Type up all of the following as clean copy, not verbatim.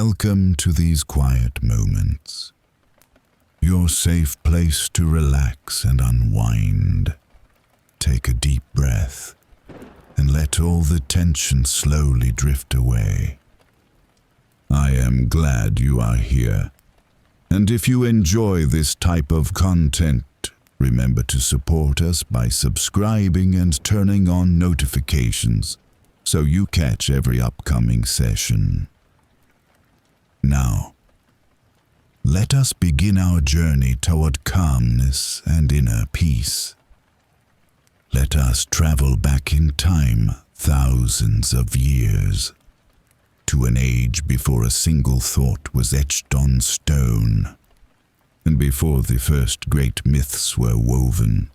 Welcome to these quiet moments, your safe place to relax and unwind. Take a deep breath and let all the tension slowly drift away. I am glad you are here, and if you enjoy this type of content, remember to support us by subscribing and turning on notifications so you catch every upcoming session. Now, let us begin our journey toward calmness and inner peace. Let us travel back in time thousands of years, to an age before a single thought was etched on stone, and before the first great myths were woven.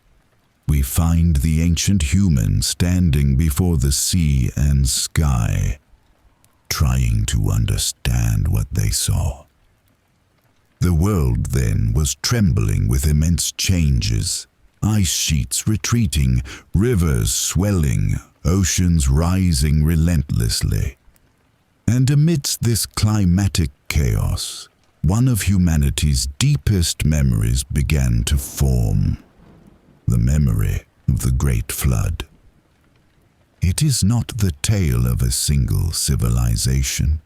We find the ancient human standing before the sea and sky, trying to understand what they saw. The world then was trembling with immense changes, ice sheets retreating, rivers swelling, oceans rising relentlessly. And amidst this climatic chaos, one of humanity's deepest memories began to form: the memory of the Great Flood. It is not the tale of a single civilization,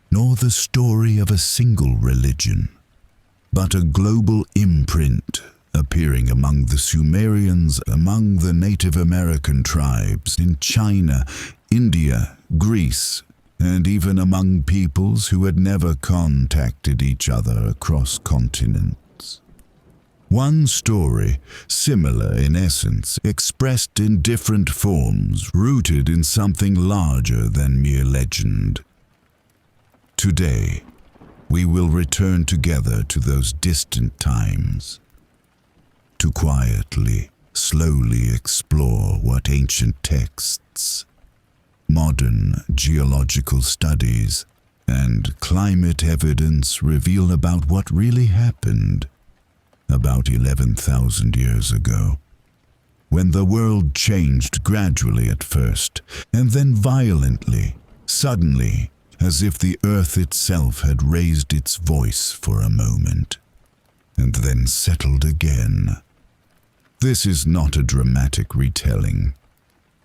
nor the story of a single religion, but a global imprint appearing among the Sumerians, among the Native American tribes in China, India, Greece, and even among peoples who had never contacted each other across continents. One story, similar in essence, expressed in different forms, rooted in something larger than mere legend. Today, we will return together to those distant times, to quietly, slowly explore what ancient texts, modern geological studies, and climate evidence reveal about what really happened about 11,000 years ago, when the world changed gradually at first, and then violently, suddenly, as if the earth itself had raised its voice for a moment, and then settled again. This is not a dramatic retelling,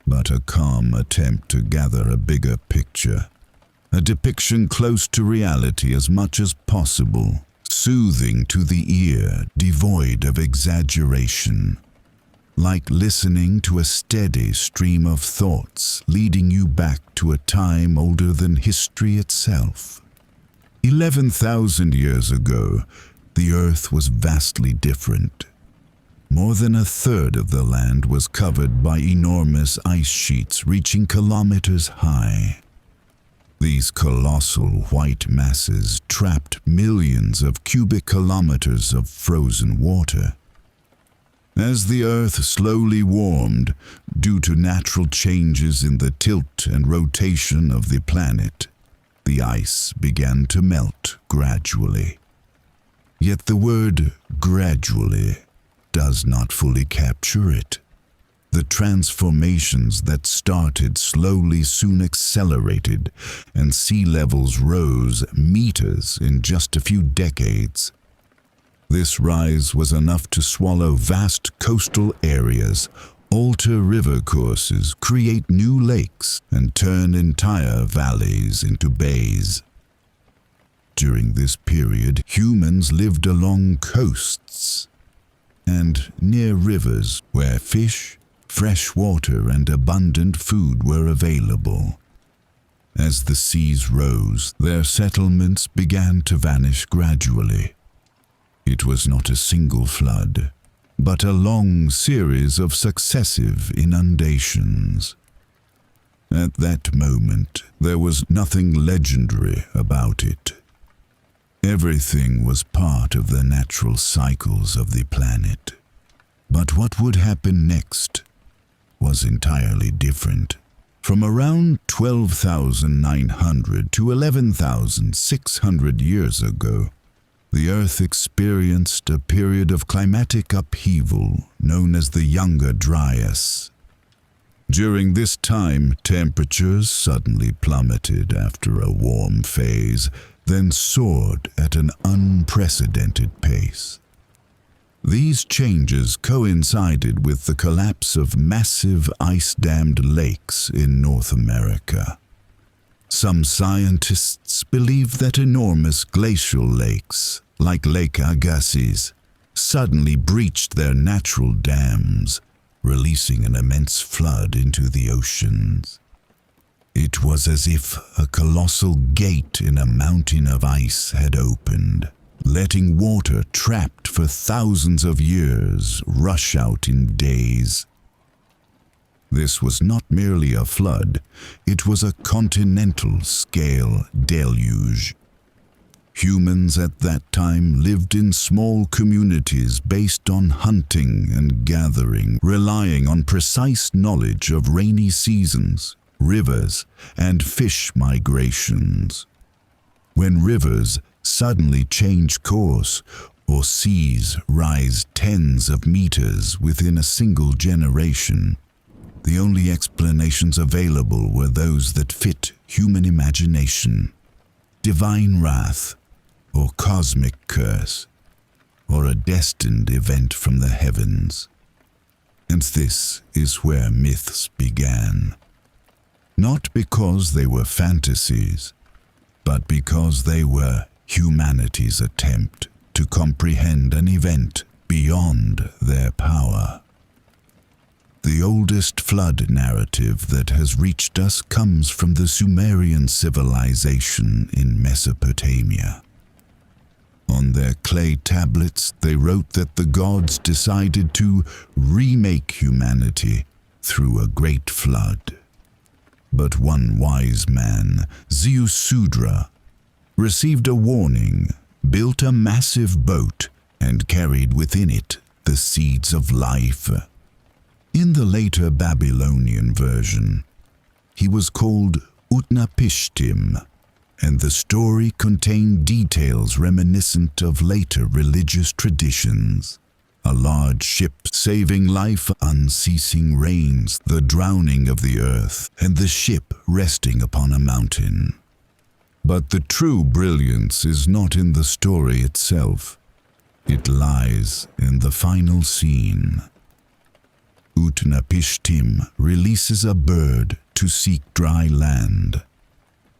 but a calm attempt to gather a bigger picture, a depiction close to reality as much as possible, soothing to the ear, devoid of exaggeration, like listening to a steady stream of thoughts leading you back to a time older than history itself. 11,000 years ago, the earth was vastly different. More than a third of the land was covered by enormous ice sheets reaching kilometers high. These colossal white masses trapped millions of cubic kilometers of frozen water. As the earth slowly warmed due to natural changes in the tilt and rotation of the planet, the ice began to melt gradually. Yet the word gradually does not fully capture it. The transformations that started slowly soon accelerated, and sea levels rose meters in just a few decades. This rise was enough to swallow vast coastal areas, alter river courses, create new lakes, and turn entire valleys into bays. During this period, humans lived along coasts and near rivers where fish, fresh water, and abundant food were available. As the seas rose, their settlements began to vanish gradually. It was not a single flood, but a long series of successive inundations. At that moment, there was nothing legendary about it. Everything was part of the natural cycles of the planet. But what would happen next was entirely different. From around 12,900 to 11,600 years ago, the Earth experienced a period of climatic upheaval known as the Younger Dryas. During this time, temperatures suddenly plummeted after a warm phase, then soared at an unprecedented pace. These changes coincided with the collapse of massive ice-dammed lakes in North America. Some scientists believe that enormous glacial lakes, like Lake Agassiz, suddenly breached their natural dams, releasing an immense flood into the oceans. It was as if a colossal gate in a mountain of ice had opened, letting water trapped for thousands of years rush out in days. This was not merely a flood, it was a continental-scale deluge. Humans at that time lived in small communities based on hunting and gathering, relying on precise knowledge of rainy seasons, rivers, and fish migrations. When rivers suddenly change course, or seas rise tens of meters within a single generation, the only explanations available were those that fit human imagination: divine wrath, or cosmic curse, or a destined event from the heavens. And this is where myths began. Not because they were fantasies, but because they were humanity's attempt to comprehend an event beyond their power. The oldest flood narrative that has reached us comes from the Sumerian civilization in Mesopotamia. On their clay tablets, they wrote that the gods decided to remake humanity through a great flood. But one wise man, Ziusudra, received a warning, built a massive boat, and carried within it the seeds of life. In the later Babylonian version, he was called Utnapishtim, and the story contained details reminiscent of later religious traditions. A large ship saving life, unceasing rains, the drowning of the earth, and the ship resting upon a mountain. But the true brilliance is not in the story itself. It lies in the final scene. Utnapishtim releases a bird to seek dry land.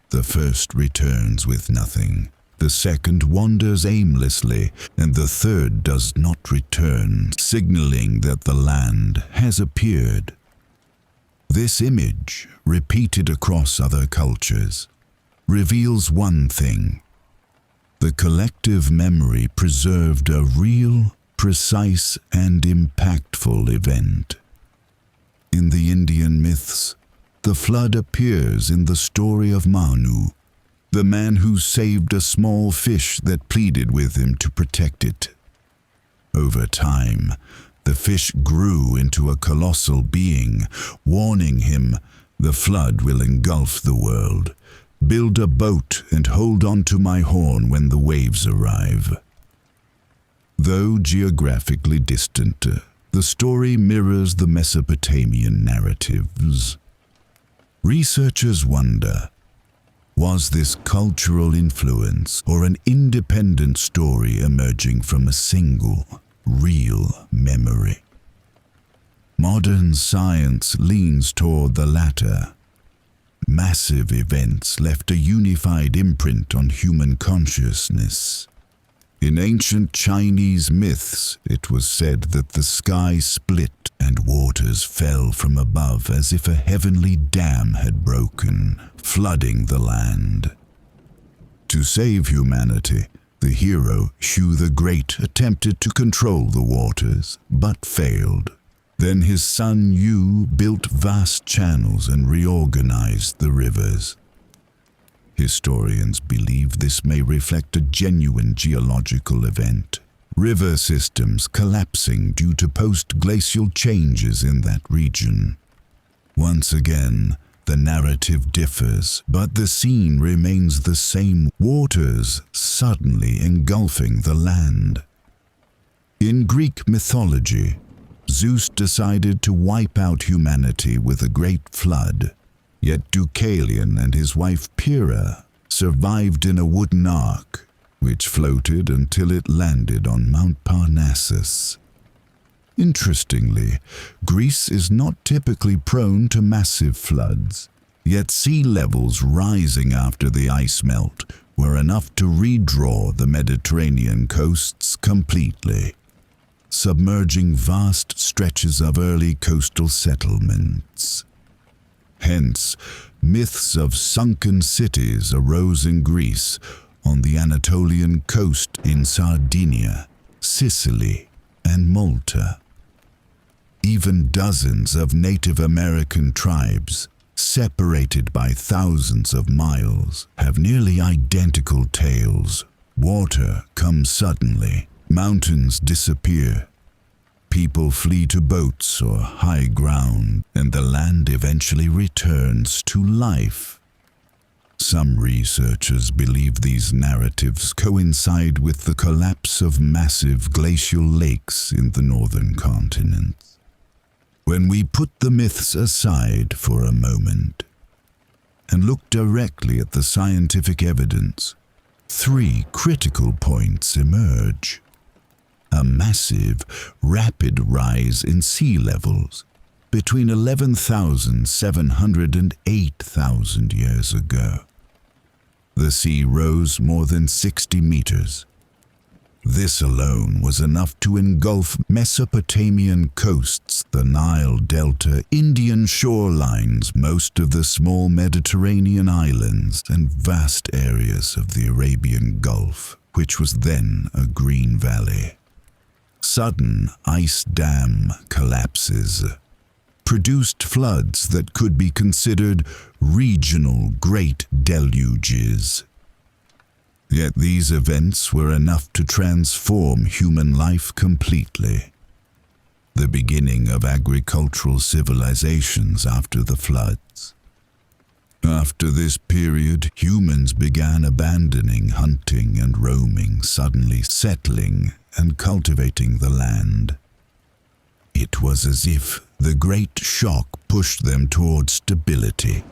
The first returns with nothing, the second wanders aimlessly, and the third does not return, signaling that the land has appeared. This image, repeated across other cultures, reveals one thing: the collective memory preserved a real, precise, and impactful event. In the Indian myths, the flood appears in the story of Manu, the man who saved a small fish that pleaded with him to protect it. Over time, the fish grew into a colossal being, warning him, "The flood will engulf the world. Build a boat and hold on to my horn when the waves arrive." Though geographically distant, the story mirrors the Mesopotamian narratives. Researchers wonder, was this cultural influence or an independent story emerging from a single, real memory? Modern science leans toward the latter. Massive events left a unified imprint on human consciousness. In ancient Chinese myths, it was said that the sky split and waters fell from above as if a heavenly dam had broken, flooding the land. To save humanity, the hero, Shu the Great, attempted to control the waters, but failed. Then his son Yu built vast channels and reorganized the rivers. Historians believe this may reflect a genuine geological event, river systems collapsing due to post-glacial changes in that region. Once again, the narrative differs, but the scene remains the same: waters suddenly engulfing the land. In Greek mythology, Zeus decided to wipe out humanity with a great flood. Yet Deucalion and his wife Pyrrha survived in a wooden ark, which floated until it landed on Mount Parnassus. Interestingly, Greece is not typically prone to massive floods, yet sea levels rising after the ice melt were enough to redraw the Mediterranean coasts completely, submerging vast stretches of early coastal settlements. Hence, myths of sunken cities arose in Greece, on the Anatolian coast in Sardinia, Sicily, and Malta. Even dozens of Native American tribes, separated by thousands of miles, have nearly identical tales. Water comes suddenly, mountains disappear, people flee to boats or high ground, and the land eventually returns to life. Some researchers believe these narratives coincide with the collapse of massive glacial lakes in the northern continent. When we put the myths aside for a moment and look directly at the scientific evidence, three critical points emerge. A massive, rapid rise in sea levels between 11,700 and 8,000 years ago. The sea rose more than 60 meters. This alone was enough to engulf Mesopotamian coasts, the Nile Delta, Indian shorelines, most of the small Mediterranean islands, and vast areas of the Arabian Gulf, which was then a green valley. Sudden ice dam collapses produced floods that could be considered regional great deluges. Yet these events were enough to transform human life completely. The beginning of agricultural civilizations after the floods. After this period, humans began abandoning hunting and roaming, suddenly settling and cultivating the land. It was as if the great shock pushed them toward stability.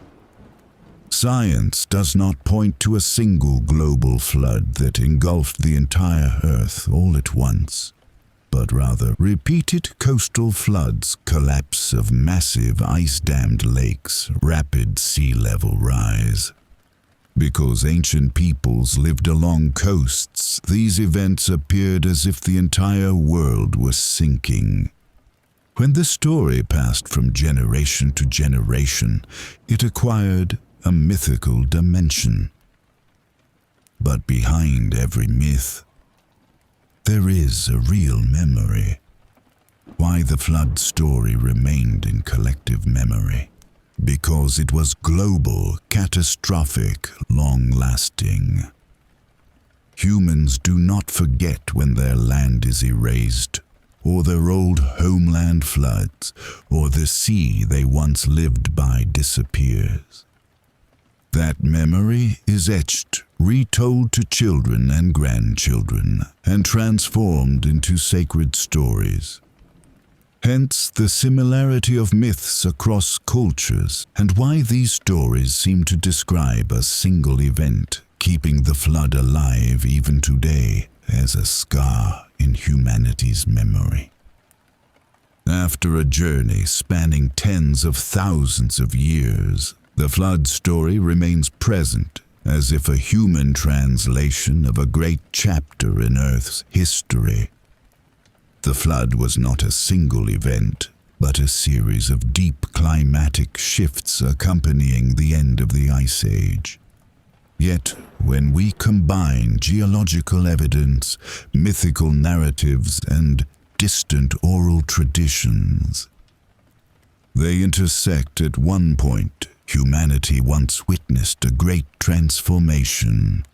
Science does not point to a single global flood that engulfed the entire Earth all at once, but rather repeated coastal floods, collapse of massive ice-dammed lakes, rapid sea level rise. Because ancient peoples lived along coasts, these events appeared as if the entire world was sinking. When the story passed from generation to generation, it acquired a mythical dimension. But behind every myth, there is a real memory. Why the flood story remained in collective memory? Because it was global, catastrophic, long-lasting. Humans do not forget when their land is erased, or their old homeland floods, or the sea they once lived by disappears. That memory is etched, retold to children and grandchildren, and transformed into sacred stories. Hence the similarity of myths across cultures, and why these stories seem to describe a single event, keeping the flood alive even today as a scar in humanity's memory. After a journey spanning tens of thousands of years, the flood story remains present, as if a human translation of a great chapter in Earth's history. The flood was not a single event, but a series of deep climatic shifts accompanying the end of the Ice Age. Yet, when we combine geological evidence, mythical narratives, and distant oral traditions, they intersect at one point. Humanity once witnessed a great transformation.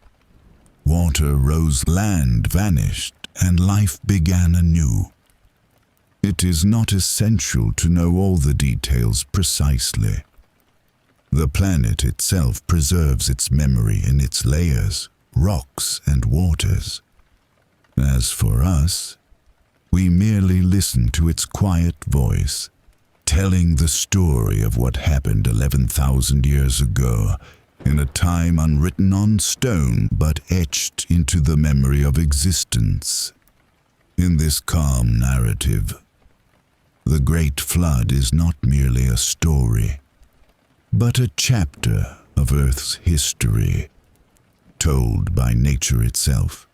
Water rose, land vanished, and life began anew. It is not essential to know all the details precisely. The planet itself preserves its memory in its layers, rocks, and waters. As for us, We merely listen to its quiet voice, telling the story of what happened 11,000 years ago, in a time unwritten on stone but etched into the memory of existence. In this calm narrative, the Great Flood is not merely a story, but a chapter of Earth's history, told by nature itself.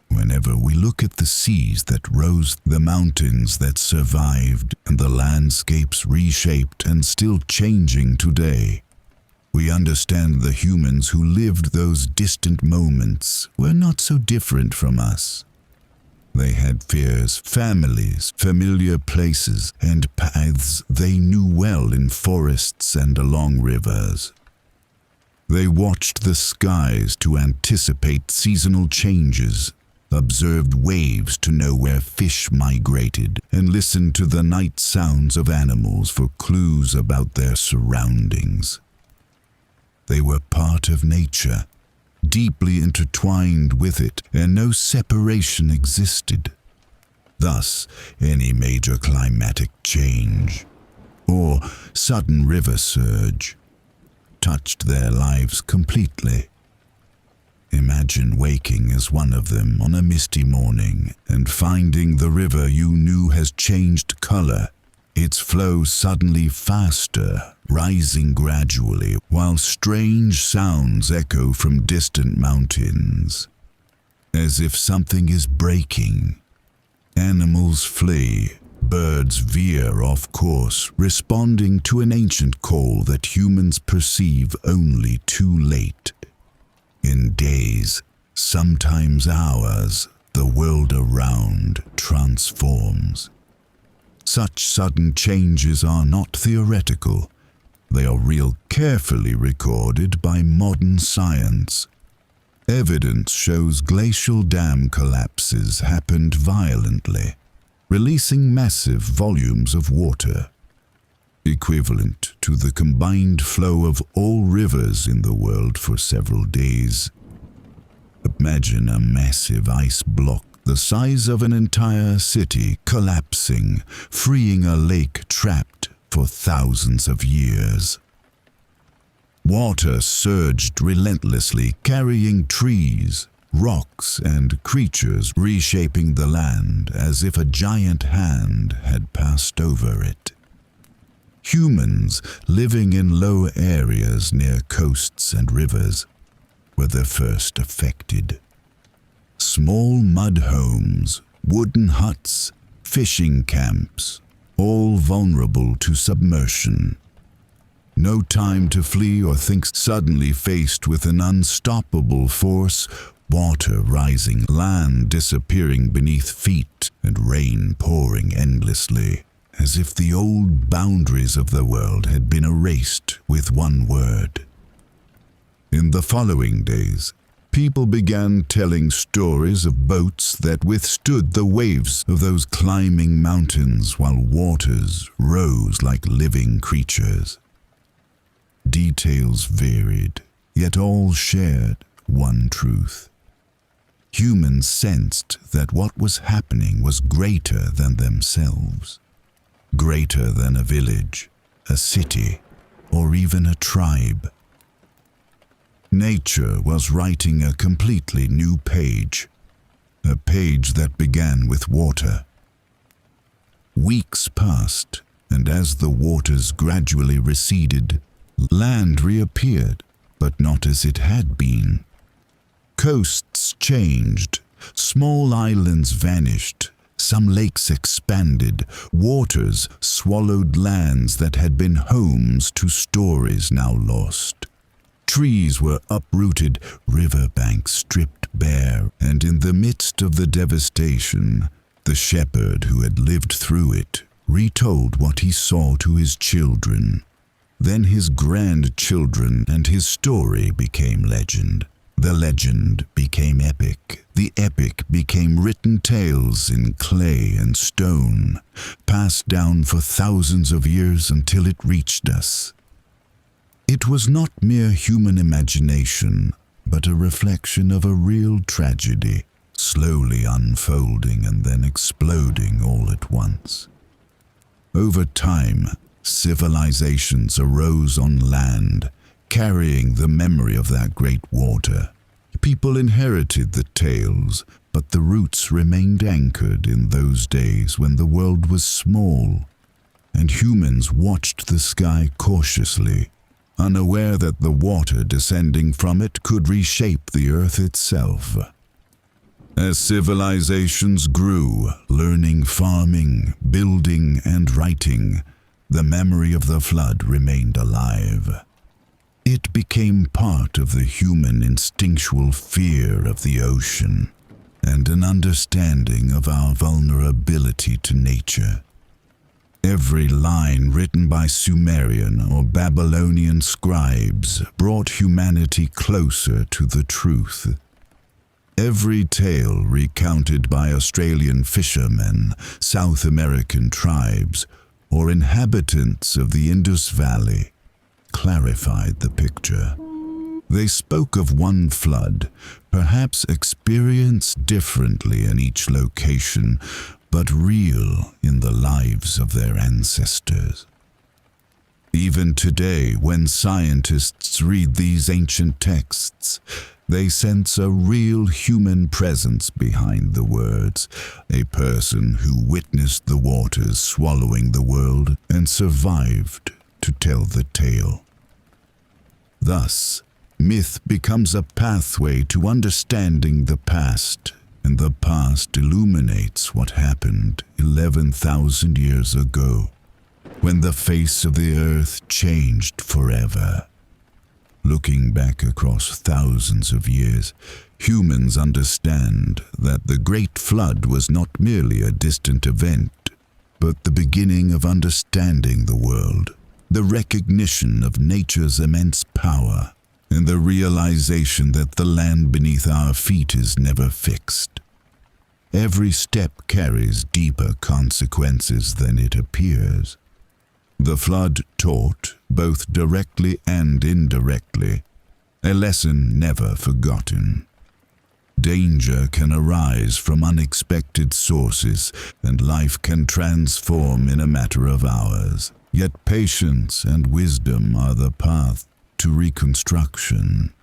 Whenever we look at the seas that rose, the mountains that survived, and the landscapes reshaped and still changing today, we understand the humans who lived those distant moments were not so different from us. They had fears, families, familiar places, and paths they knew well in forests and along rivers. They watched the skies to anticipate seasonal changes, observed waves to know where fish migrated, and listened to the night sounds of animals for clues about their surroundings. They were part of nature, deeply intertwined with it, and no separation existed. Thus, any major climatic change or sudden river surge touched their lives completely. Imagine waking as one of them on a misty morning and finding the river you knew has changed color, its flow suddenly faster, rising gradually, while strange sounds echo from distant mountains. As if something is breaking, animals flee, birds veer off course, responding to an ancient call that humans perceive only too late. In days, sometimes hours, the world around transforms. Such sudden changes are not theoretical. They are real, carefully recorded by modern science. Evidence shows glacial dam collapses happened violently, releasing massive volumes of water, equivalent to the combined flow of all rivers in the world for several days. Imagine a massive ice block the size of an entire city collapsing, freeing a lake trapped for thousands of years. Water surged relentlessly, carrying trees, rocks, and creatures, reshaping the land as if a giant hand had passed over it. Humans living in low areas near coasts and rivers were the first affected. Small mud homes, wooden huts, fishing camps, all vulnerable to submersion. No time to flee or think, suddenly faced with an unstoppable force, water rising, land disappearing beneath feet, and rain pouring endlessly, as if the old boundaries of the world had been erased with one word. In the following days, people began telling stories of boats that withstood the waves of those climbing mountains while waters rose like living creatures. Details varied, yet all shared one truth. Humans sensed that what was happening was greater than themselves, greater than a village, a city, or even a tribe. Nature was writing a completely new page, a page that began with water. Weeks passed, and as the waters gradually receded, land reappeared, but not as it had been. Coasts changed, small islands vanished, some lakes expanded, waters swallowed lands that had been homes to stories now lost. Trees were uprooted, riverbanks stripped bare, and in the midst of the devastation, the shepherd who had lived through it retold what he saw to his children. Then his grandchildren, and his story became legend. The legend became epic. The epic became written tales in clay and stone, passed down for thousands of years until it reached us. It was not mere human imagination, but a reflection of a real tragedy, slowly unfolding and then exploding all at once. Over time, civilizations arose on land, carrying the memory of that great water. People inherited the tales, but the roots remained anchored in those days when the world was small, and humans watched the sky cautiously, unaware that the water descending from it could reshape the earth itself. As civilizations grew, learning farming, building, and writing, the memory of the flood remained alive. It became part of the human instinctual fear of the ocean and an understanding of our vulnerability to nature. Every line written by Sumerian or Babylonian scribes brought humanity closer to the truth. Every tale recounted by Australian fishermen, South American tribes, or inhabitants of the Indus Valley clarified the picture. They spoke of one flood, perhaps experienced differently in each location, but real in the lives of their ancestors. Even today, when scientists read these ancient texts, they sense a real human presence behind the words, a person who witnessed the waters swallowing the world and survived to tell the tale. Thus, myth becomes a pathway to understanding the past, and the past illuminates what happened 11,000 years ago, when the face of the earth changed forever. Looking back across thousands of years, humans understand that the Great Flood was not merely a distant event, but the beginning of understanding the world, the recognition of nature's immense power, and the realization that the land beneath our feet is never fixed. Every step carries deeper consequences than it appears. The flood taught, both directly and indirectly, a lesson never forgotten. Danger can arise from unexpected sources, and life can transform in a matter of hours. Yet patience and wisdom are the path to reconstruction.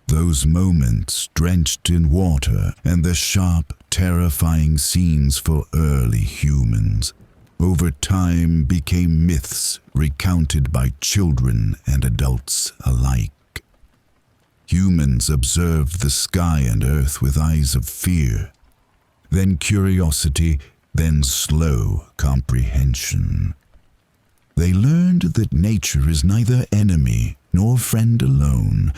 Those moments drenched in water and the sharp, terrifying scenes for early humans over time became myths recounted by children and adults alike. Humans observed the sky and earth with eyes of fear, then curiosity, then slow comprehension. They learned that nature is neither enemy nor friend alone,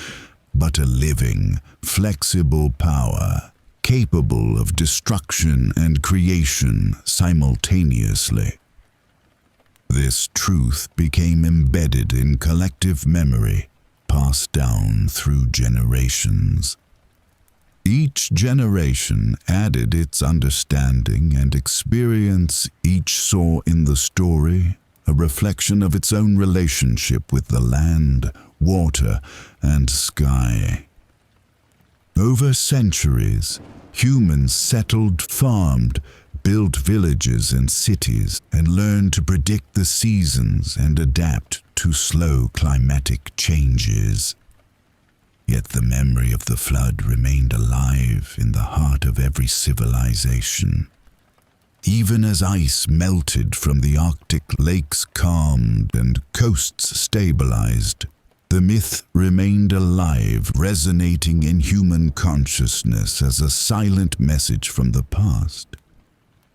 but a living, flexible power, capable of destruction and creation simultaneously. This truth became embedded in collective memory, passed down through generations. Each generation added its understanding and experience. Each saw in the story a reflection of its own relationship with the land, water, and sky. Over centuries, humans settled, farmed, built villages and cities, and learned to predict the seasons and adapt to slow climatic changes. Yet the memory of the flood remained alive in the heart of every civilization. Even as ice melted from the Arctic, lakes calmed and coasts stabilized, the myth remained alive, resonating in human consciousness as a silent message from the past.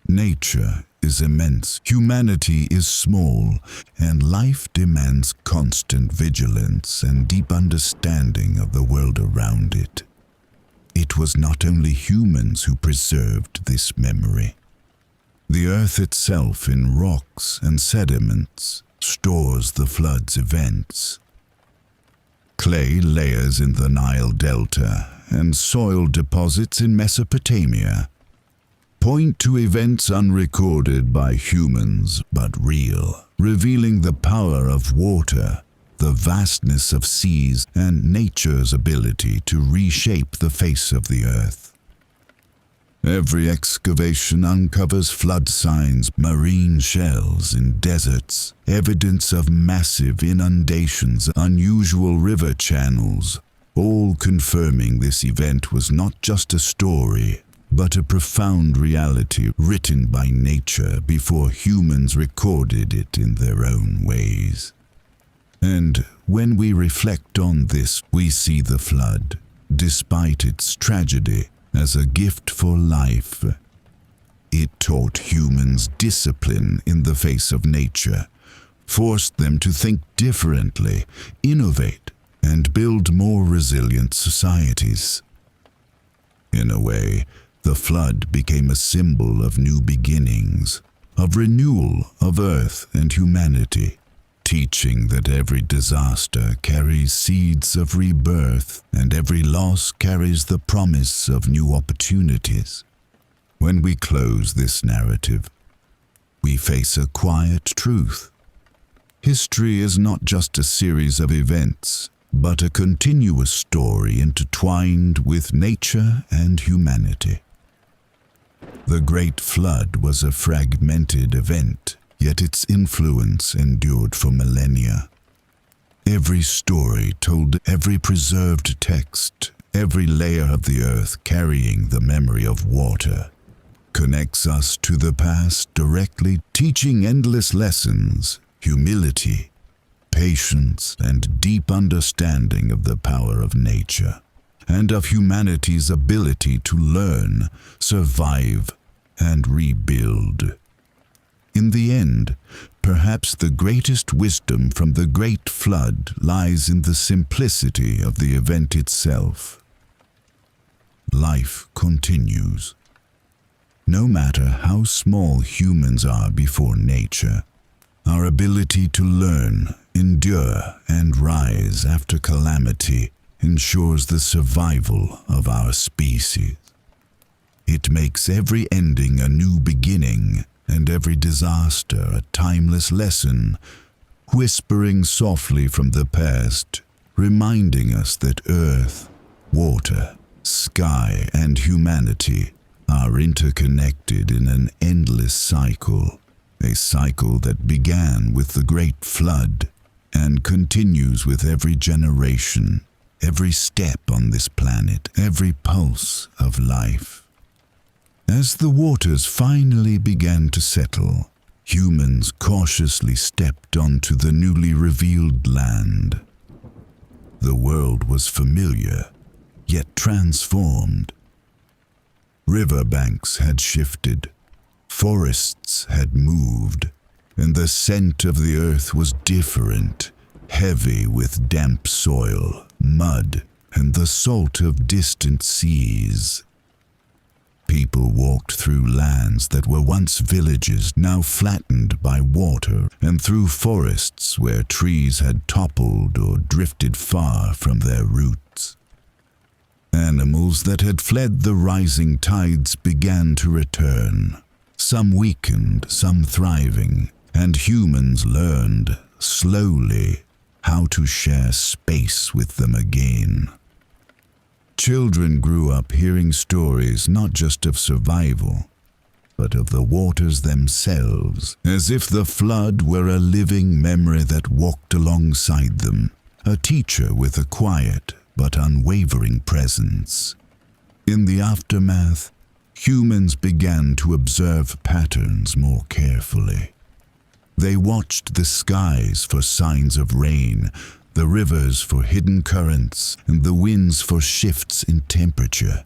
Nature is immense, humanity is small, and life demands constant vigilance and deep understanding of the world around it. It was not only humans who preserved this memory. The earth itself, in rocks and sediments, stores the flood's events. Clay layers in the Nile Delta and soil deposits in Mesopotamia point to events unrecorded by humans but real, revealing the power of water, the vastness of seas, and nature's ability to reshape the face of the earth. Every excavation uncovers flood signs, marine shells in deserts, evidence of massive inundations, unusual river channels, all confirming this event was not just a story, but a profound reality written by nature before humans recorded it in their own ways. And when we reflect on this, we see the flood, despite its tragedy, as a gift for life. It taught humans discipline in the face of nature, forced them to think differently, innovate, and build more resilient societies. In a way, the flood became a symbol of new beginnings, of renewal of Earth and humanity, teaching that every disaster carries seeds of rebirth and every loss carries the promise of new opportunities. When we close this narrative, we face a quiet truth. History is not just a series of events, but a continuous story intertwined with nature and humanity. The Great Flood was a fragmented event, yet its influence endured for millennia. Every story told, every preserved text, every layer of the earth carrying the memory of water, connects us to the past directly, teaching endless lessons, humility, patience, and deep understanding of the power of nature, and of humanity's ability to learn, survive, and rebuild. In the end, perhaps the greatest wisdom from the Great Flood lies in the simplicity of the event itself. Life continues. No matter how small humans are before nature, our ability to learn, endure, and rise after calamity ensures the survival of our species. It makes every ending a new beginning, and every disaster a timeless lesson, whispering softly from the past, reminding us that earth, water, sky, and humanity are interconnected in an endless cycle, a cycle that began with the Great Flood and continues with every generation, every step on this planet, every pulse of life. As the waters finally began to settle, humans cautiously stepped onto the newly revealed land. The world was familiar, yet transformed. Riverbanks had shifted, forests had moved, and the scent of the earth was different, heavy with damp soil, mud, and the salt of distant seas. People walked through lands that were once villages, now flattened by water, and through forests where trees had toppled or drifted far from their roots. Animals that had fled the rising tides began to return, some weakened, some thriving, and humans learned, slowly, how to share space with them again. Children grew up hearing stories not just of survival, but of the waters themselves, as if the flood were a living memory that walked alongside them, a teacher with a quiet but unwavering presence. In the aftermath, humans began to observe patterns more carefully. They watched the skies for signs of rain, the rivers for hidden currents, and the winds for shifts in temperature.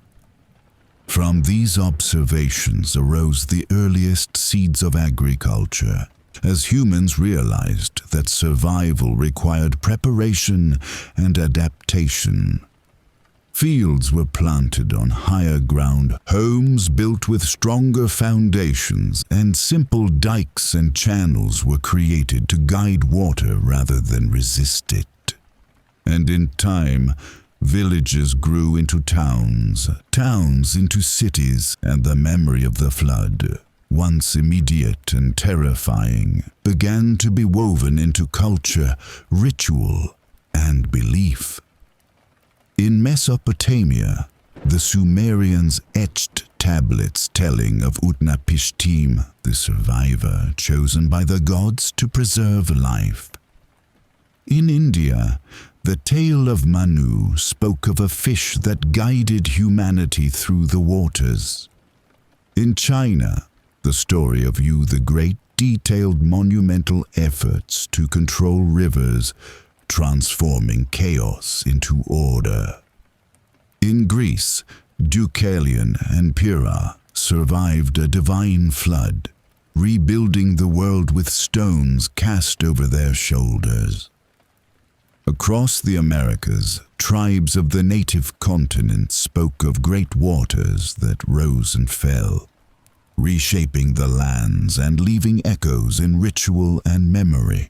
From these observations arose the earliest seeds of agriculture, as humans realized that survival required preparation and adaptation. Fields were planted on higher ground, homes built with stronger foundations, and simple dikes and channels were created to guide water rather than resist it. And in time, villages grew into towns, towns into cities, and the memory of the flood, once immediate and terrifying, began to be woven into culture, ritual, and belief. In Mesopotamia, the Sumerians etched tablets telling of Utnapishtim, the survivor chosen by the gods to preserve life. In India, the tale of Manu spoke of a fish that guided humanity through the waters. In China, the story of Yu the Great detailed monumental efforts to control rivers, transforming chaos into order. In Greece, Deucalion and Pyrrha survived a divine flood, rebuilding the world with stones cast over their shoulders. Across the Americas, tribes of the native continent spoke of great waters that rose and fell, reshaping the lands and leaving echoes in ritual and memory.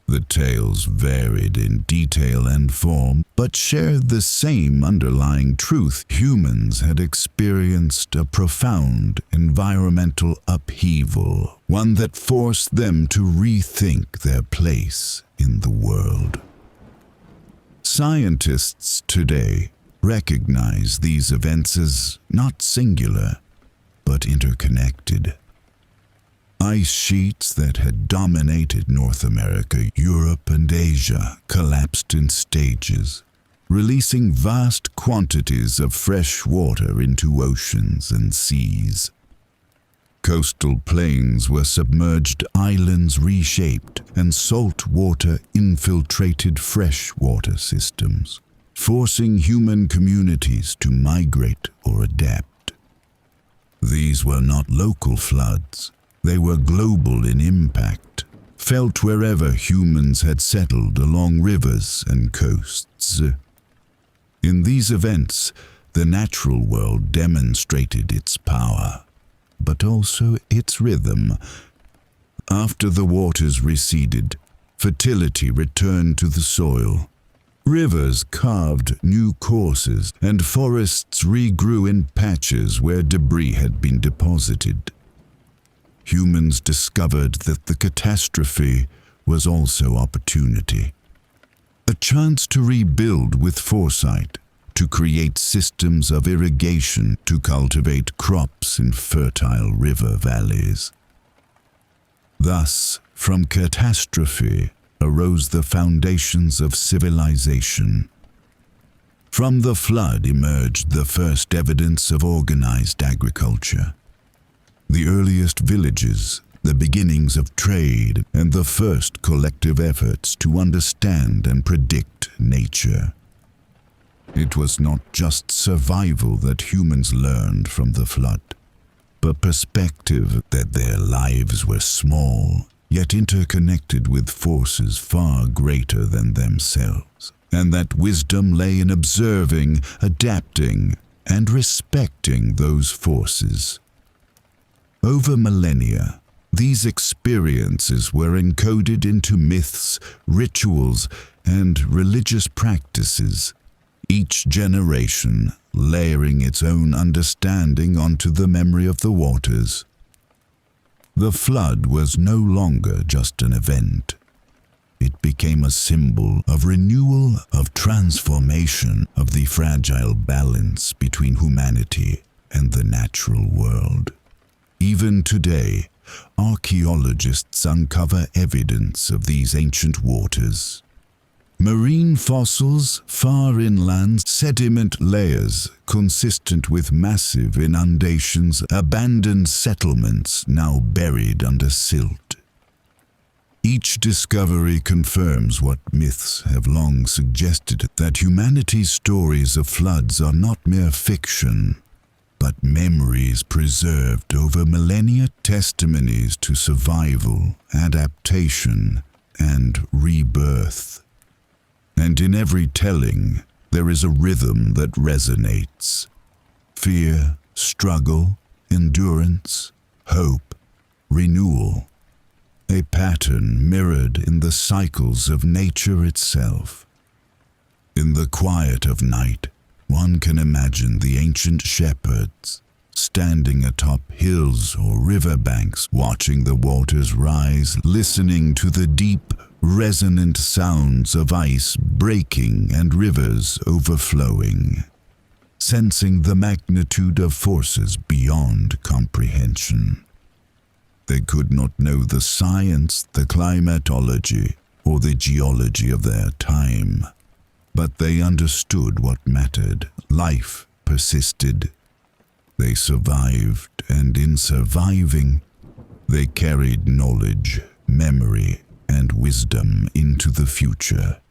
The tales varied in detail and form, but shared the same underlying truth. Humans had experienced a profound environmental upheaval, one that forced them to rethink their place in the world. Scientists today recognize these events as not singular, but interconnected. Ice sheets that had dominated North America, Europe, and Asia collapsed in stages, releasing vast quantities of fresh water into oceans and seas. Coastal plains were submerged, islands reshaped, and salt water infiltrated freshwater systems, forcing human communities to migrate or adapt. These were not local floods. They were global in impact, felt wherever humans had settled along rivers and coasts. In these events, the natural world demonstrated its power, but also its rhythm. After the waters receded, fertility returned to the soil. Rivers carved new courses, and forests regrew in patches where debris had been deposited. Humans discovered that the catastrophe was also opportunity. A chance to rebuild with foresight, to create systems of irrigation, to cultivate crops in fertile river valleys. Thus, from catastrophe arose the foundations of civilization. From the flood emerged the first evidence of organized agriculture. The earliest villages, the beginnings of trade, and the first collective efforts to understand and predict nature. It was not just survival that humans learned from the flood, but perspective that their lives were small, yet interconnected with forces far greater than themselves, and that wisdom lay in observing, adapting, and respecting those forces. Over millennia, these experiences were encoded into myths, rituals, and religious practices, each generation layering its own understanding onto the memory of the waters. The flood was no longer just an event. It became a symbol of renewal, of transformation, of the fragile balance between humanity and the natural world. Even today, archaeologists uncover evidence of these ancient waters. Marine fossils, far inland, sediment layers consistent with massive inundations, abandoned settlements now buried under silt. Each discovery confirms what myths have long suggested, that humanity's stories of floods are not mere fiction, but memories preserved over millennia, testimonies to survival, adaptation, and rebirth. And in every telling, there is a rhythm that resonates. Fear, struggle, endurance, hope, renewal. A pattern mirrored in the cycles of nature itself. In the quiet of night, one can imagine the ancient shepherds, standing atop hills or riverbanks, watching the waters rise, listening to the deep, resonant sounds of ice breaking and rivers overflowing. sensing the magnitude of forces beyond comprehension. They could not know the science, the climatology, or the geology of their time, but they understood what mattered. Life persisted. They survived, and in surviving, they carried knowledge, memory, and wisdom into the future.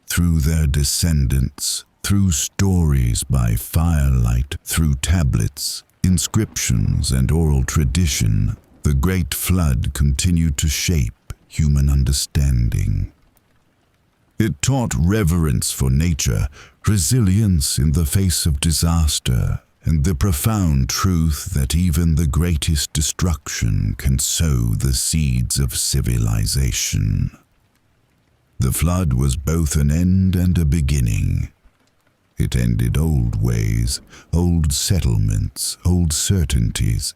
Through their descendants, through stories by firelight, through tablets, inscriptions, and oral tradition, the Great Flood continued to shape human understanding. It taught reverence for nature, resilience in the face of disaster, and the profound truth that even the greatest destruction can sow the seeds of civilization. The flood was both an end and a beginning. It ended old ways, old settlements, old certainties,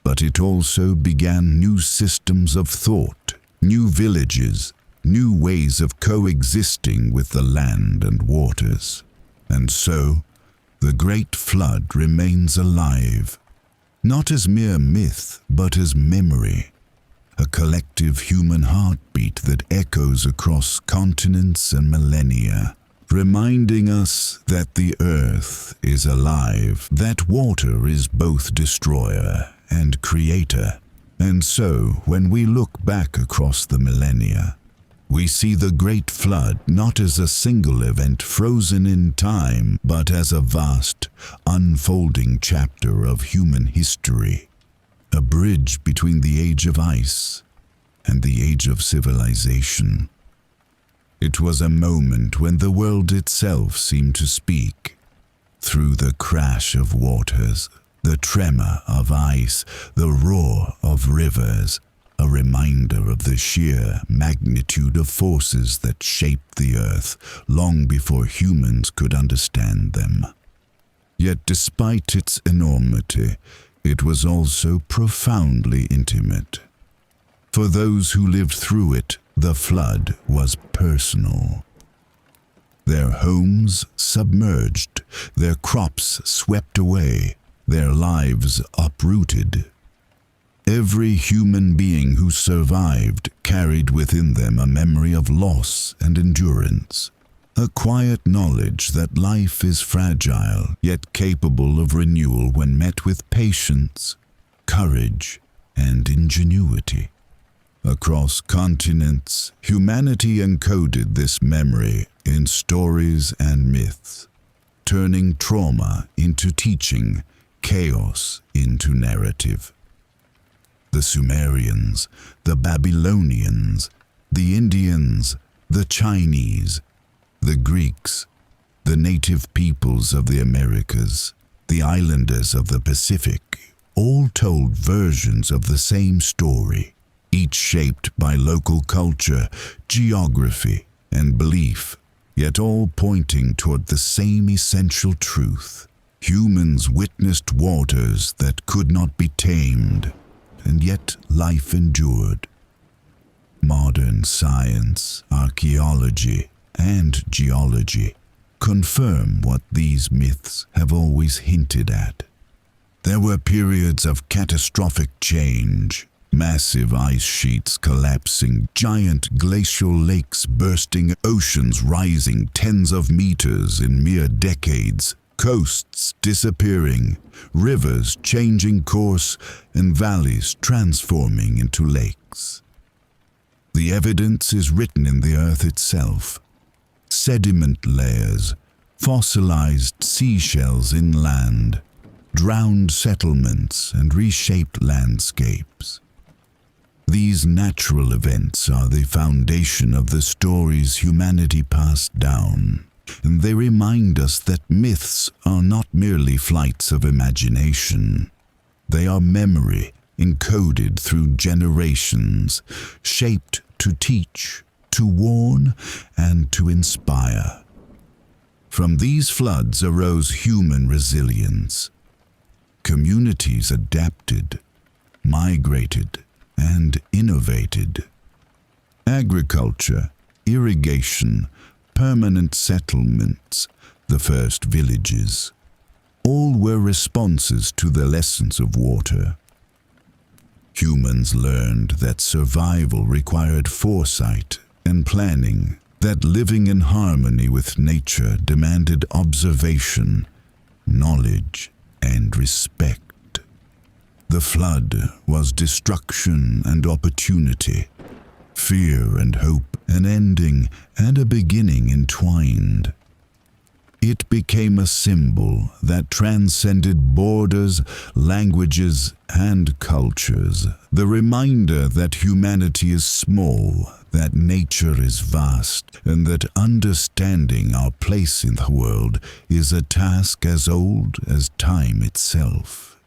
but it also began new systems of thought, new villages, new ways of coexisting with the land and waters. And so, the Great Flood remains alive, not as mere myth, but as memory, a collective human heartbeat that echoes across continents and millennia, reminding us that the earth is alive, that water is both destroyer and creator. And so, when we look back across the millennia, we see the Great Flood not as a single event frozen in time, but as a vast, unfolding chapter of human history, a bridge between the age of ice and the age of civilization. It was a moment when the world itself seemed to speak. Through the crash of waters, the tremor of ice, the roar of rivers, a reminder of the sheer magnitude of forces that shaped the earth long before humans could understand them. Yet despite its enormity, it was also profoundly intimate. For those who lived through it, the flood was personal. Their homes submerged, their crops swept away, their lives uprooted. Every human being who survived carried within them a memory of loss and endurance, a quiet knowledge that life is fragile, yet capable of renewal when met with patience, courage, and ingenuity. Across continents, humanity encoded this memory in stories and myths, turning trauma into teaching, chaos into narrative. The Sumerians, the Babylonians, the Indians, the Chinese, the Greeks, the native peoples of the Americas, the islanders of the Pacific, all told versions of the same story, each shaped by local culture, geography, and belief, yet all pointing toward the same essential truth. Humans witnessed waters that could not be tamed, and yet life endured. Modern science, archaeology, and geology confirm what these myths have always hinted at. There were periods of catastrophic change, massive ice sheets collapsing, giant glacial lakes bursting, oceans rising tens of meters in mere decades, coasts disappearing, rivers changing course, and valleys transforming into lakes. The evidence is written in the earth itself. Sediment layers, fossilized seashells inland, drowned settlements, and reshaped landscapes. These natural events are the foundation of the stories humanity passed down, and they remind us that myths are not merely flights of imagination. They are memory encoded through generations, shaped to teach, to warn, and to inspire. From these floods arose human resilience. Communities adapted, migrated, and innovated. Agriculture, irrigation, permanent settlements, the first villages, all were responses to the lessons of water. Humans learned that survival required foresight and planning, that living in harmony with nature demanded observation, knowledge, and respect. The flood was destruction and opportunity, fear and hope, an ending and a beginning entwined. It became a symbol that transcended borders, languages, and cultures, the reminder that humanity is small, that nature is vast, and that understanding our place in the world is a task as old as time itself.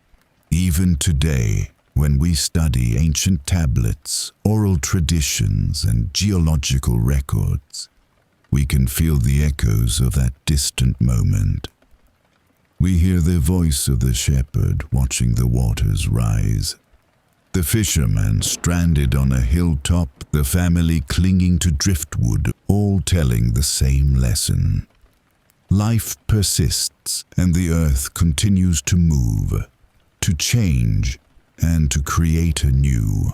Even today, when we study ancient tablets, oral traditions, and geological records, we can feel the echoes of that distant moment. We hear the voice of the shepherd watching the waters rise, the fisherman stranded on a hilltop, the family clinging to driftwood, all telling the same lesson. Life persists, and the earth continues to move, to change, and to create anew.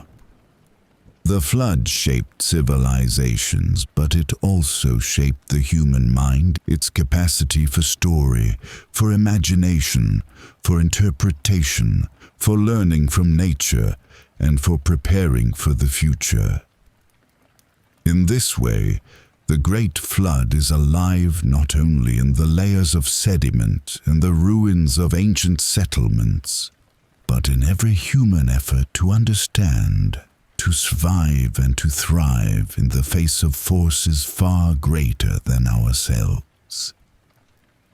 The flood shaped civilizations, but it also shaped the human mind, its capacity for story, for imagination, for interpretation, for learning from nature, and for preparing for the future. In this way, the Great Flood is alive not only in the layers of sediment and the ruins of ancient settlements, but in every human effort to understand, to survive, and to thrive in the face of forces far greater than ourselves.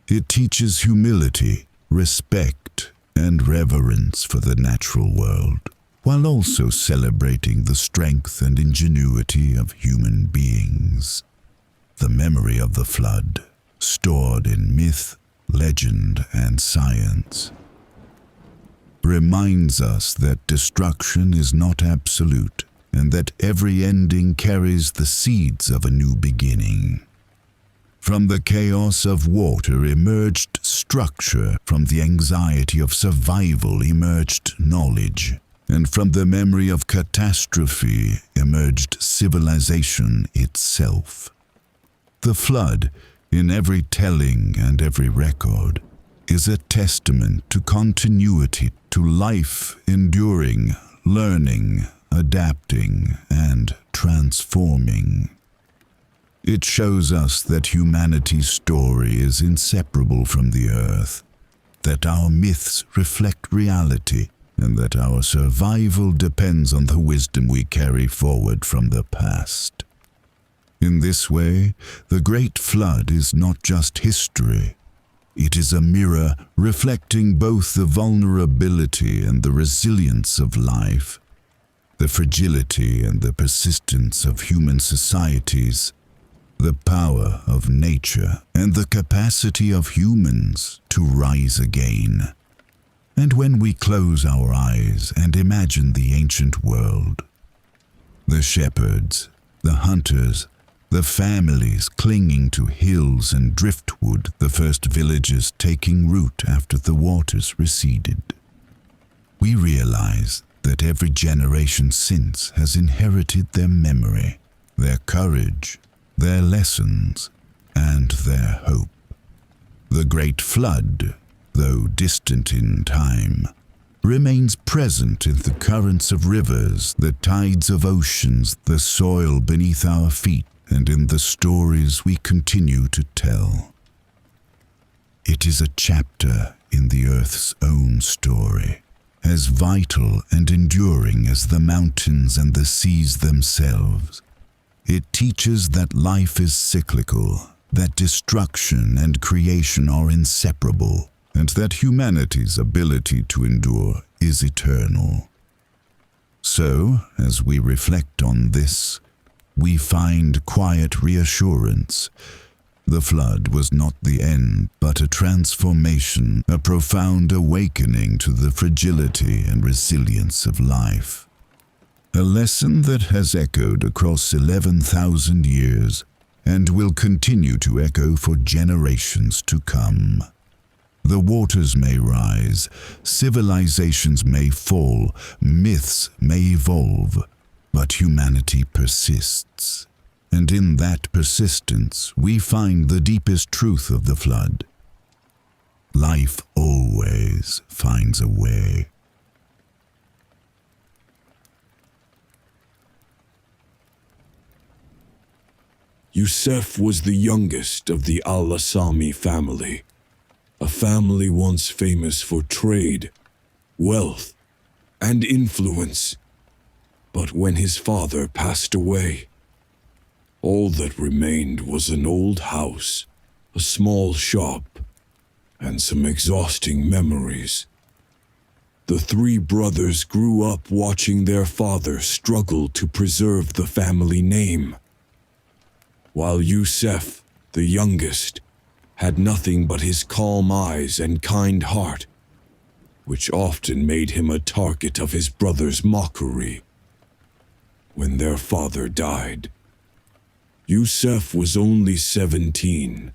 It teaches humility, respect, and reverence for the natural world, while also celebrating the strength and ingenuity of human beings. The memory of the flood, stored in myth, legend, and science, reminds us that destruction is not absolute, and that every ending carries the seeds of a new beginning. From the chaos of water emerged structure, from the anxiety of survival emerged knowledge, and from the memory of catastrophe emerged civilization itself. The flood, in every telling and every record, is a testament to continuity, to life enduring, learning, adapting, and transforming. It shows us that humanity's story is inseparable from the earth, that our myths reflect reality, and that our survival depends on the wisdom we carry forward from the past. In this way, the Great Flood is not just history. It is a mirror reflecting both the vulnerability and the resilience of life, the fragility and the persistence of human societies, the power of nature and the capacity of humans to rise again. And when we close our eyes and imagine the ancient world, the shepherds, the hunters, the families clinging to hills and driftwood, the first villages taking root after the waters receded, we realize that every generation since has inherited their memory, their courage, their lessons, and their hope. The Great Flood, though distant in time, remains present in the currents of rivers, the tides of oceans, the soil beneath our feet, and in the stories we continue to tell. It is a chapter in the Earth's own story, as vital and enduring as the mountains and the seas themselves. It teaches that life is cyclical, that destruction and creation are inseparable, and that humanity's ability to endure is eternal. So, as we reflect on this, we find quiet reassurance. The flood was not the end, but a transformation, a profound awakening to the fragility and resilience of life. A lesson that has echoed across 11,000 years and will continue to echo for generations to come. The waters may rise, civilizations may fall, myths may evolve, but humanity persists. And in that persistence, we find the deepest truth of the flood. Life always finds a way. Yusef was the youngest of the al-Asami family, a family once famous for trade, wealth, and influence. But when his father passed away, all that remained was an old house, a small shop, and some exhausting memories. The three brothers grew up watching their father struggle to preserve the family name, while Yusef, the youngest, had nothing but his calm eyes and kind heart, which often made him a target of his brother's mockery. When their father died, Yusef was only 17.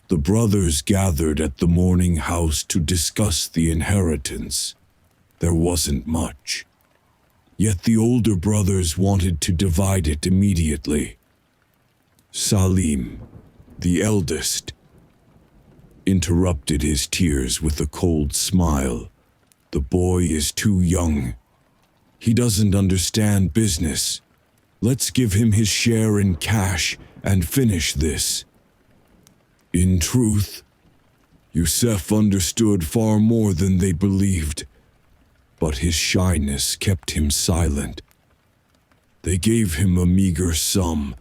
The brothers gathered at the mourning house to discuss the inheritance. There wasn't much, yet the older brothers wanted to divide it immediately. Salim, the eldest, interrupted his tears with a cold smile. The boy is too young. He doesn't understand business. Let's give him his share in cash and finish this. In truth, Yusef understood far more than they believed, but his shyness kept him silent. They gave him a meager sum,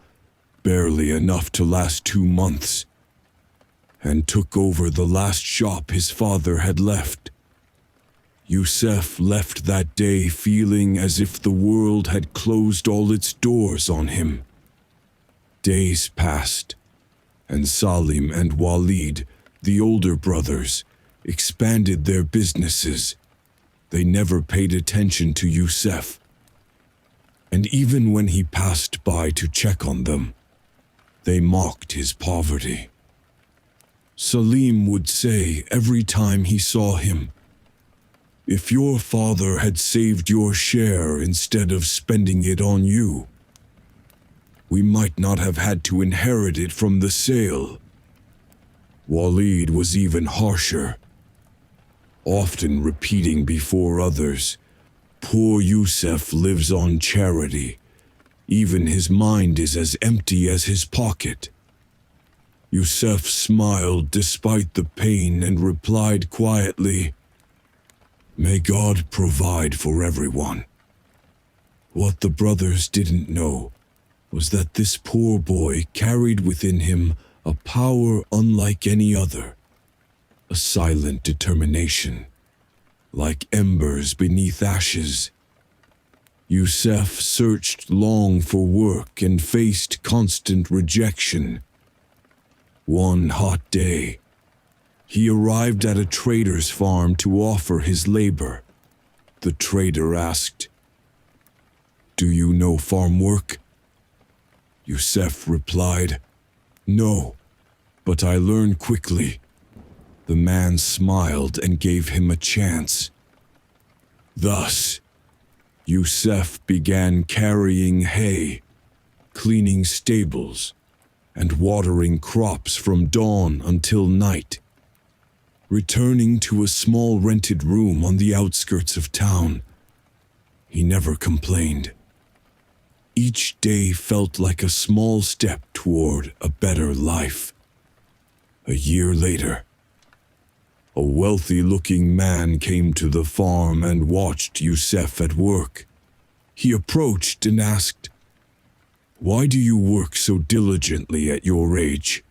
barely enough to last 2 months, and took over the last shop his father had left. Yusef left that day feeling as if the world had closed all its doors on him. Days passed, and Salim and Walid, the older brothers, expanded their businesses. They never paid attention to Yusef, and even when he passed by to check on them, they mocked his poverty. Salim would say every time he saw him, "If your father had saved your share instead of spending it on you, we might not have had to inherit it from the sale." Walid was even harsher, often repeating before others, "Poor Yusef lives on charity. Even his mind is as empty as his pocket." Yusef smiled despite the pain and replied quietly, "May God provide for everyone." What the brothers didn't know was that this poor boy carried within him a power unlike any other, a silent determination, like embers beneath ashes. Yusef searched long for work and faced constant rejection. One hot day, he arrived at a trader's farm to offer his labor. The trader asked, "Do you know farm work?" Yusef replied, "No, but I learned quickly." The man smiled and gave him a chance. Thus, Yusef began carrying hay, cleaning stables, and watering crops from dawn until night. Returning to a small rented room on the outskirts of town, he never complained. Each day felt like a small step toward a better life. A year later, a wealthy-looking man came to the farm and watched Yusef at work. He approached and asked, "Why do you work so diligently at your age?"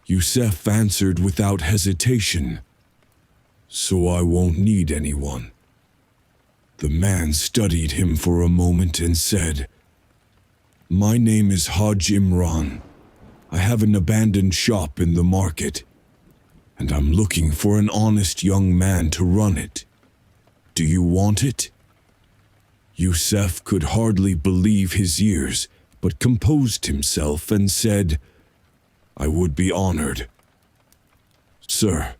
Yusef answered without hesitation, "So I won't need anyone." The man studied him for a moment and said, "My name is Haj Imran. I have an abandoned shop in the market, and I'm looking for an honest young man to run it. Do you want it?" Yusef could hardly believe his ears, but composed himself and said, "I would be honored. Sir,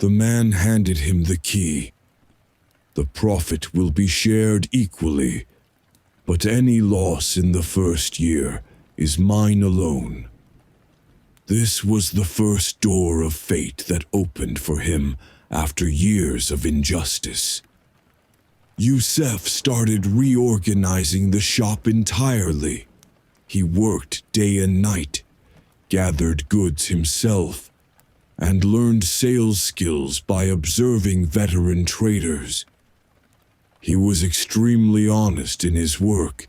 The man handed him the key. The profit will be shared equally, but any loss in the first year is mine alone. This was the first door of fate that opened for him after years of injustice. Youssef started reorganizing the shop entirely. He worked day and night, gathered goods himself, and learned sales skills by observing veteran traders. He was extremely honest in his work,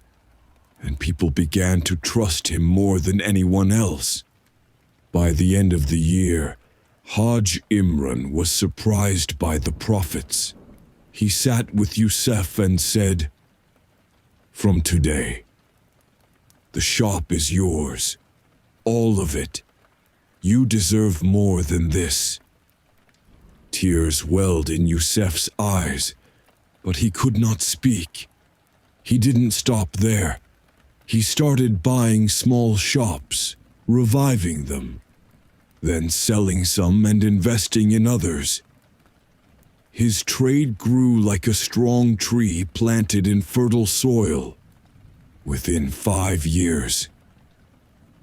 and people began to trust him more than anyone else. By the end of the year, Hajj Imran was surprised by the profits. He sat with Youssef and said, "From today, the shop is yours, all of it. You deserve more than this." Tears welled in Youssef's eyes, but he could not speak. He didn't stop there. He started buying small shops, reviving them, then selling some and investing in others. His trade grew like a strong tree planted in fertile soil. Within 5 years,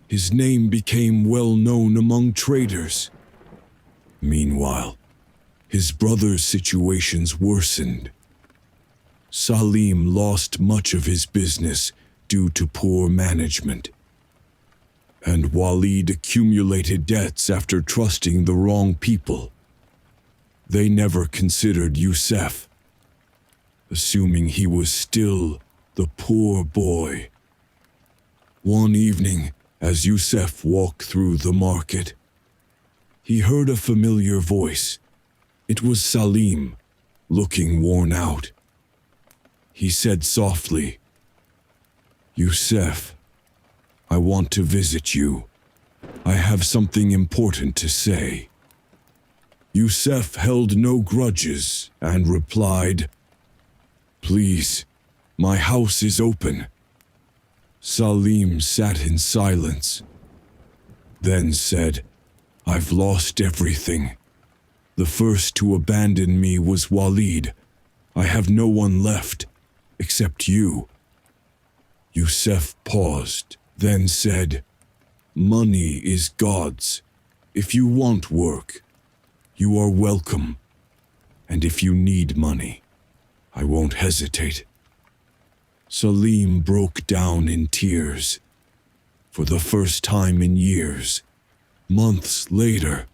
his name became well known among traders. Meanwhile, his brother's situations worsened. Salim lost much of his business due to poor management, and Walid accumulated debts after trusting the wrong people. They never considered Youssef, assuming he was still the poor boy. One evening, as Youssef walked through the market, he heard a familiar voice. It was Salim, looking worn out. He said softly, "Youssef, I want to visit you. I have something important to say." Youssef held no grudges and replied, "Please, my house is open." Salim sat in silence, then said, "I've lost everything. The first to abandon me was Walid. I have no one left, except you." Youssef paused, then said, "Money is God's. If you want work, you are welcome. And if you need money, I won't hesitate." Salim broke down in tears. For the first time in years, months later,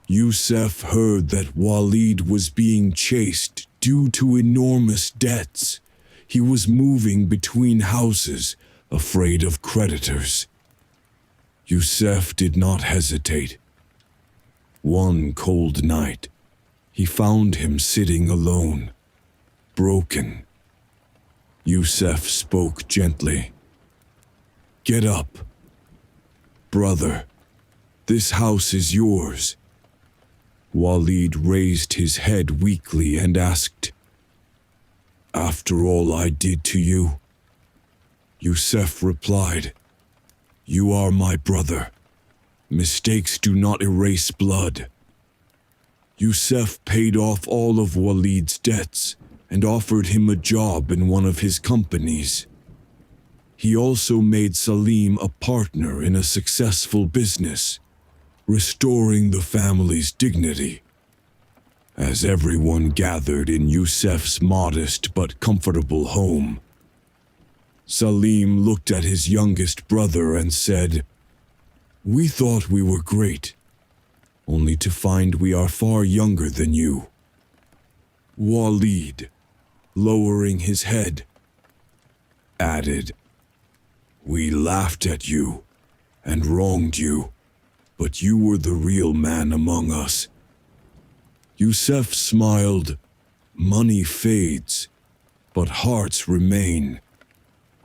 Youssef heard that Walid was being chased due to enormous debts. He was moving between houses, afraid of creditors. Youssef did not hesitate. One cold night, he found him sitting alone, broken. Youssef spoke gently. "Get up. Brother, this house is yours." Walid raised his head weakly and asked, "After all I did to you?" Youssef replied, "You are my brother. Mistakes do not erase blood." Youssef paid off all of Walid's debts and offered him a job in one of his companies. He also made Salim a partner in a successful business, restoring the family's dignity. As everyone gathered in Youssef's modest but comfortable home, Salim looked at his youngest brother and said, "We thought we were great, only to find we are far younger than you." Walid, lowering his head, added, "We laughed at you and wronged you, but you were the real man among us." Youssef smiled. "Money fades, but hearts remain.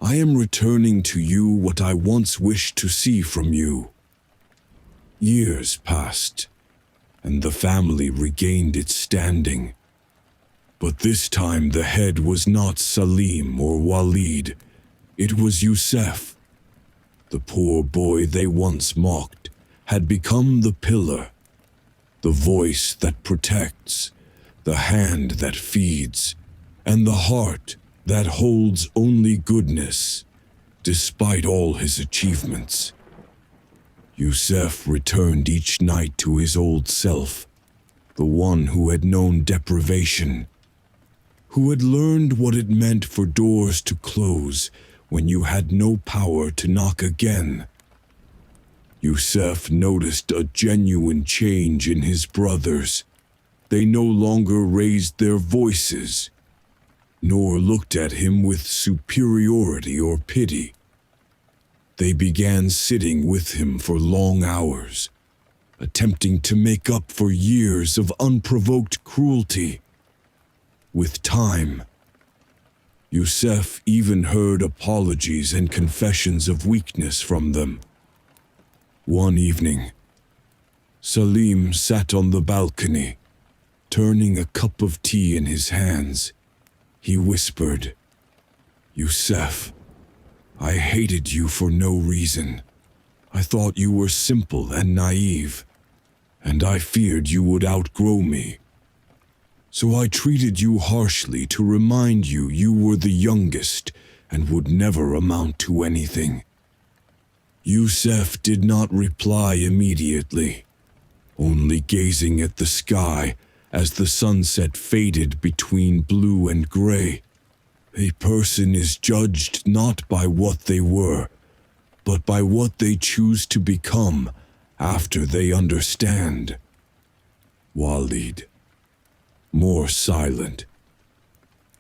I am returning to you what I once wished to see from you." Years passed, and the family regained its standing. But this time the head was not Salim or Walid. It was Youssef. The poor boy they once mocked had become the pillar. the voice that protects, the hand that feeds, and the heart that holds only goodness, despite all his achievements. Yusef returned each night to his old self, the one who had known deprivation, who had learned what it meant for doors to close when you had no power to knock again. Yusef noticed a genuine change in his brothers. They no longer raised their voices, nor looked at him with superiority or pity. They began sitting with him for long hours, attempting to make up for years of unprovoked cruelty. With time, Yusef even heard apologies and confessions of weakness from them. One evening, Salim sat on the balcony, turning a cup of tea in his hands. He whispered, "Yusef, I hated you for no reason. I thought you were simple and naive, and I feared you would outgrow me. So I treated you harshly to remind you you were the youngest and would never amount to anything." Yusef did not reply immediately, only gazing at the sky as the sunset faded between blue and gray. A person is judged not by what they were, but by what they choose to become after they understand. Walid, more silent,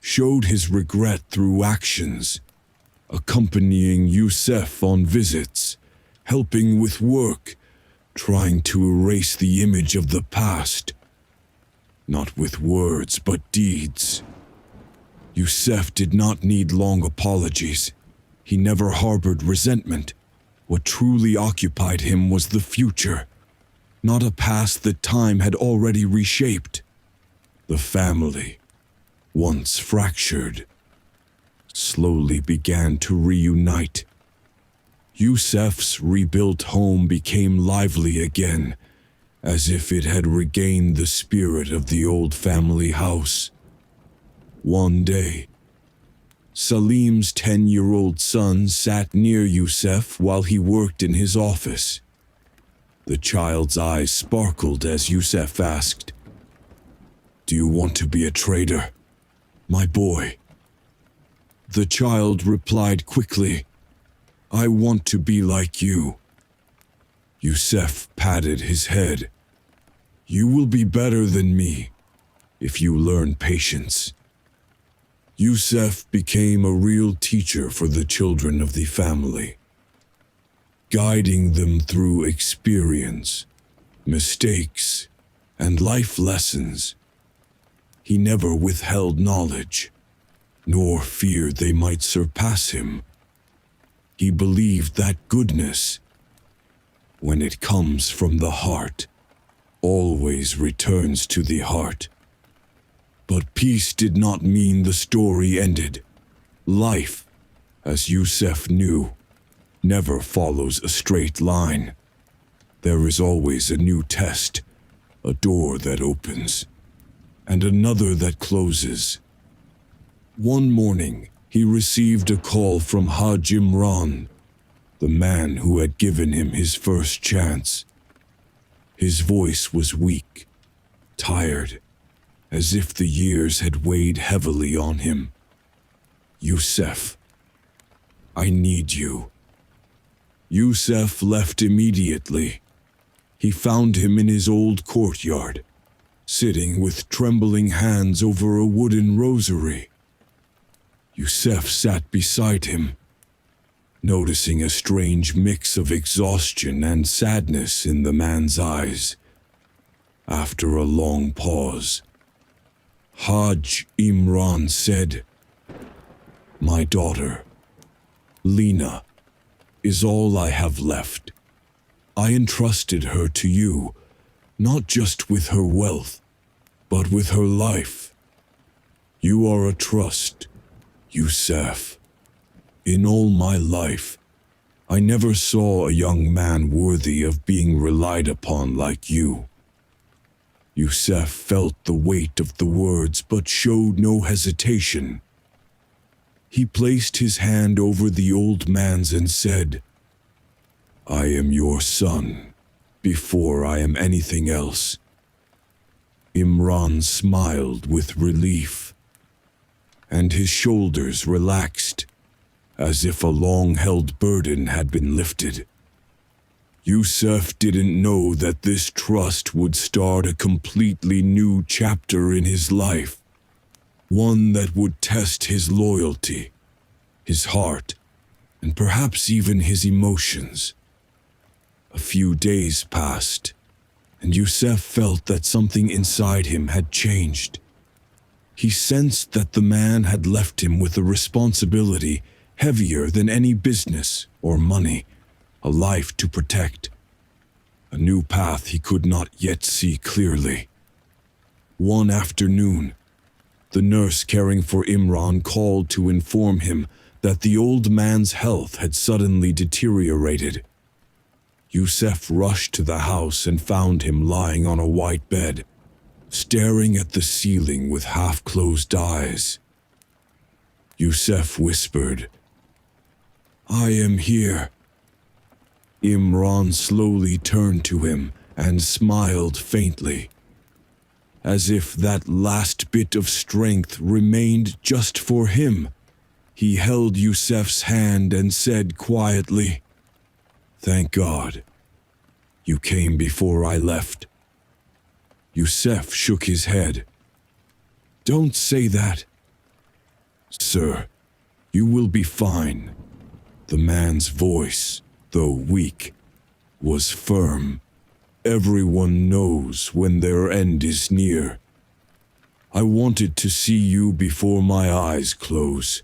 showed his regret through actions, accompanying Yusef on visits, helping with work, trying to erase the image of the past. Not with words, but deeds. Yusef did not need long apologies. He never harbored resentment. What truly occupied him was the future, not a past that time had already reshaped. The family, once fractured, slowly began to reunite. Yusef's rebuilt home became lively again, as if it had regained the spirit of the old family house. One day, Salim's 10-year-old son sat near Yusef while he worked in his office. The child's eyes sparkled as Yusef asked, "Do you want to be a trader, my boy?" The child replied quickly, "I want to be like you." Yusef patted his head. "You will be better than me if you learn patience." Yusef became a real teacher for the children of the family, guiding them through experience, mistakes, and life lessons. He never withheld knowledge, nor feared they might surpass him. He believed that goodness, when it comes from the heart, always returns to the heart. But peace did not mean the story ended. Life, as Yusef knew, never follows a straight line. There is always a new test, a door that opens, and another that closes. One morning, he received a call from Haj Imran, the man who had given him his first chance. His voice was weak, tired, as if the years had weighed heavily on him. "Yusef, I need you." Yusef left immediately. He found him in his old courtyard, sitting with trembling hands over a wooden rosary. Yusef sat beside him, noticing a strange mix of exhaustion and sadness in the man's eyes. After a long pause, Haj Imran said, "My daughter, Lena, is all I have left. I entrusted her to you, not just with her wealth, but with her life. You are a trust, Yusef. In all my life, I never saw a young man worthy of being relied upon like you." Yusef felt the weight of the words but showed no hesitation. He placed his hand over the old man's and said, "I am your son, before I am anything else." Imran smiled with relief, and his shoulders relaxed, as if a long-held burden had been lifted. Yusef didn't know that this trust would start a completely new chapter in his life, one that would test his loyalty, his heart, and perhaps even his emotions. A few days passed, and Yusef felt that something inside him had changed. He sensed that the man had left him with a responsibility heavier than any business or money, a life to protect, a new path he could not yet see clearly. One afternoon, the nurse caring for Imran called to inform him that the old man's health had suddenly deteriorated. Yusef rushed to the house and found him lying on a white bed, staring at the ceiling with half-closed eyes. Yusef whispered, "I am here." Imran slowly turned to him and smiled faintly, as if that last bit of strength remained just for him. He held Yusef's hand and said quietly, "Thank God. You came before I left." Yusef shook his head. "Don't say that." "Sir, you will be fine." The man's voice, though weak, was firm. "Everyone knows when their end is near. I wanted to see you before my eyes close."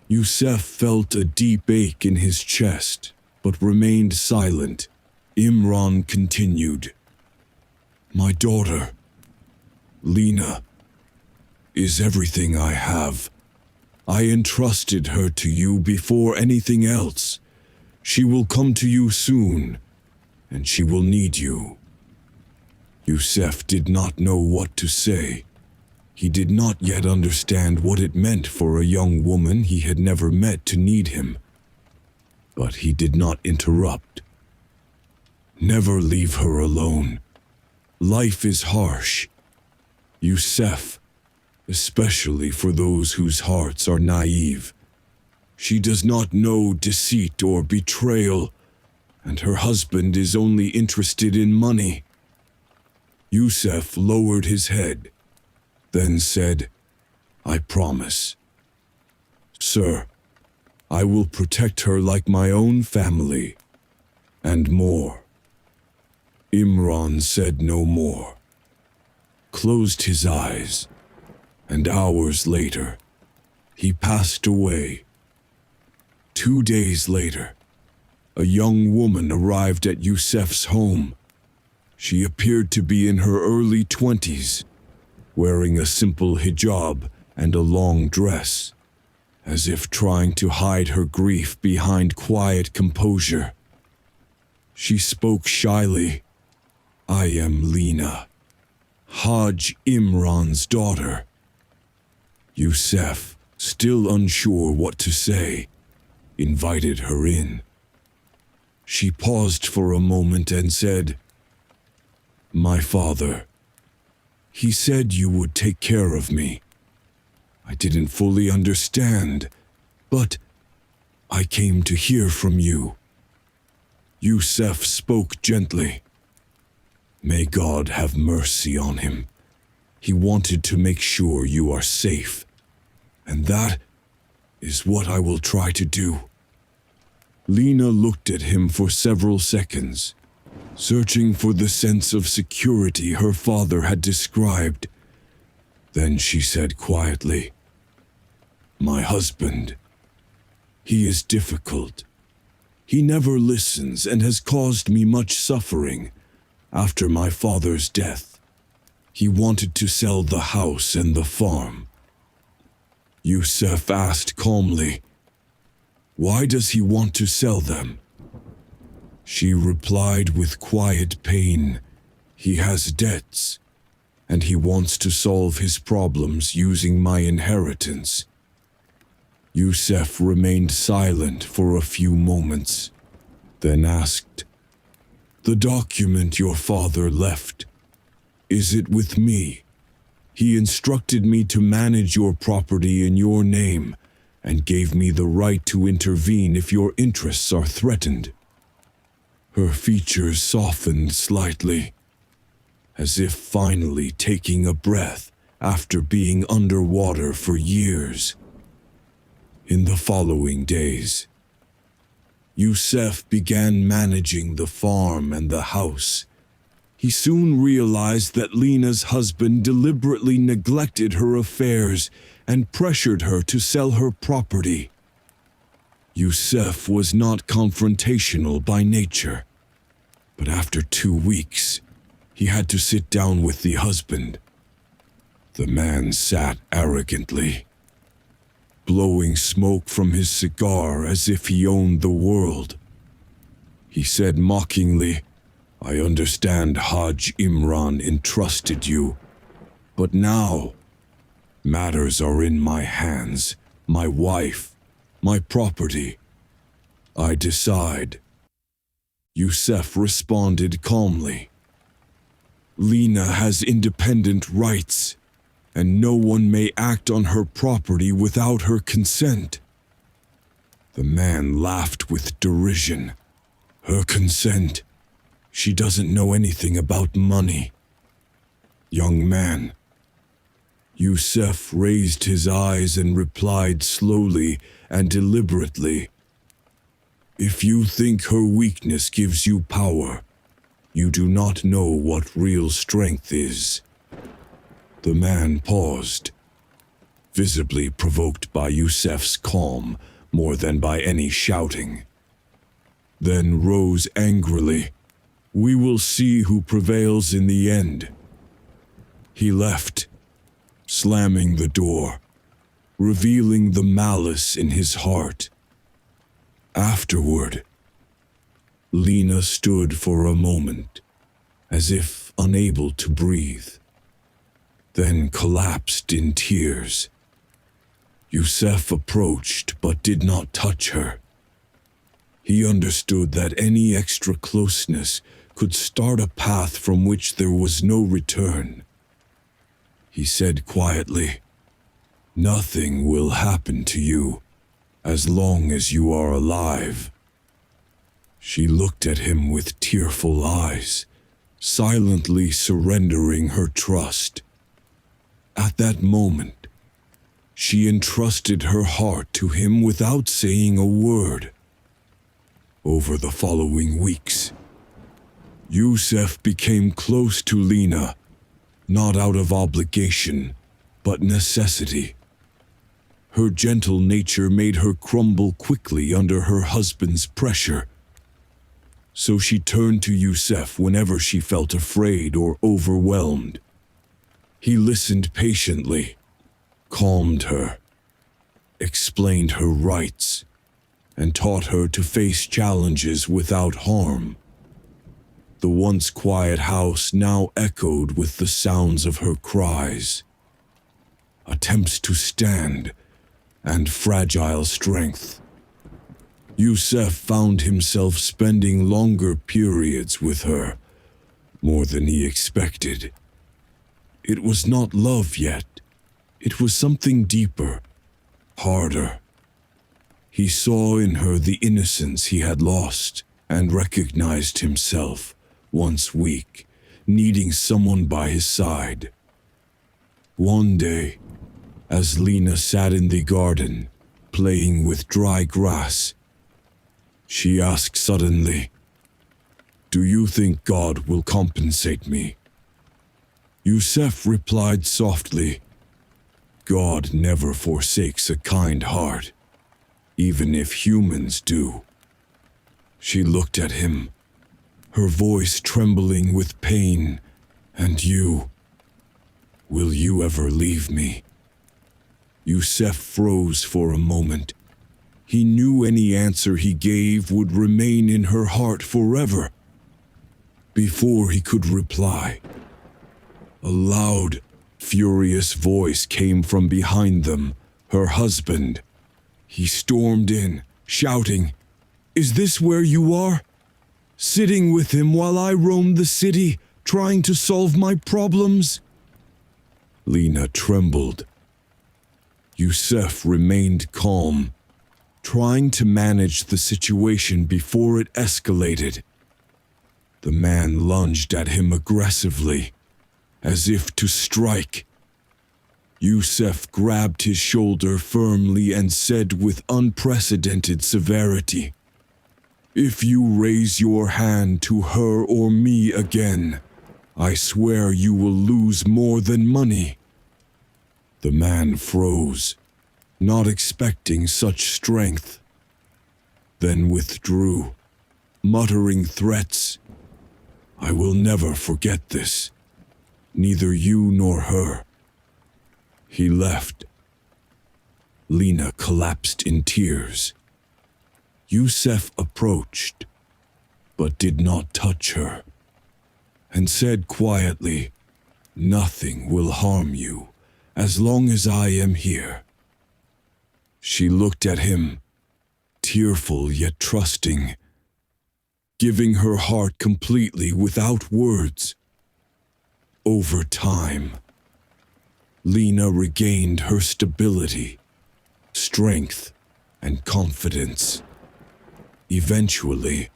Yusef felt a deep ache in his chest, but remained silent. Imran continued, "My daughter, Lena, is everything I have. I entrusted her to you before anything else. She will come to you soon, and she will need you." Yusef did not know what to say. He did not yet understand what it meant for a young woman he had never met to need him. But he did not interrupt. "Never leave her alone. Life is harsh. Yusef, especially for those whose hearts are naive. She does not know deceit or betrayal, and her husband is only interested in money." Yusef lowered his head, then said, "I promise. Sir, I will protect her like my own family, and more." Imran said no more, closed his eyes, and hours later, he passed away. 2 days later, a young woman arrived at Yusef's home. She appeared to be in her early 20s, wearing a simple hijab and a long dress, as if trying to hide her grief behind quiet composure. She spoke shyly, "I am Lena, Hajj Imran's daughter." Yusef, still unsure what to say, invited her in. She paused for a moment and said, "My father, he said you would take care of me. I didn't fully understand, but I came to hear from you." Yusef spoke gently. "May God have mercy on him. He wanted to make sure you are safe, and that is what I will try to do." Lena looked at him for several seconds, searching for the sense of security her father had described. Then she said quietly, "My husband, he is difficult. He never listens and has caused me much suffering. After my father's death, he wanted to sell the house and the farm." Yusef asked calmly, "Why does he want to sell them?" She replied with quiet pain, He has debts, and he wants to solve his problems using my inheritance. Yusef remained silent for a few moments, then asked, "The document your father left, is it with me? He instructed me to manage your property in your name and gave me the right to intervene if your interests are threatened." Her features softened slightly, as if finally taking a breath after being underwater for years. In the following days, Yusef began managing the farm and the house. He soon realized that Lena's husband deliberately neglected her affairs and pressured her to sell her property. Yusef was not confrontational by nature, but after 2 weeks, he had to sit down with the husband. The man sat arrogantly, blowing smoke from his cigar as if he owned the world. He said mockingly, "I understand Hajj Imran entrusted you, but now matters are in my hands, my wife, my property. I decide." Yusef responded calmly, "Lena has independent rights, and no one may act on her property without her consent." The man laughed with derision. "Her consent? She doesn't know anything about money." "Young man." Yusef raised his eyes and replied slowly and deliberately, "If you think her weakness gives you power, you do not know what real strength is." The man paused, visibly provoked by Yusef's calm more than by any shouting. Then rose angrily. "We will see who prevails in the end." He left, slamming the door, revealing the malice in his heart. Afterward, Lena stood for a moment, as if unable to breathe, then collapsed in tears. Yusef approached but did not touch her. He understood that any extra closeness could start a path from which there was no return. He said quietly, "Nothing will happen to you as long as you are alive." She looked at him with tearful eyes, silently surrendering her trust. At that moment, she entrusted her heart to him without saying a word. Over the following weeks, Yusef became close to Lena, not out of obligation, but necessity. Her gentle nature made her crumble quickly under her husband's pressure. So she turned to Yusef whenever she felt afraid or overwhelmed. He listened patiently, calmed her, explained her rights, and taught her to face challenges without harm. The once quiet house now echoed with the sounds of her cries, attempts to stand, and fragile strength. Yusef found himself spending longer periods with her, more than he expected. It was not love yet. It was something deeper, harder. He saw in her the innocence he had lost and recognized himself, once weak, needing someone by his side. One day, as Lena sat in the garden, playing with dry grass, she asked suddenly, "Do you think God will compensate me?" Yusef replied softly, "God never forsakes a kind heart, even if humans do." She looked at him, her voice trembling with pain. "And you? Will you ever leave me?" Yusef froze for a moment. He knew any answer he gave would remain in her heart forever. Before he could reply, a loud, furious voice came from behind them, her husband. He stormed in, shouting, "Is this where you are? Sitting with him while I roam the city, trying to solve my problems?" Lena trembled. Yusef remained calm, trying to manage the situation before it escalated. The man lunged at him aggressively, as if to strike. Yusef grabbed his shoulder firmly and said with unprecedented severity, "If you raise your hand to her or me again, I swear you will lose more than money." The man froze, not expecting such strength, then withdrew, muttering threats. "I will never forget this, neither you nor her." He left. Lena collapsed in tears. Yusef approached, but did not touch her, and said quietly, "Nothing will harm you as long as I am here." She looked at him, tearful yet trusting, giving her heart completely without words. Over time, Lena regained her stability, strength, and confidence. Eventually,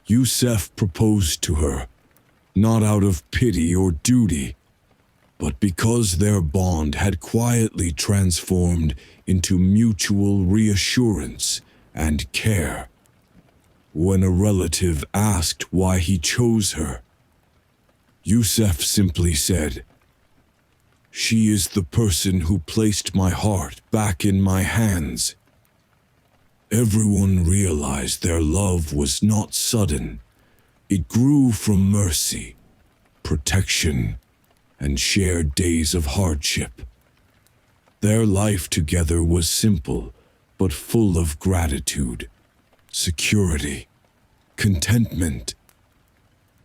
Yusef proposed to her, not out of pity or duty, but because their bond had quietly transformed into mutual reassurance and care. When a relative asked why he chose her, Yusef simply said, "She is the person who placed my heart back in my hands." Everyone realized their love was not sudden. It grew from mercy, protection, and shared days of hardship. Their life together was simple, but full of gratitude, security, contentment,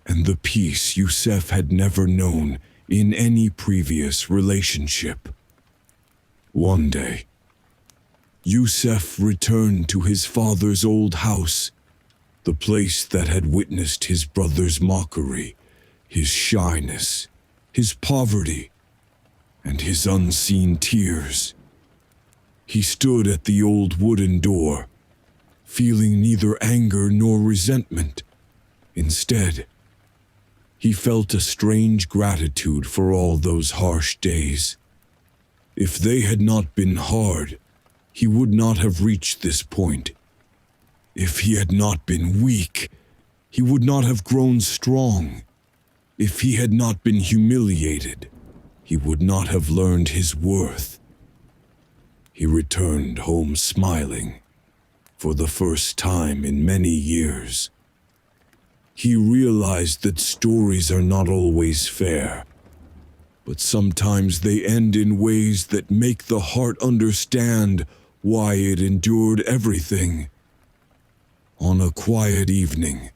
and the peace Yusef had never known in any previous relationship. One day, Yusef returned to his father's old house, the place that had witnessed his brother's mockery, his shyness, his poverty, and his unseen tears. He stood at the old wooden door, feeling neither anger nor resentment. Instead, he felt a strange gratitude for all those harsh days. If they had not been hard, he would not have reached this point. If he had not been weak, he would not have grown strong. If he had not been humiliated, he would not have learned his worth. He returned home smiling, for the first time in many years. He realized that stories are not always fair, but sometimes they end in ways that make the heart understand why it endured everything. On a quiet evening,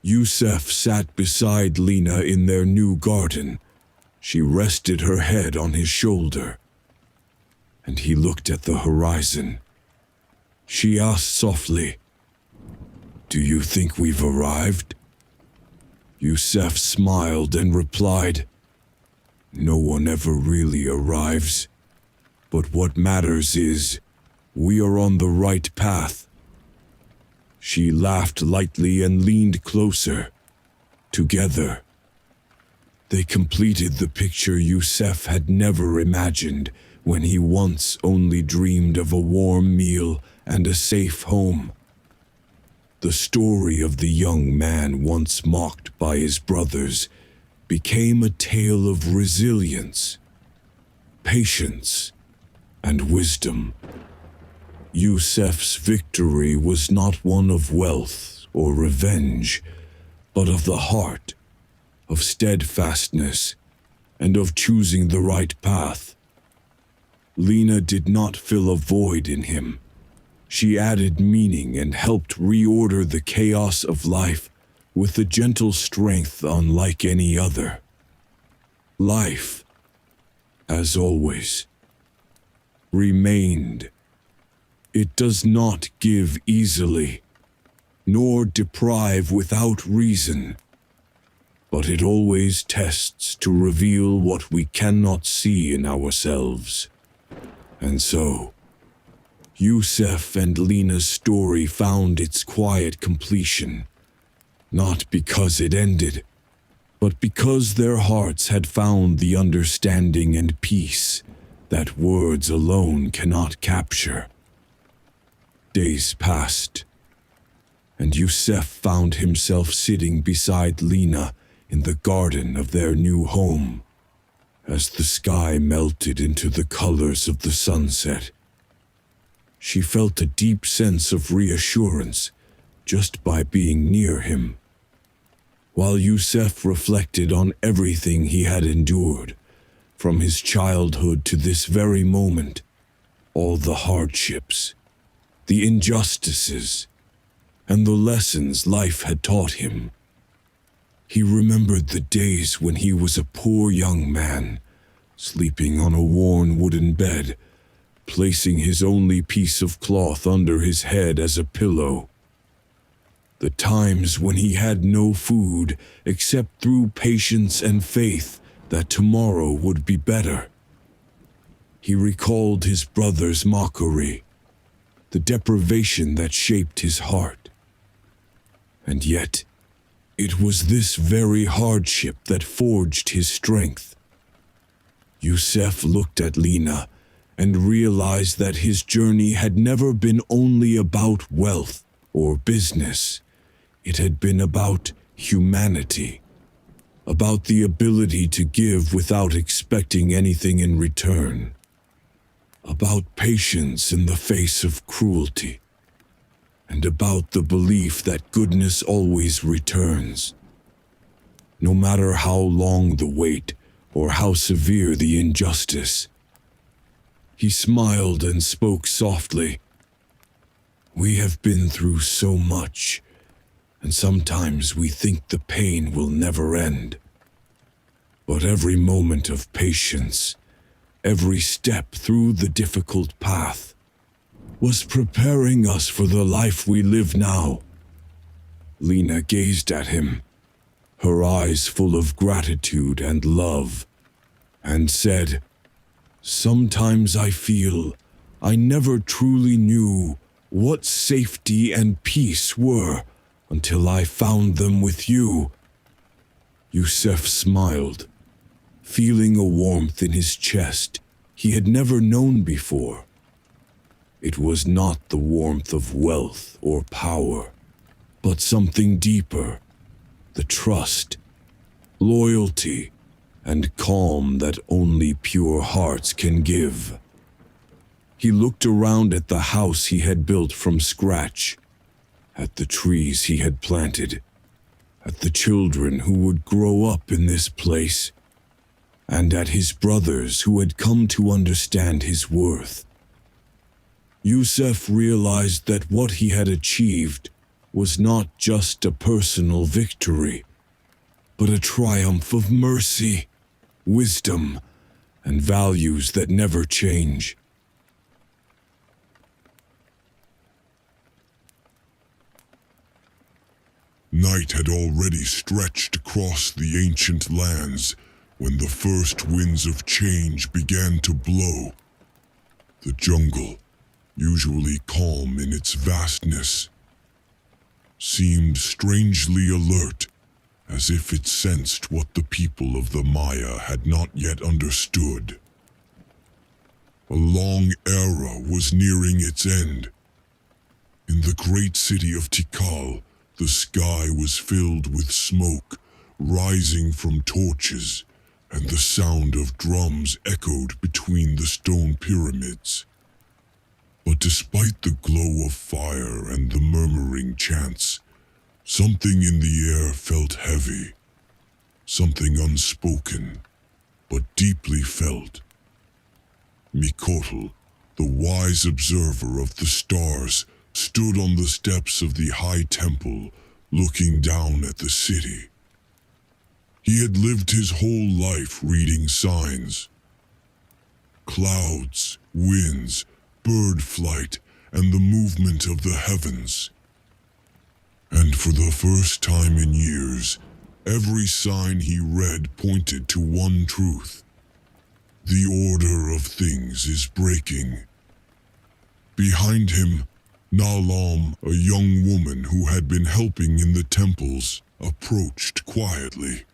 Yusef sat beside Lena in their new garden. She rested her head on his shoulder, and he looked at the horizon. She asked softly, "Do you think we've arrived?" Yusef smiled and replied, "No one ever really arrives. But what matters is, we are on the right path." She laughed lightly and leaned closer. Together, they completed the picture Yusef had never imagined when he once only dreamed of a warm meal and a safe home. The story of the young man once mocked by his brothers became a tale of resilience, patience, and wisdom. Yusef's victory was not one of wealth or revenge, but of the heart, of steadfastness, and of choosing the right path. Lena did not fill a void in him. She added meaning and helped reorder the chaos of life with a gentle strength unlike any other. Life, as always, remained. It does not give easily, nor deprive without reason, but it always tests to reveal what we cannot see in ourselves. And so, Yusef and Lena's story found its quiet completion, not because it ended, but because their hearts had found the understanding and peace that words alone cannot capture. Days passed, and Yusef found himself sitting beside Lena in the garden of their new home. As the sky melted into the colors of the sunset, she felt a deep sense of reassurance just by being near him. While Yusef reflected on everything he had endured, from his childhood to this very moment, all the hardships, the injustices, and the lessons life had taught him. He remembered the days when he was a poor young man, sleeping on a worn wooden bed, placing his only piece of cloth under his head as a pillow. The times when he had no food except through patience and faith that tomorrow would be better. He recalled his brother's mockery, the deprivation that shaped his heart. And yet, it was this very hardship that forged his strength. Yusef looked at Lena and realized that his journey had never been only about wealth or business. It had been about humanity, about the ability to give without expecting anything in return, about patience in the face of cruelty, and about the belief that goodness always returns. No matter how long the wait or how severe the injustice. He smiled and spoke softly. We have been through so much, and sometimes we think the pain will never end. But every moment of patience, every step through the difficult path, was preparing us for the life we live now. Lena gazed at him, her eyes full of gratitude and love, and said, Sometimes I feel I never truly knew what safety and peace were until I found them with you. Yusef smiled, feeling a warmth in his chest he had never known before. It was not the warmth of wealth or power, but something deeper, the trust, loyalty, and calm that only pure hearts can give. He looked around at the house he had built from scratch, at the trees he had planted, at the children who would grow up in this place, and at his brothers who had come to understand his worth. Yusef realized that what he had achieved was not just a personal victory, but a triumph of mercy, wisdom, and values that never change. Night had already stretched across the ancient lands when the first winds of change began to blow. The jungle, usually calm in its vastness, seemed strangely alert, as if it sensed what the people of the Maya had not yet understood. A long era was nearing its end. In the great city of Tikal, the sky was filled with smoke rising from torches, and the sound of drums echoed between the stone pyramids. But despite the glow of fire and the murmuring chants, something in the air felt heavy, something unspoken, but deeply felt. Mikotl, the wise observer of the stars, stood on the steps of the high temple, looking down at the city. He had lived his whole life reading signs. Clouds, winds, bird flight, and the movement of the heavens. And for the first time in years, every sign he read pointed to one truth. The order of things is breaking. Behind him, Nalam, a young woman who had been helping in the temples, approached quietly.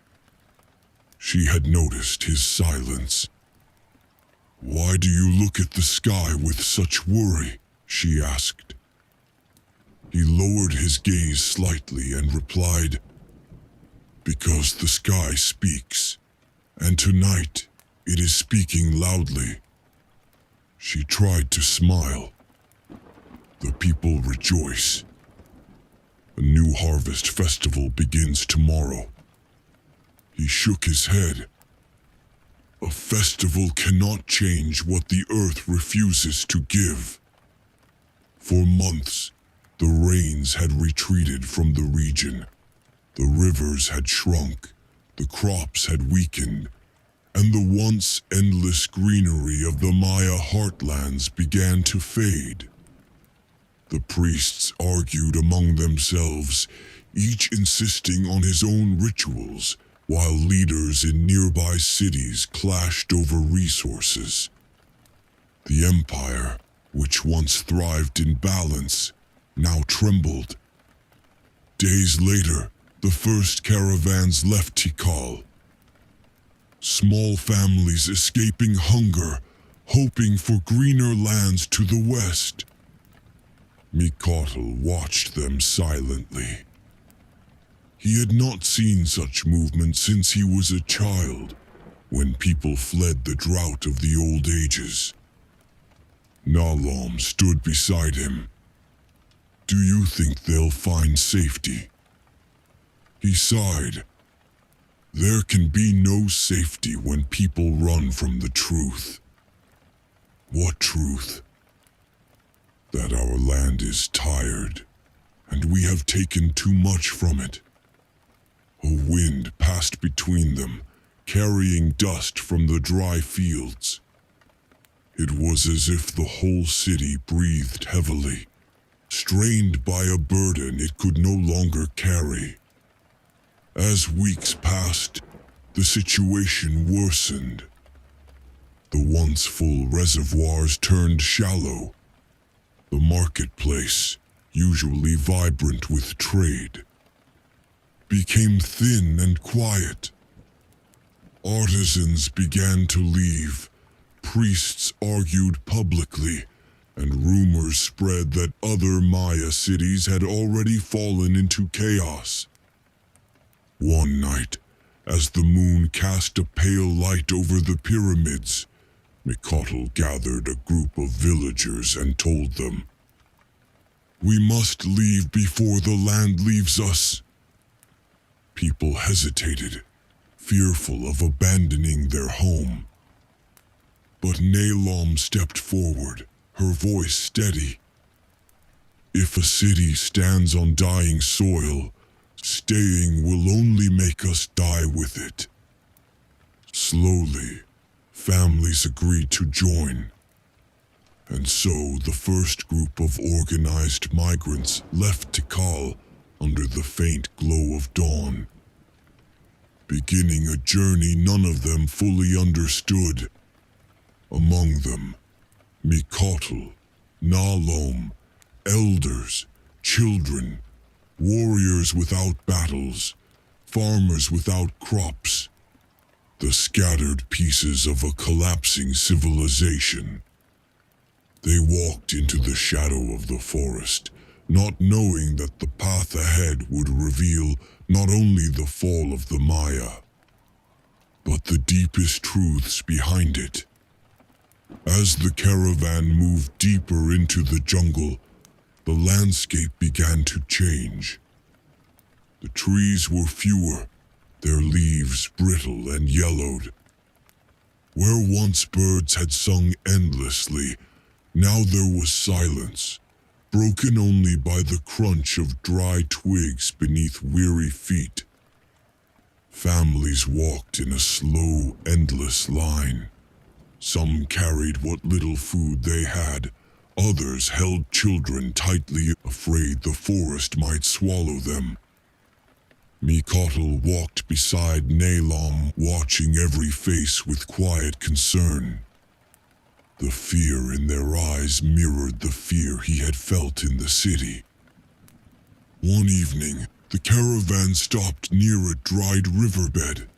She had noticed his silence. "Why do you look at the sky with such worry?" she asked. He lowered his gaze slightly and replied, "Because the sky speaks, and tonight it is speaking loudly." She tried to smile. "The people rejoice. A new harvest festival begins tomorrow." He shook his head. "A festival cannot change what the earth refuses to give." For months, the rains had retreated from the region. The rivers had shrunk, the crops had weakened, and the once endless greenery of the Maya heartlands began to fade. The priests argued among themselves, each insisting on his own rituals, while leaders in nearby cities clashed over resources. The empire, which once thrived in balance, now trembled. Days later, the first caravans left Tikal. Small families escaping hunger, hoping for greener lands to the west. Mikotl watched them silently. He had not seen such movement since he was a child, when people fled the drought of the old ages. Nalam stood beside him. "Do you think they'll find safety?" He sighed. "There can be no safety when people run from the truth." "What truth?" "That our land is tired, and we have taken too much from it." A wind passed between them, carrying dust from the dry fields. It was as if the whole city breathed heavily, strained by a burden it could no longer carry. As weeks passed, the situation worsened. The once full reservoirs turned shallow. The marketplace, usually vibrant with trade, became thin and quiet. Artisans began to leave, priests argued publicly, and rumors spread that other Maya cities had already fallen into chaos. One night, as the moon cast a pale light over the pyramids, Mikotl gathered a group of villagers and told them, "We must leave before the land leaves us." People hesitated, fearful of abandoning their home. But Nalam stepped forward, her voice steady. "If a city stands on dying soil, staying will only make us die with it." Slowly, families agreed to join. And so the first group of organized migrants left Tikal under the faint glow of dawn, beginning a journey none of them fully understood. Among them, Mikotl, Nalam, elders, children, warriors without battles, farmers without crops, the scattered pieces of a collapsing civilization. They walked into the shadow of the forest, not knowing that the path ahead would reveal not only the fall of the Maya, but the deepest truths behind it. As the caravan moved deeper into the jungle, the landscape began to change. The trees were fewer, their leaves brittle and yellowed. Where once birds had sung endlessly, now there was silence, broken only by the crunch of dry twigs beneath weary feet. Families walked in a slow, endless line. Some carried what little food they had. Others held children tightly, afraid the forest might swallow them. Mikotel walked beside Nalom, watching every face with quiet concern. The fear in their eyes mirrored the fear he had felt in the city. One evening, the caravan stopped near a dried riverbed.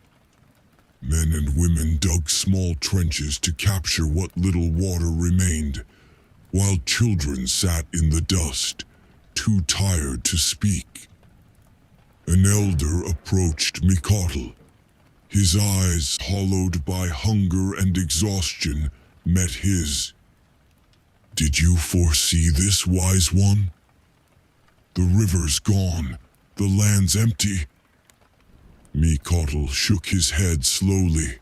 Men and women dug small trenches to capture what little water remained, while children sat in the dust, too tired to speak. An elder approached Mikotel. His eyes, hollowed by hunger and exhaustion, met his. "Did you foresee this, wise one? The river's gone, the land's empty." Mikotel shook his head slowly.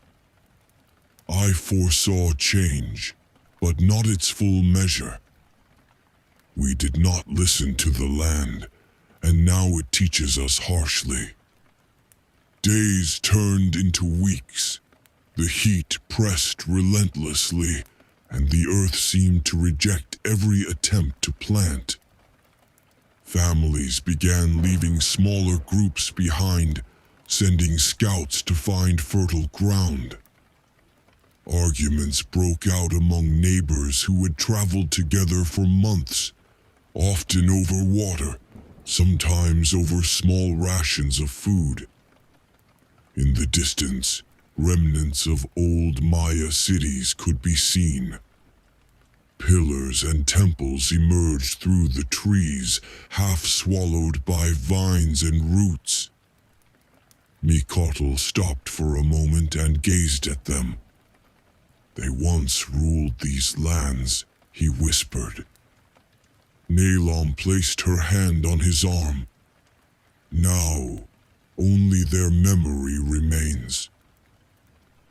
"I foresaw change, but not its full measure. We did not listen to the land, and now it teaches us harshly." Days turned into weeks. The heat pressed relentlessly, and the earth seemed to reject every attempt to plant. Families began leaving smaller groups behind, sending scouts to find fertile ground. Arguments broke out among neighbors who had traveled together for months, often over water, sometimes over small rations of food. In the distance, remnants of old Maya cities could be seen. Pillars and temples emerged through the trees, half swallowed by vines and roots. Mikotel stopped for a moment and gazed at them. "They once ruled these lands," he whispered. Nalom placed her hand on his arm. "Now, only their memory remains."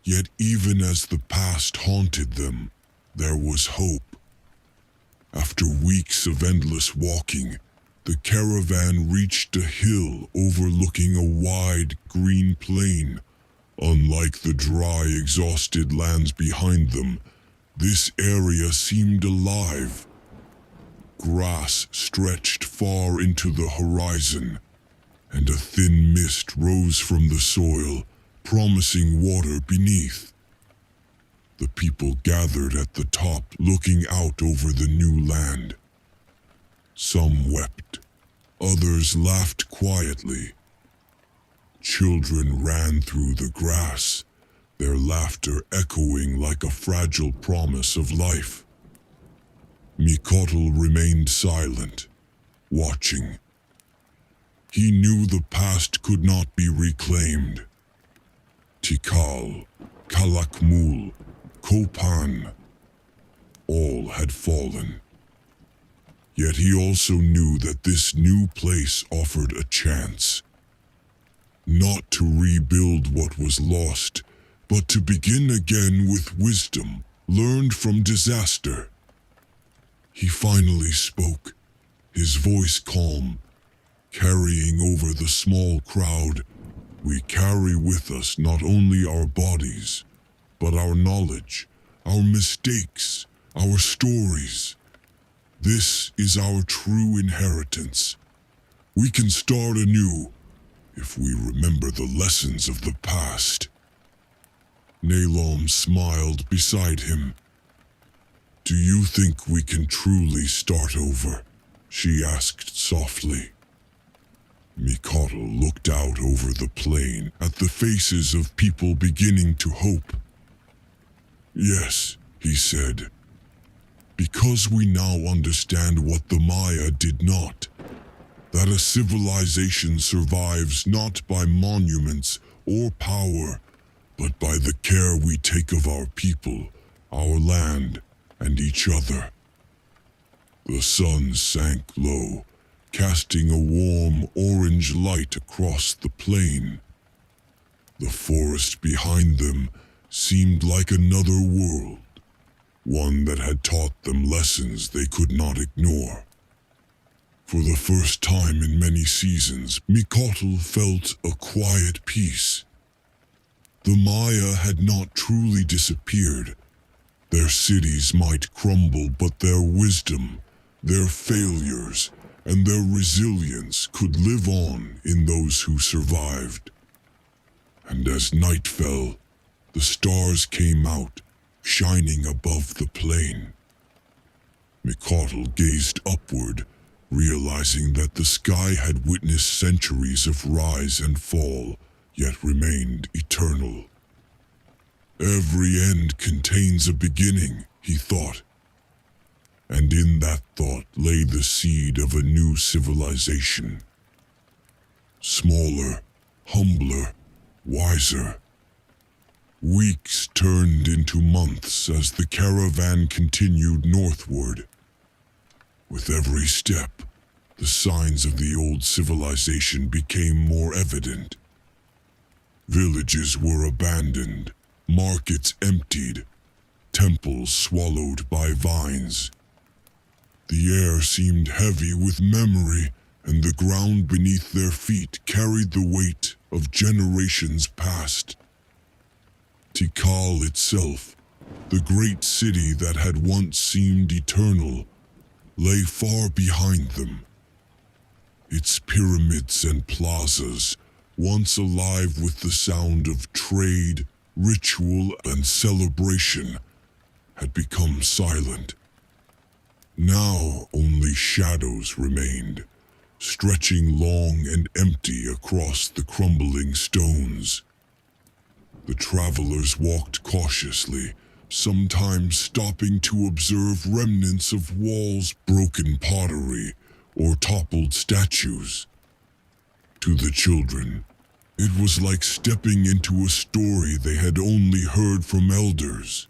Yet even as the past haunted them, there was hope. After weeks of endless walking, the caravan reached a hill overlooking a wide, green plain. Unlike the dry, exhausted lands behind them, this area seemed alive. Grass stretched far into the horizon, and a thin mist rose from the soil, promising water beneath. The people gathered at the top, looking out over the new land. Some wept, others laughed quietly. Children ran through the grass, their laughter echoing like a fragile promise of life. Mikotel remained silent, watching. He knew the past could not be reclaimed. Tikal, Kalakmul, Kopan, all had fallen. Yet he also knew that this new place offered a chance. Not to rebuild what was lost, but to begin again with wisdom learned from disaster. He finally spoke, his voice calm, carrying over the small crowd. "We carry with us not only our bodies, but our knowledge, our mistakes, our stories. This is our true inheritance. We can start anew if we remember the lessons of the past." Nalom smiled beside him. "Do you think we can truly start over?" she asked softly. Mikotel looked out over the plain at the faces of people beginning to hope. "Yes," he said, "because we now understand what the Maya did not. That a civilization survives not by monuments or power, but by the care we take of our people, our land, and each other." The sun sank low, casting a warm orange light across the plain. The forest behind them seemed like another world, one that had taught them lessons they could not ignore. For the first time in many seasons, Mikotl felt a quiet peace. The Maya had not truly disappeared. Their cities might crumble, but their wisdom, their failures, and their resilience could live on in those who survived. And as night fell, the stars came out, shining above the plain. Mikotl gazed upward, realizing that the sky had witnessed centuries of rise and fall, yet remained eternal. Every end contains a beginning, he thought. And in that thought lay the seed of a new civilization. Smaller, humbler, wiser. Weeks turned into months as the caravan continued northward. With every step, the signs of the old civilization became more evident. Villages were abandoned, markets emptied, temples swallowed by vines. The air seemed heavy with memory, and the ground beneath their feet carried the weight of generations past. Tikal itself, the great city that had once seemed eternal, lay far behind them. Its pyramids and plazas, once alive with the sound of trade, ritual, and celebration, had become silent. Now only shadows remained, stretching long and empty across the crumbling stones. The travelers walked cautiously, sometimes stopping to observe remnants of walls, broken pottery, or toppled statues. To the children, it was like stepping into a story they had only heard from elders.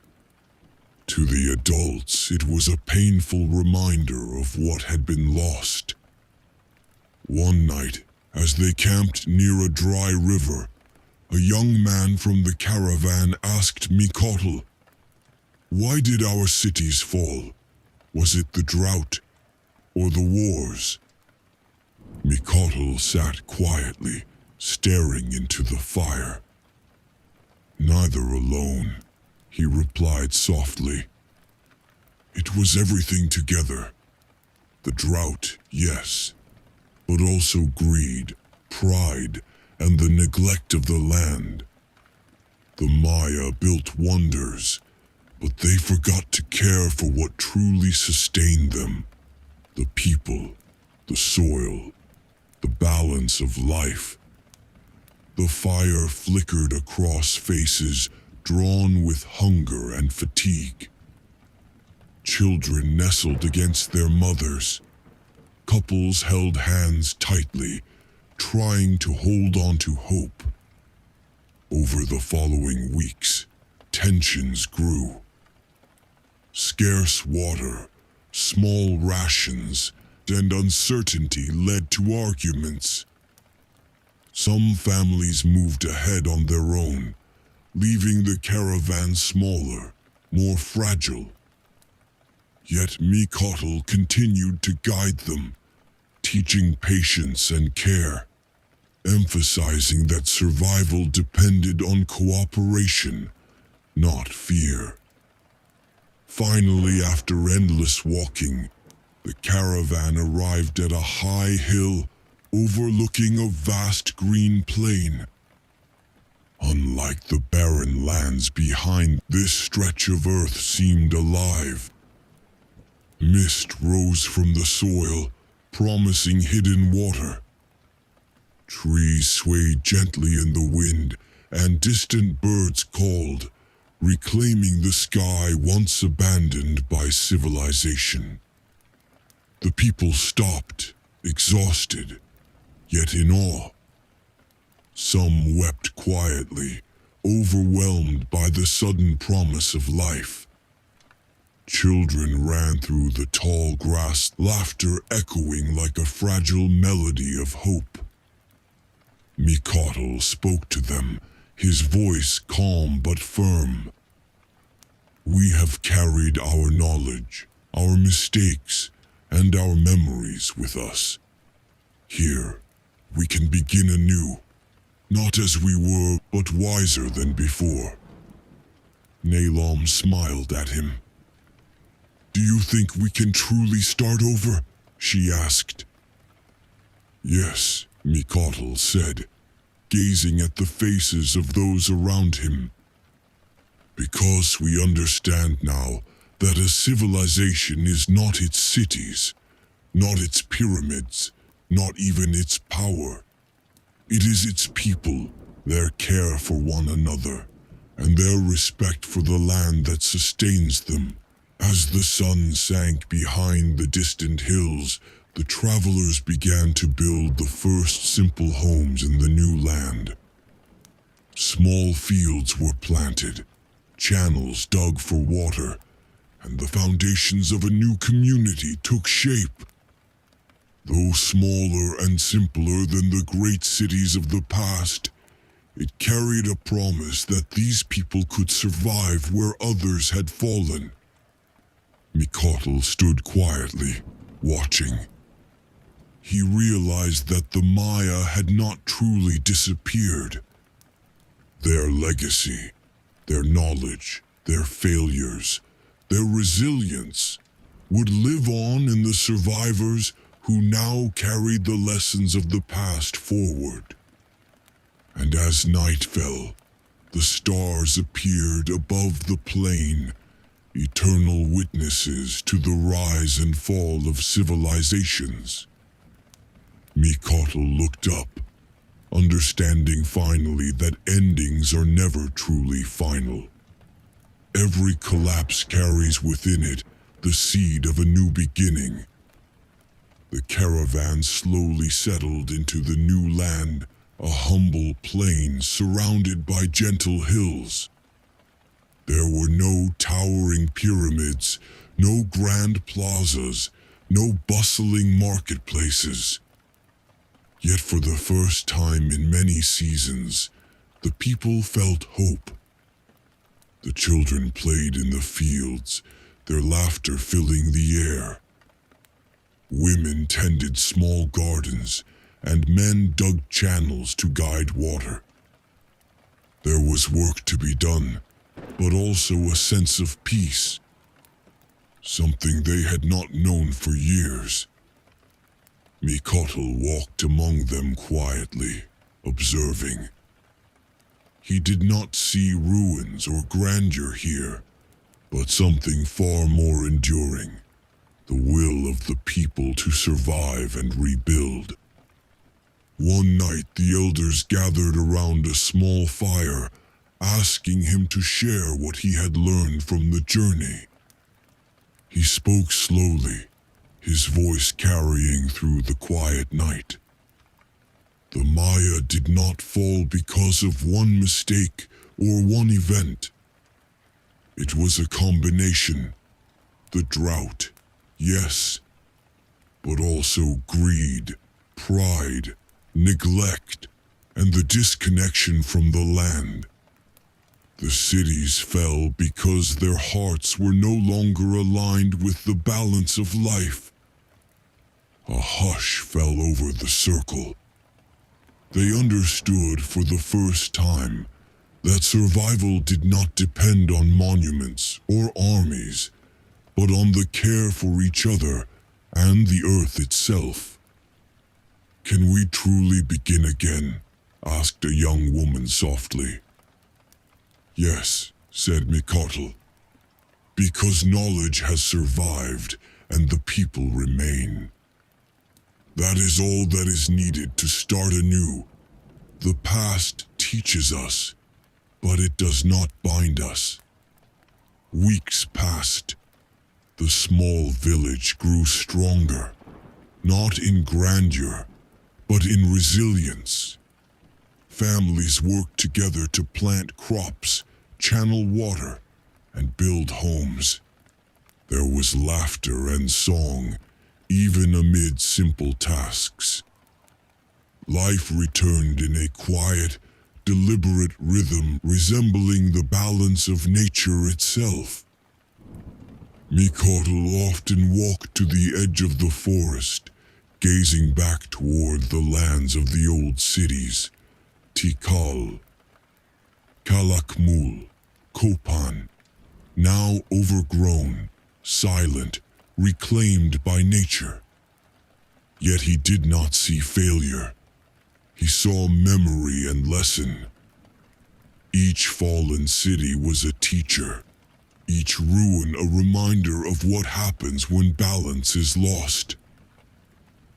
To the adults, it was a painful reminder of what had been lost. One night, as they camped near a dry river, a young man from the caravan asked Mikotl, "Why did our cities fall? Was it the drought or the wars?" Mikotl sat quietly, staring into the fire. "Neither alone," he replied softly. "It was everything together. The drought, yes, but also greed, pride, and the neglect of the land. The Maya built wonders, but they forgot to care for what truly sustained them: the people, the soil, the balance of life." The fire flickered across faces drawn with hunger and fatigue. Children nestled against their mothers. Couples held hands tightly, trying to hold on to hope. Over the following weeks, tensions grew. Scarce water, small rations, and uncertainty led to arguments. Some families moved ahead on their own, leaving the caravan smaller, more fragile. Yet Mikotl continued to guide them, teaching patience and care, emphasizing that survival depended on cooperation, not fear. Finally, after endless walking, the caravan arrived at a high hill overlooking a vast green plain. Unlike the barren lands behind, this stretch of earth seemed alive. Mist rose from the soil, promising hidden water. Trees swayed gently in the wind, and distant birds called, reclaiming the sky once abandoned by civilization. The people stopped, exhausted, yet in awe. Some wept quietly, overwhelmed by the sudden promise of life. Children ran through the tall grass, laughter echoing like a fragile melody of hope. Mikotl spoke to them, his voice calm but firm. "We have carried our knowledge, our mistakes, and our memories with us. Here, we can begin anew, not as we were, but wiser than before. Nalam smiled at him. "Do you think we can truly start over?" she asked. "Yes," Mikotl said, gazing at the faces of those around him. "Because we understand now that a civilization is not its cities, not its pyramids, not even its power. It is its people, their care for one another, and their respect for the land that sustains them." As the sun sank behind the distant hills, the travelers began to build the first simple homes in the new land. Small fields were planted, channels dug for water, and the foundations of a new community took shape. Though smaller and simpler than the great cities of the past, it carried a promise that these people could survive where others had fallen. Mikotl stood quietly, watching. He realized that the Maya had not truly disappeared. Their legacy, their knowledge, their failures, their resilience would live on in the survivors who now carried the lessons of the past forward. And as night fell, the stars appeared above the plain, eternal witnesses to the rise and fall of civilizations. Mikotl looked up, understanding finally that endings are never truly final. Every collapse carries within it the seed of a new beginning. The caravan slowly settled into the new land, a humble plain surrounded by gentle hills. There were no towering pyramids, no grand plazas, no bustling marketplaces. Yet for the first time in many seasons, the people felt hope. The children played in the fields, their laughter filling the air. Women tended small gardens, and men dug channels to guide water. There was work to be done, but also a sense of peace, something they had not known for years. Mikotl walked among them quietly, observing. He did not see ruins or grandeur here, but something far more enduring, the will of the people to survive and rebuild. One night the elders gathered around a small fire, asking him to share what he had learned from the journey. He spoke slowly, his voice carrying through the quiet night. The Maya did not fall because of one mistake or one event. It was a combination. The drought, yes, but also greed, pride, neglect, and the disconnection from the land. The cities fell because their hearts were no longer aligned with the balance of life. A hush fell over the circle. They understood for the first time that survival did not depend on monuments or armies, but on the care for each other and the earth itself. "Can we truly begin again?" asked a young woman softly. "Yes," said Mikotl, "because knowledge has survived and the people remain. That is all that is needed to start anew. The past teaches us, but it does not bind us." Weeks passed. The small village grew stronger, not in grandeur, but in resilience. Families worked together to plant crops, channel water, and build homes. There was laughter and song, even amid simple tasks. Life returned in a quiet, deliberate rhythm resembling the balance of nature itself. Mikotl often walked to the edge of the forest, gazing back toward the lands of the old cities, Tikal, Kalakmul, Kopan, now overgrown, silent, reclaimed by nature. Yet he did not see failure. He saw memory and lesson. Each fallen city was a teacher, each ruin a reminder of what happens when balance is lost.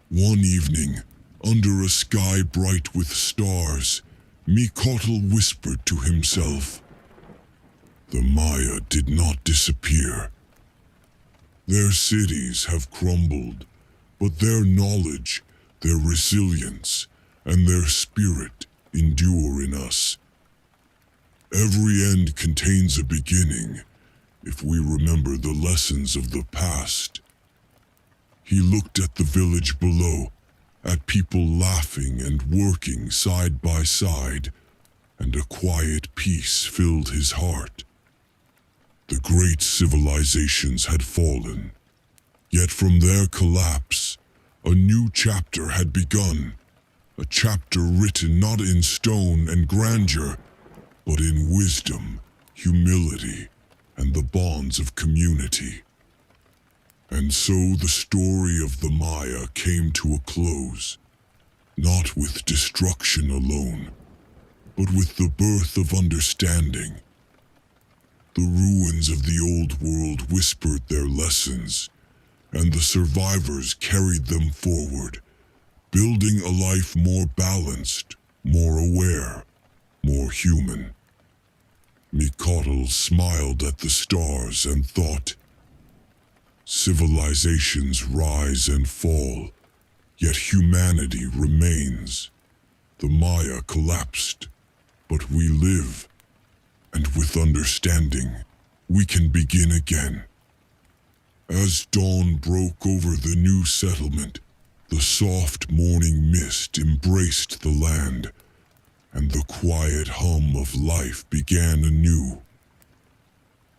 One evening, under a sky bright with stars, Mikotl whispered to himself, "The Maya did not disappear. Their cities have crumbled, but their knowledge, their resilience, and their spirit endure in us. Every end contains a beginning, if we remember the lessons of the past." He looked at the village below, at people laughing and working side by side, and a quiet peace filled his heart. The great civilizations had fallen, yet from their collapse, a new chapter had begun, a chapter written not in stone and grandeur, but in wisdom, humility, and the bonds of community. And so the story of the Maya came to a close, not with destruction alone, but with the birth of understanding. The ruins of the old world whispered their lessons, and the survivors carried them forward, building a life more balanced, more aware, more human. Mikotl smiled at the stars and thought, "Civilizations rise and fall, yet humanity remains. The Maya collapsed, but we live, and with understanding, we can begin again." As dawn broke over the new settlement, the soft morning mist embraced the land, and the quiet hum of life began anew.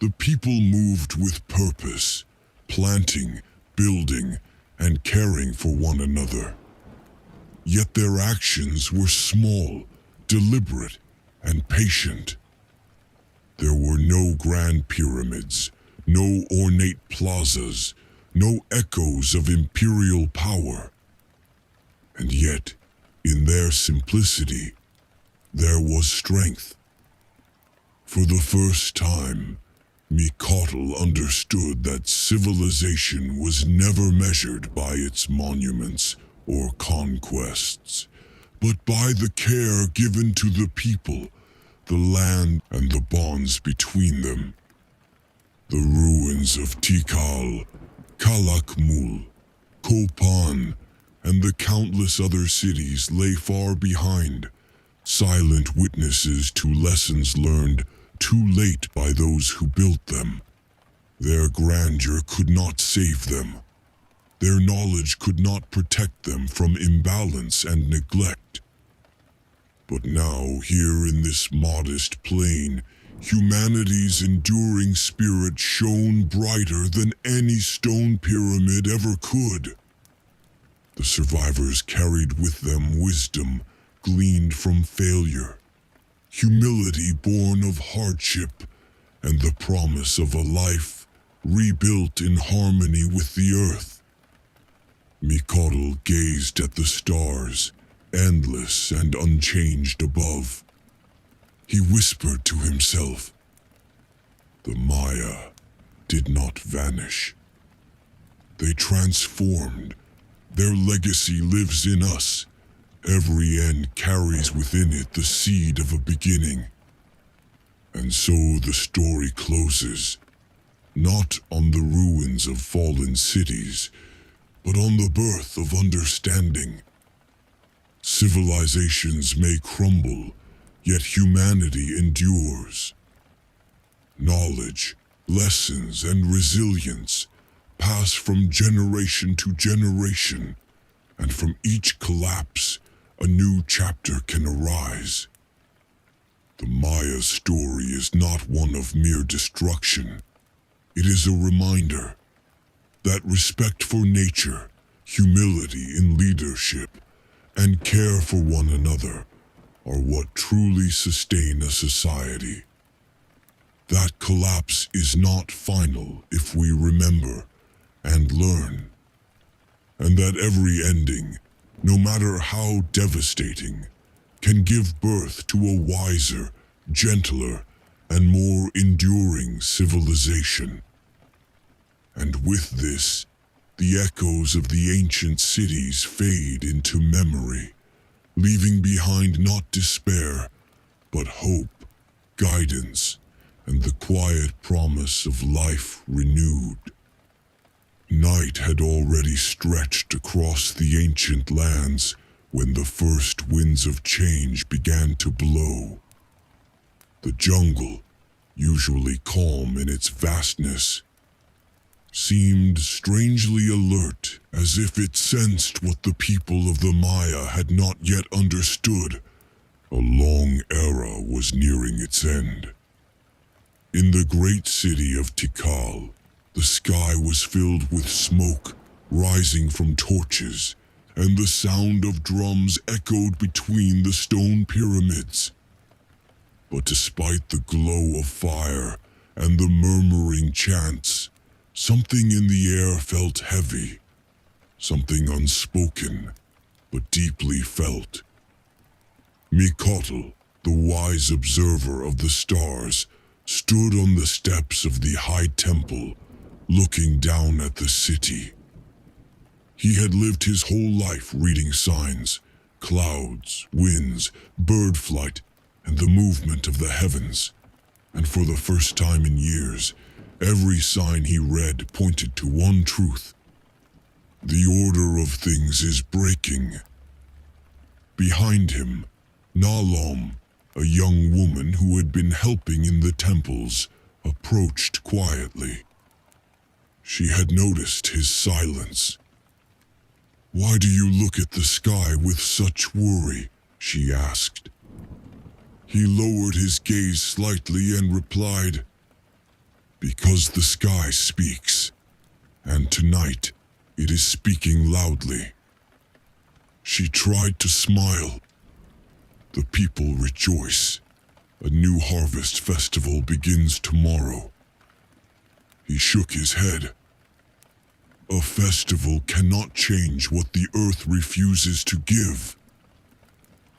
The people moved with purpose, planting, building, and caring for one another. Yet their actions were small, deliberate, and patient. There were no grand pyramids, no ornate plazas, no echoes of imperial power. And yet, in their simplicity, there was strength. For the first time, Mikotl understood that civilization was never measured by its monuments or conquests, but by the care given to the people, the land, and the bonds between them. The ruins of Tikal, Kalakmul, Kopan, and the countless other cities lay far behind, silent witnesses to lessons learned too late by those who built them. Their grandeur could not save them. Their knowledge could not protect them from imbalance and neglect. But now, here in this modest plain, humanity's enduring spirit shone brighter than any stone pyramid ever could. The survivors carried with them wisdom gleaned from failure, humility born of hardship, and the promise of a life rebuilt in harmony with the earth. Mikotl gazed at the stars, endless and unchanged above. He whispered to himself, "The Maya did not vanish. They transformed. Their legacy lives in us. Every end carries within it the seed of a beginning." And so the story closes, not on the ruins of fallen cities, but on the birth of understanding. Civilizations may crumble, yet humanity endures. Knowledge, lessons, and resilience pass from generation to generation, and from each collapse, a new chapter can arise. The Maya story is not one of mere destruction. It is a reminder that respect for nature, humility in leadership, and care for one another are what truly sustain a society. That collapse is not final if we remember and learn, and that every ending, no matter how devastating, can give birth to a wiser, gentler, and more enduring civilization. And with this, the echoes of the ancient cities fade into memory, leaving behind not despair, but hope, guidance, and the quiet promise of life renewed. Night had already stretched across the ancient lands when the first winds of change began to blow. The jungle, usually calm in its vastness, seemed strangely alert, as if it sensed what the people of the Maya had not yet understood. A long era was nearing its end. In the great city of Tikal, the sky was filled with smoke rising from torches, and the sound of drums echoed between the stone pyramids. But despite the glow of fire and the murmuring chants, something in the air felt heavy, something unspoken, but deeply felt. Mikotl, the wise observer of the stars, stood on the steps of the high temple, looking down at the city. He had lived his whole life reading signs, clouds, winds, bird flight, and the movement of the heavens. And for the first time in years, every sign he read pointed to one truth. The order of things is breaking. Behind him, Nalom, a young woman who had been helping in the temples, approached quietly. She had noticed his silence. "Why do you look at the sky with such worry?" she asked. He lowered his gaze slightly and replied, "Because the sky speaks, and tonight it is speaking loudly." She tried to smile. "The people rejoice. A new harvest festival begins tomorrow." He shook his head. "A festival cannot change what the earth refuses to give."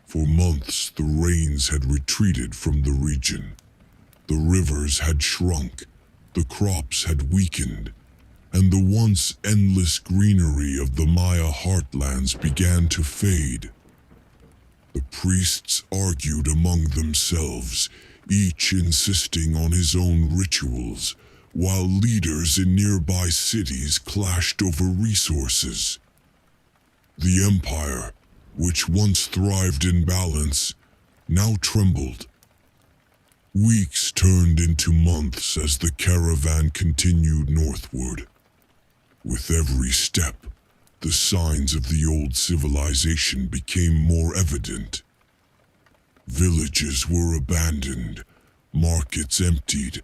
For months, the rains had retreated from the region. The rivers had shrunk, the crops had weakened, and the once endless greenery of the Maya heartlands began to fade. The priests argued among themselves, each insisting on his own rituals, while leaders in nearby cities clashed over resources. The empire, which once thrived in balance, now trembled. Weeks turned into months as the caravan continued northward. With every step, the signs of the old civilization became more evident. Villages were abandoned, markets emptied,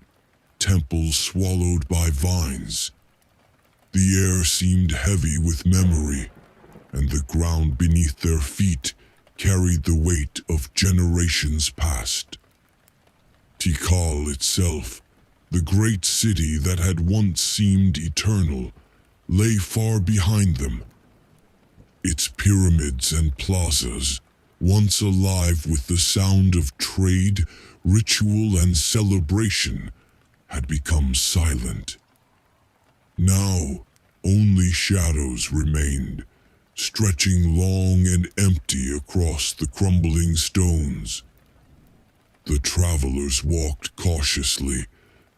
temples swallowed by vines. The air seemed heavy with memory, and the ground beneath their feet carried the weight of generations past. Tikal itself, the great city that had once seemed eternal, lay far behind them. Its pyramids and plazas, once alive with the sound of trade, ritual, and celebration, had become silent. Now, only shadows remained, stretching long and empty across the crumbling stones. The travelers walked cautiously,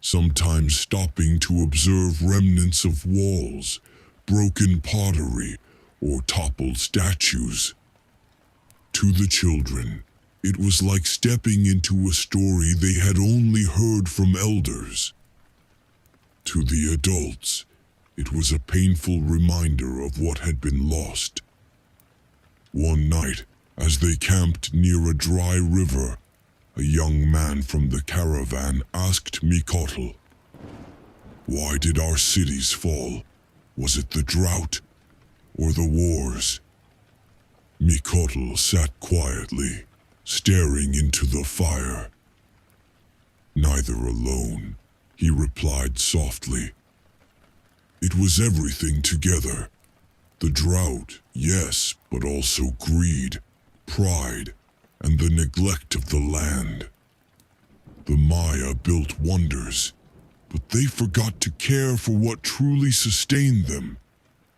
sometimes stopping to observe remnants of walls, broken pottery, or toppled statues. To the children, it was like stepping into a story they had only heard from elders. To the adults, it was a painful reminder of what had been lost. One night, as they camped near a dry river, a young man from the caravan asked Mikotl, Why did our cities fall? Was it the drought or the wars? Mikotl sat quietly, staring into the fire. Neither alone, he replied softly. It was everything together. The drought, yes, but also greed, pride, and the neglect of the land. The Maya built wonders, but they forgot to care for what truly sustained them.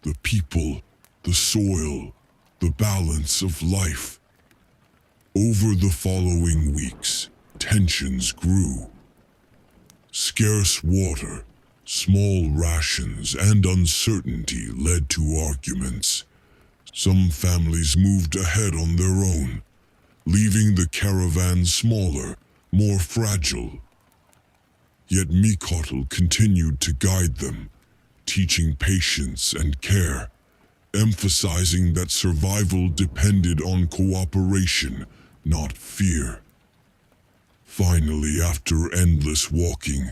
The people, the soil, the balance of life. Over the following weeks, tensions grew. Scarce water, small rations, and uncertainty led to arguments. Some families moved ahead on their own, leaving the caravan smaller, more fragile. Yet Mikotl continued to guide them, teaching patience and care, emphasizing that survival depended on cooperation, not fear. Finally, after endless walking,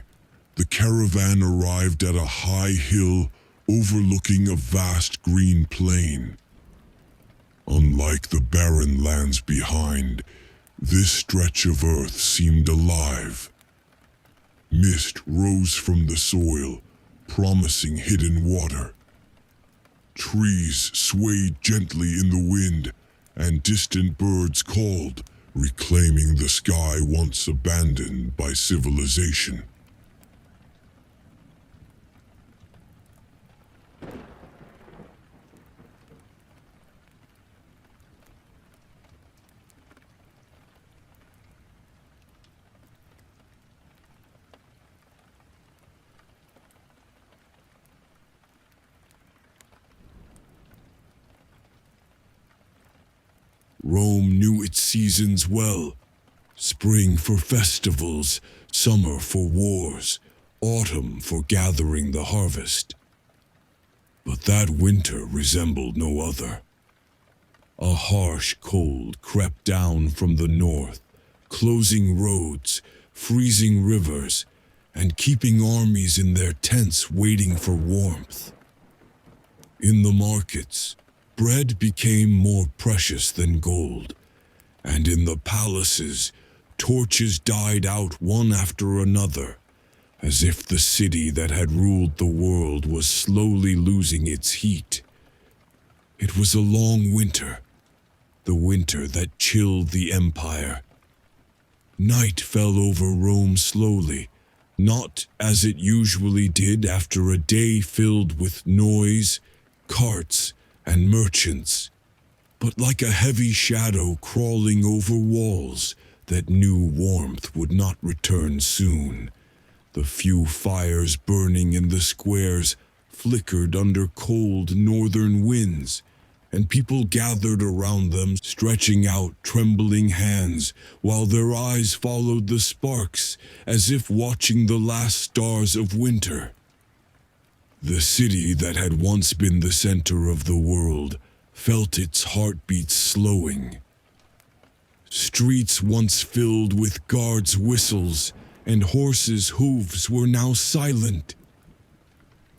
the caravan arrived at a high hill overlooking a vast green plain. Unlike the barren lands behind, this stretch of earth seemed alive. Mist rose from the soil, promising hidden water. Trees swayed gently in the wind, and distant birds called, reclaiming the sky once abandoned by civilization. Rome knew its seasons well. Spring for festivals, summer for wars, autumn for gathering the harvest. But that winter resembled no other. A harsh cold crept down from the north, closing roads, freezing rivers, and keeping armies in their tents waiting for warmth. In the markets, bread became more precious than gold, and in the palaces, torches died out one after another, as if the city that had ruled the world was slowly losing its heat. It was a long winter, the winter that chilled the empire. Night fell over Rome slowly, not as it usually did after a day filled with noise, carts, and merchants, but like a heavy shadow crawling over walls that knew warmth would not return soon. The few fires burning in the squares flickered under cold northern winds, and people gathered around them, stretching out trembling hands, while their eyes followed the sparks, as if watching the last stars of winter. The city that had once been the center of the world felt its heartbeats slowing. Streets once filled with guards' whistles and horses' hooves were now silent.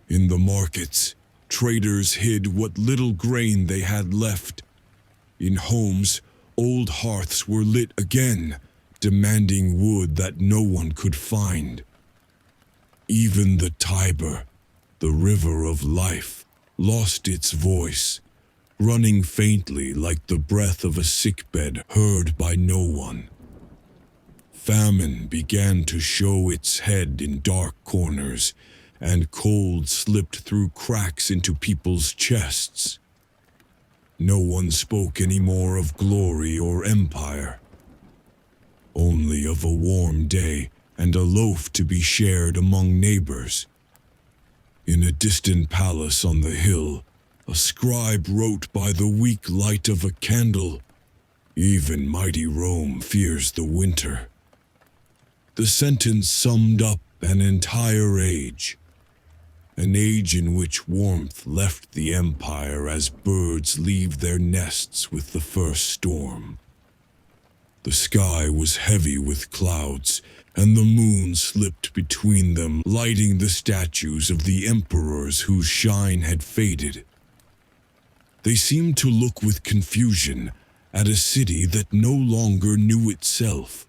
In the markets, traders hid what little grain they had left. In homes, old hearths were lit again, demanding wood that no one could find. Even the Tiber, the river of life, lost its voice, running faintly like the breath of a sickbed heard by no one. Famine began to show its head in dark corners, and cold slipped through cracks into people's chests. No one spoke anymore of glory or empire, only of a warm day and a loaf to be shared among neighbors. In a distant palace on the hill, a scribe wrote by the weak light of a candle, "Even mighty Rome fears the winter." The sentence summed up an entire age, an age in which warmth left the empire as birds leave their nests with the first storm. The sky was heavy with clouds, and the moon slipped between them, lighting the statues of the emperors whose shine had faded. They seemed to look with confusion at a city that no longer knew itself.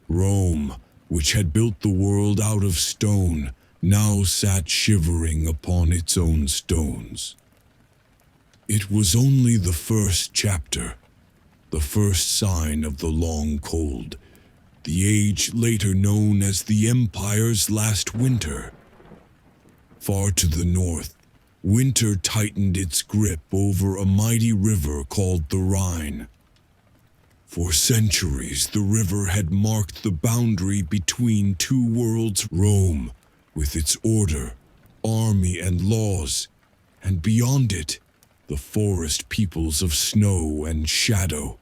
Rome, which had built the world out of stone, now sat shivering upon its own stones. It was only the first chapter, the first sign of the long cold, the age later known as the Empire's last winter. Far to the north, winter tightened its grip over a mighty river called the Rhine. For centuries, the river had marked the boundary between two worlds: Rome, with its order, army, and laws, and beyond it, the forest peoples of snow and shadow,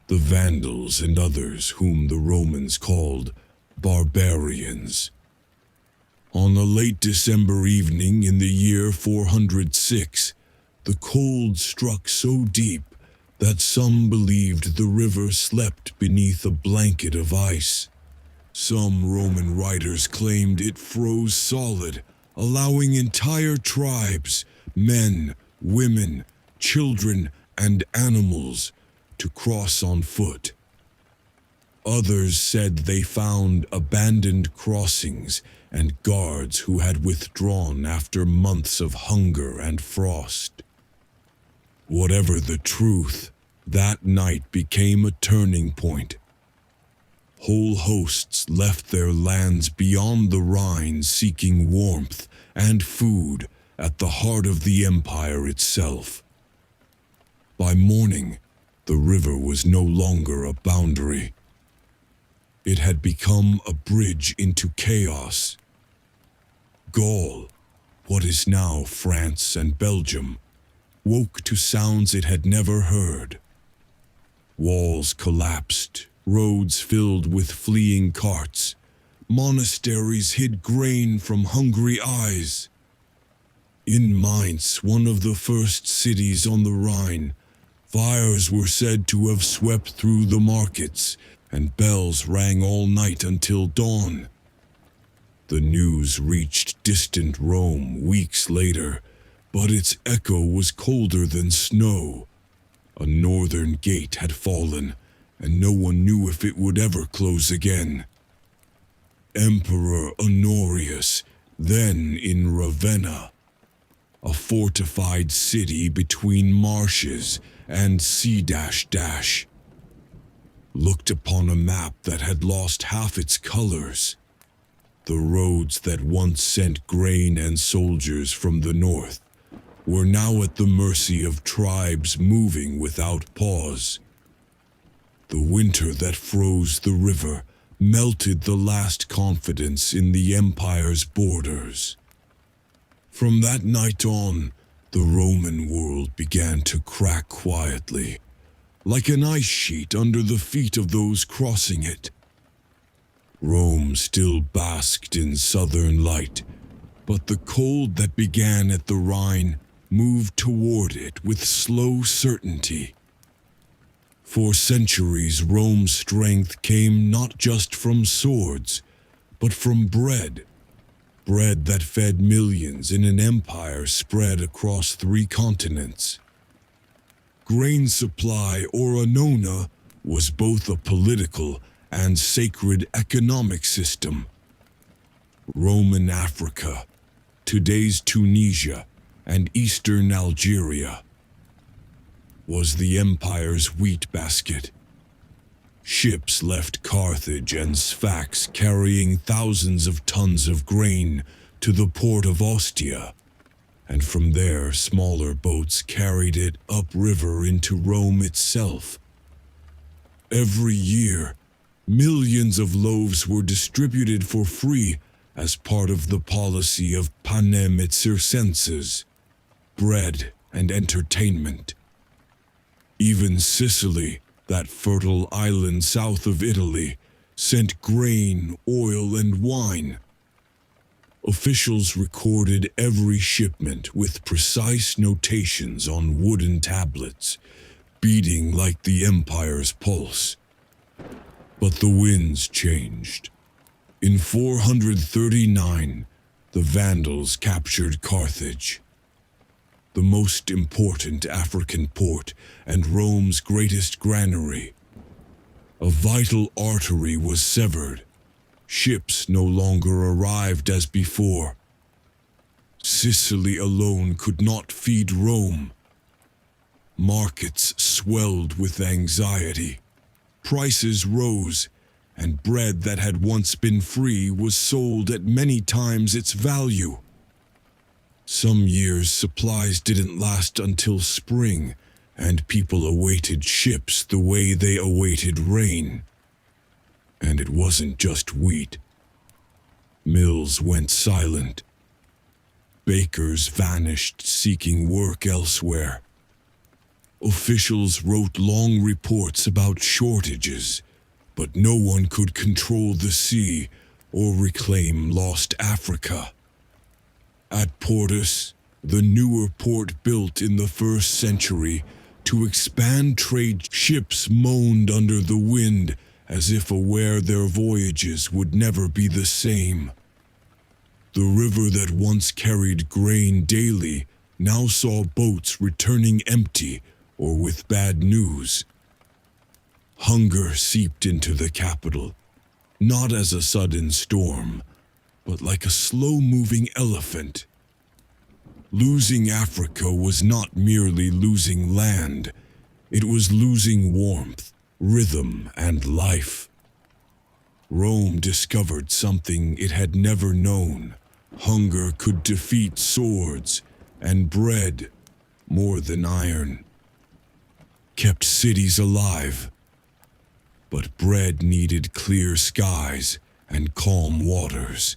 the Vandals and others whom the Romans called barbarians. On a late December evening in the year 406, the cold struck so deep that some believed the river slept beneath a blanket of ice. Some Roman writers claimed it froze solid, allowing entire tribes, men, women, children, and animals, to cross on foot. Others said they found abandoned crossings and guards who had withdrawn after months of hunger and frost. Whatever the truth, that night became a turning point. Whole hosts left their lands beyond the Rhine seeking warmth and food at the heart of the empire itself. By morning, the river was no longer a boundary. It had become a bridge into chaos. Gaul, what is now France and Belgium, woke to sounds it had never heard. Walls collapsed, roads filled with fleeing carts, monasteries hid grain from hungry eyes. In Mainz, one of the first cities on the Rhine, fires were said to have swept through the markets, and bells rang all night until dawn. The news reached distant Rome weeks later, but its echo was colder than snow. A northern gate had fallen, and no one knew if it would ever close again. Emperor Honorius, then in Ravenna, a fortified city between marshes and sea looked upon a map that had lost half its colors. The roads that once sent grain and soldiers from the north were now at the mercy of tribes moving without pause. The winter that froze the river melted the last confidence in the empire's borders. From that night on, the Roman world began to crack quietly, like an ice sheet under the feet of those crossing it. Rome still basked in southern light, but the cold that began at the Rhine moved toward it with slow certainty. For centuries, Rome's strength came not just from swords, but from bread that fed millions in an empire spread across 3 continents. Grain supply, or annona, was both a political and sacred economic system. Roman Africa, today's Tunisia, and eastern Algeria, was the empire's wheat basket. Ships left Carthage and Sfax carrying thousands of tons of grain to the port of Ostia, and from there smaller boats carried it upriver into Rome itself. Every year, millions of loaves were distributed for free as part of the policy of panem et circenses, bread and entertainment. Even Sicily, that fertile island south of Italy, sent grain, oil, and wine. Officials recorded every shipment with precise notations on wooden tablets, beating like the empire's pulse. But the winds changed. In 439, the Vandals captured Carthage, the most important African port and Rome's greatest granary. A vital artery was severed. Ships no longer arrived as before. Sicily alone could not feed Rome. Markets swelled with anxiety. Prices rose, and bread that had once been free was sold at many times its value. Some years supplies didn't last until spring, and people awaited ships the way they awaited rain. And it wasn't just wheat. Mills went silent. Bakers vanished seeking work elsewhere. Officials wrote long reports about shortages, but no one could control the sea or reclaim lost Africa. At Portus, the newer port built in the 1st century to expand trade, ships moaned under the wind as if aware their voyages would never be the same. The river that once carried grain daily now saw boats returning empty or with bad news. Hunger seeped into the capital, not as a sudden storm, but like a slow-moving elephant. Losing Africa was not merely losing land, it was losing warmth, rhythm, and life. Rome discovered something it had never known. Hunger could defeat swords, and bread, more than iron, kept cities alive. But bread needed clear skies and calm waters.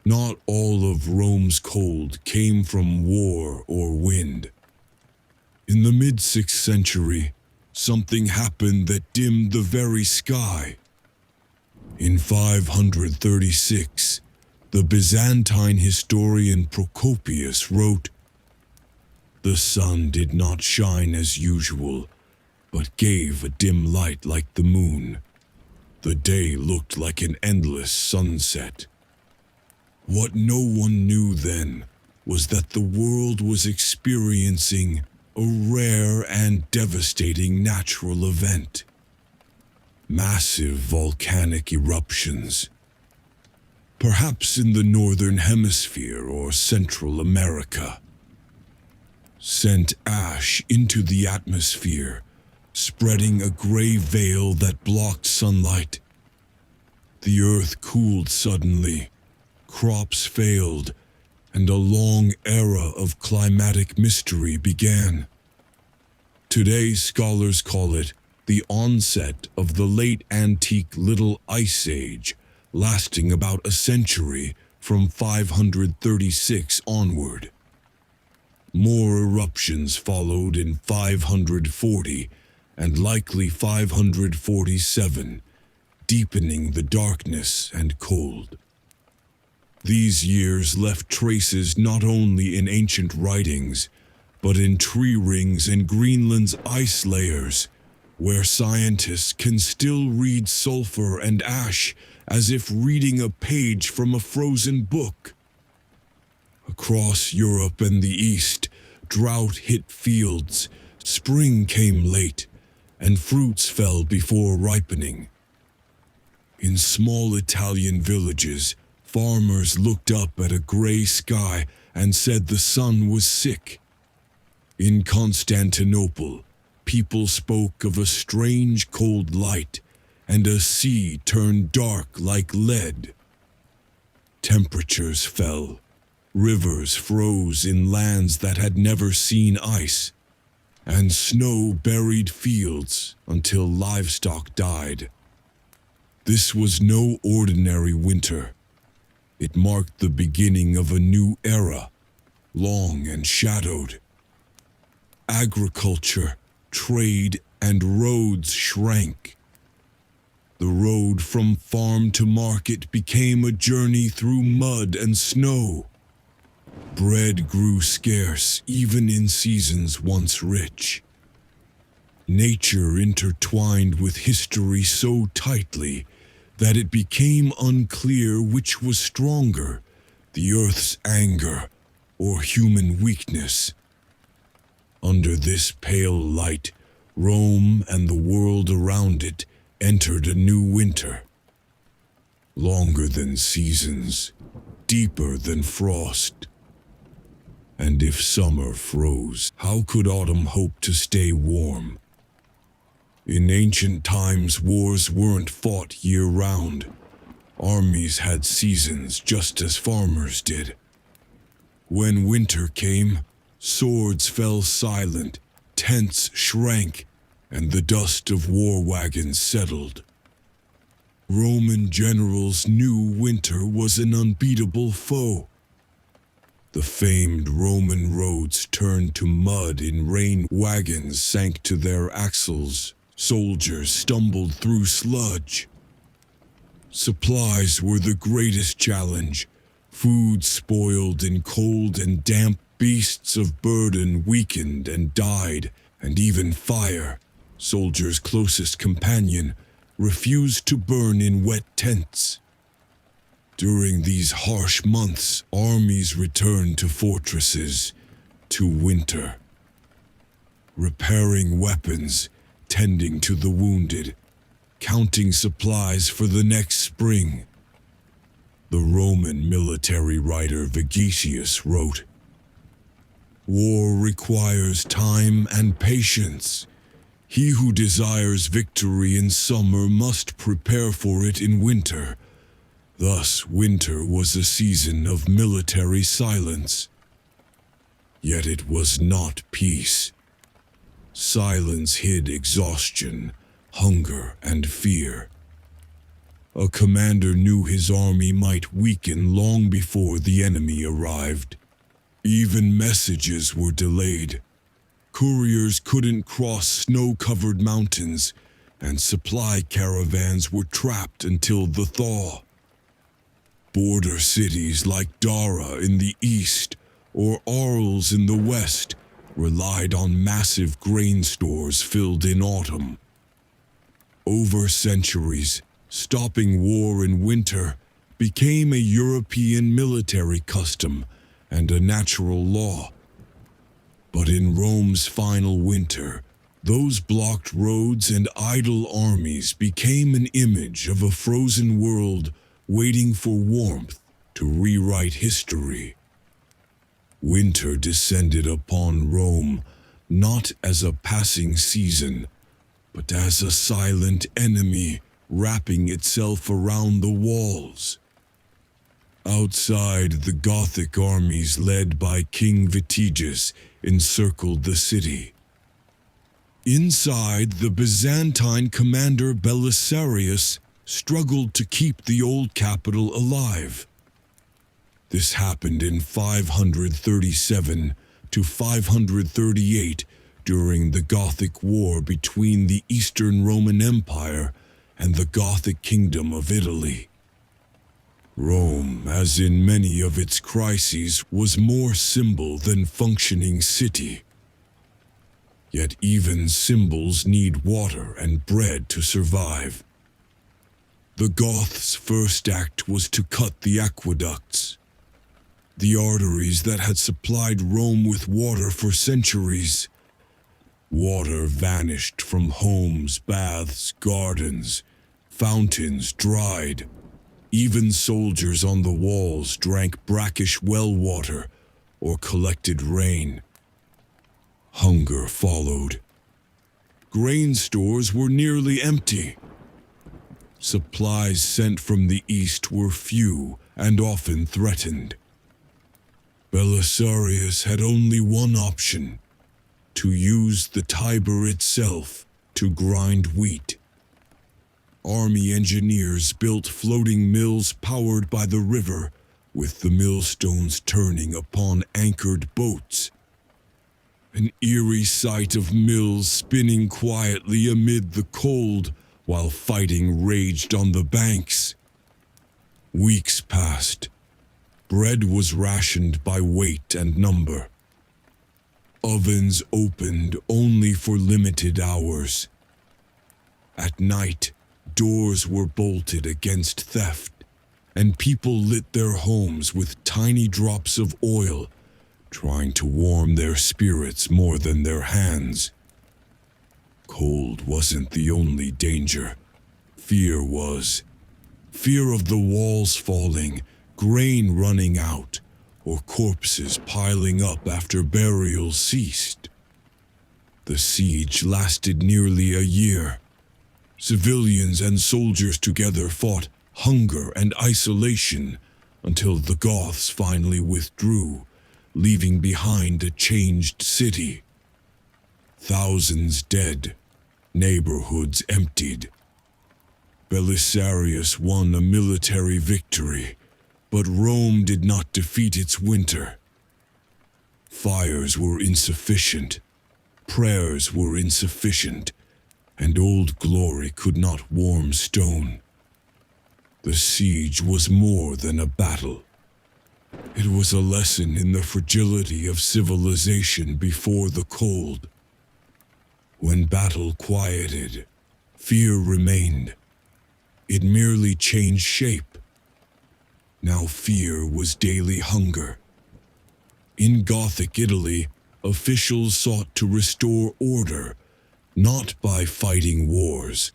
Not all of Rome's cold came from war or wind. In the mid-6th century, something happened that dimmed the very sky. In 536, the Byzantine historian Procopius wrote, "The sun did not shine as usual, but gave a dim light like the moon. The day looked like an endless sunset." What no one knew then was that the world was experiencing a rare and devastating natural event. Massive volcanic eruptions. Perhaps in the northern hemisphere or Central America. Sent ash into the atmosphere, spreading a gray veil that blocked sunlight. The earth cooled suddenly, crops failed, and a long era of climatic mystery began. Today, scholars call it the onset of the late antique Little Ice Age, lasting about a century from 536 onward. More eruptions followed in 540 and likely 547, deepening the darkness and cold. These years left traces not only in ancient writings, but in tree rings and Greenland's ice layers, where scientists can still read sulfur and ash as if reading a page from a frozen book. Across Europe and the East, drought hit fields, spring came late, and fruits fell before ripening. In small Italian villages, farmers looked up at a gray sky and said the sun was sick. In Constantinople, people spoke of a strange cold light, and a sea turned dark like lead. Temperatures fell. Rivers froze in lands that had never seen ice, and snow buried fields until livestock died. This was no ordinary winter. It marked the beginning of a new era, long and shadowed. Agriculture, trade, and roads shrank. The road from farm to market became a journey through mud and snow. Bread grew scarce even in seasons once rich. Nature intertwined with history so tightly that it became unclear which was stronger, the earth's anger or human weakness. Under this pale light, Rome and the world around it entered a new winter. Longer than seasons, deeper than frost. And if summer froze, how could autumn hope to stay warm? In ancient times, wars weren't fought year-round. Armies had seasons just as farmers did. When winter came, swords fell silent, tents shrank, and the dust of war wagons settled. Roman generals knew winter was an unbeatable foe. The famed Roman roads turned to mud in rain, wagons sank to their axles, soldiers stumbled through sludge. Supplies were the greatest challenge. Food spoiled in cold and damp, beasts of burden weakened and died, and even fire, soldiers' closest companion, refused to burn in wet tents. During these harsh months, armies returned to fortresses, to winter. Repairing weapons, tending to the wounded, counting supplies for the next spring. The Roman military writer Vegetius wrote, "War requires time and patience. He who desires victory in summer must prepare for it in winter." Thus, winter was a season of military silence. Yet it was not peace. Silence hid exhaustion, hunger, and fear. A commander knew his army might weaken long before the enemy arrived. Even messages were delayed. Couriers couldn't cross snow-covered mountains, and supply caravans were trapped until the thaw. Border cities like Dara in the east or Arles in the west relied on massive grain stores filled in autumn. Over centuries, stopping war in winter became a European military custom and a natural law. But in Rome's final winter, those blocked roads and idle armies became an image of a frozen world waiting for warmth to rewrite history. Winter descended upon Rome not as a passing season, but as a silent enemy wrapping itself around the walls. Outside, the Gothic armies led by King Vitiges encircled the city. Inside, the Byzantine commander Belisarius struggled to keep the old capital alive. This happened in 537 to 538 during the Gothic War between the Eastern Roman Empire and the Gothic Kingdom of Italy. Rome, as in many of its crises, was more symbol than functioning city. Yet even symbols need water and bread to survive. The Goths' first act was to cut the aqueducts, the arteries that had supplied Rome with water for centuries. Water vanished from homes, baths, gardens, fountains dried. Even soldiers on the walls drank brackish well water or collected rain. Hunger followed. Grain stores were nearly empty. Supplies sent from the east were few and often threatened. Belisarius had only one option: to use the Tiber itself to grind wheat. Army engineers built floating mills powered by the river, with the millstones turning upon anchored boats. An eerie sight of mills spinning quietly amid the cold while fighting raged on the banks. Weeks passed. Bread was rationed by weight and number. Ovens opened only for limited hours. At night, doors were bolted against theft, and people lit their homes with tiny drops of oil, trying to warm their spirits more than their hands. Cold wasn't the only danger. Fear was. Fear of the walls falling, grain running out, or corpses piling up after burials ceased. The siege lasted nearly a year. Civilians and soldiers together fought hunger and isolation until the Goths finally withdrew, leaving behind a changed city. Thousands dead, neighborhoods emptied. Belisarius won a military victory, but Rome did not defeat its winter. Fires were insufficient, prayers were insufficient, and old glory could not warm stone. The siege was more than a battle. It was a lesson in the fragility of civilization before the cold. When battle quieted, fear remained. It merely changed shape. Now fear was daily hunger. In Gothic Italy, officials sought to restore order, not by fighting wars,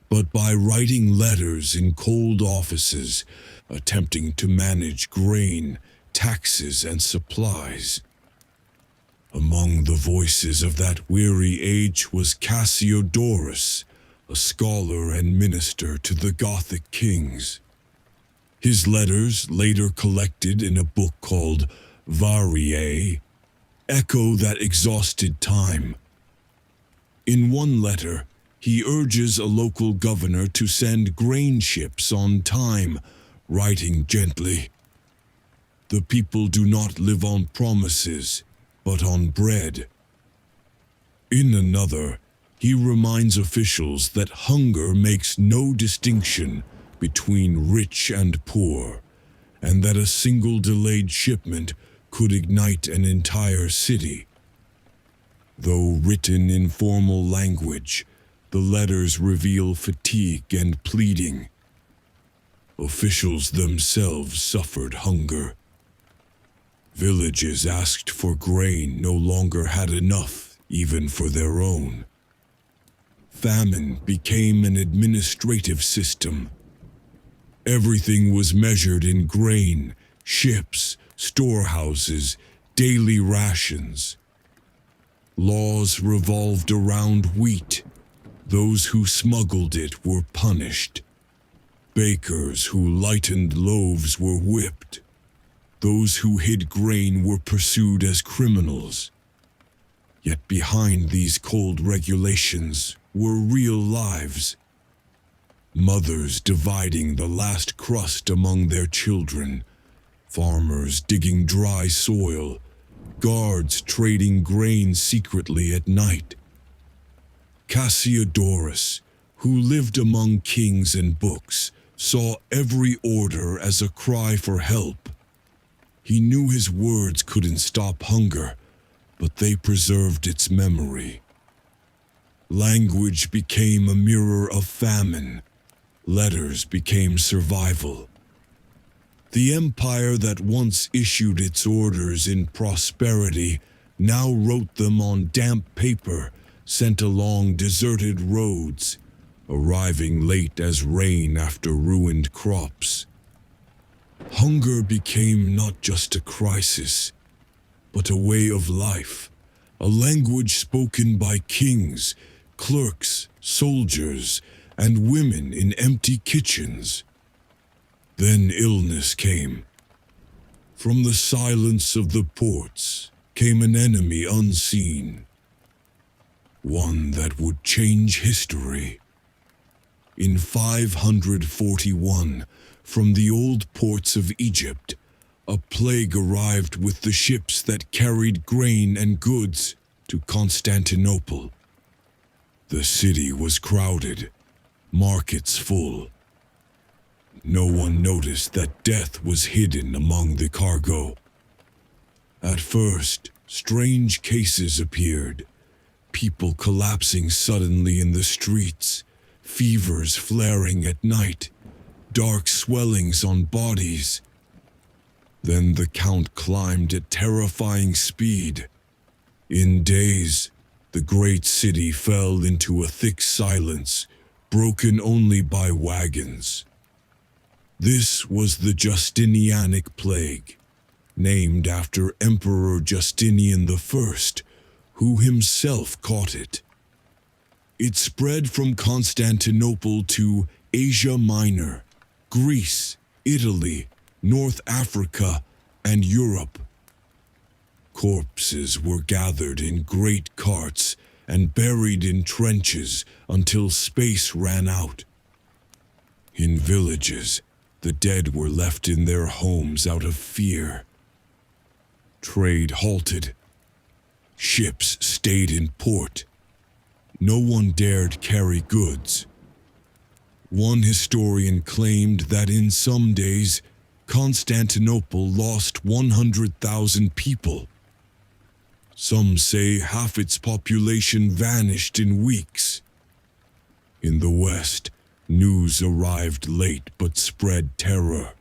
but by writing letters in cold offices, attempting to manage grain, taxes, and supplies. Among the voices of that weary age was Cassiodorus, a scholar and minister to the Gothic kings. His letters, later collected in a book called Variae, echo that exhausted time. In one letter, he urges a local governor to send grain ships on time, writing gently, "The people do not live on promises, but on bread." In another, he reminds officials that hunger makes no distinction between rich and poor, and that a single delayed shipment could ignite an entire city. Though written in formal language, the letters reveal fatigue and pleading. Officials themselves suffered hunger. Villages asked for grain no longer had enough, even for their own. Famine became an administrative system. Everything was measured in grain, ships, storehouses, daily rations. Laws revolved around wheat. Those who smuggled it were punished. Bakers who lightened loaves were whipped. Those who hid grain were pursued as criminals. Yet behind these cold regulations were real lives. Mothers dividing the last crust among their children, farmers digging dry soil, guards trading grain secretly at night. Cassiodorus, who lived among kings and books, saw every order as a cry for help. He knew his words couldn't stop hunger, but they preserved its memory. Language became a mirror of famine. Letters became survival. The empire that once issued its orders in prosperity now wrote them on damp paper, sent along deserted roads, arriving late as rain after ruined crops. Hunger became not just a crisis, but a way of life, a language spoken by kings, clerks, soldiers, and women in empty kitchens. Then illness came. From the silence of the ports came an enemy unseen, one that would change history. In 541, from the old ports of Egypt, a plague arrived with the ships that carried grain and goods to Constantinople. The city was crowded, markets full. No one noticed that death was hidden among the cargo. At first, Strange cases appeared, people collapsing suddenly in the streets, fevers flaring at night, dark swellings on bodies. Then the count climbed at terrifying speed. In days, the great city fell into a thick silence, broken only by wagons. This was the Justinianic plague, named after Emperor Justinian I, who himself caught it. It spread from Constantinople to Asia Minor, Greece, Italy, North Africa, and Europe. Corpses were gathered in great carts and buried in trenches until space ran out. In villages, the dead were left in their homes out of fear. Trade halted. Ships stayed in port. No one dared carry goods. One historian claimed that in some days, Constantinople lost 100,000 people. Some say half its population vanished in weeks. In the West, news arrived late but spread terror.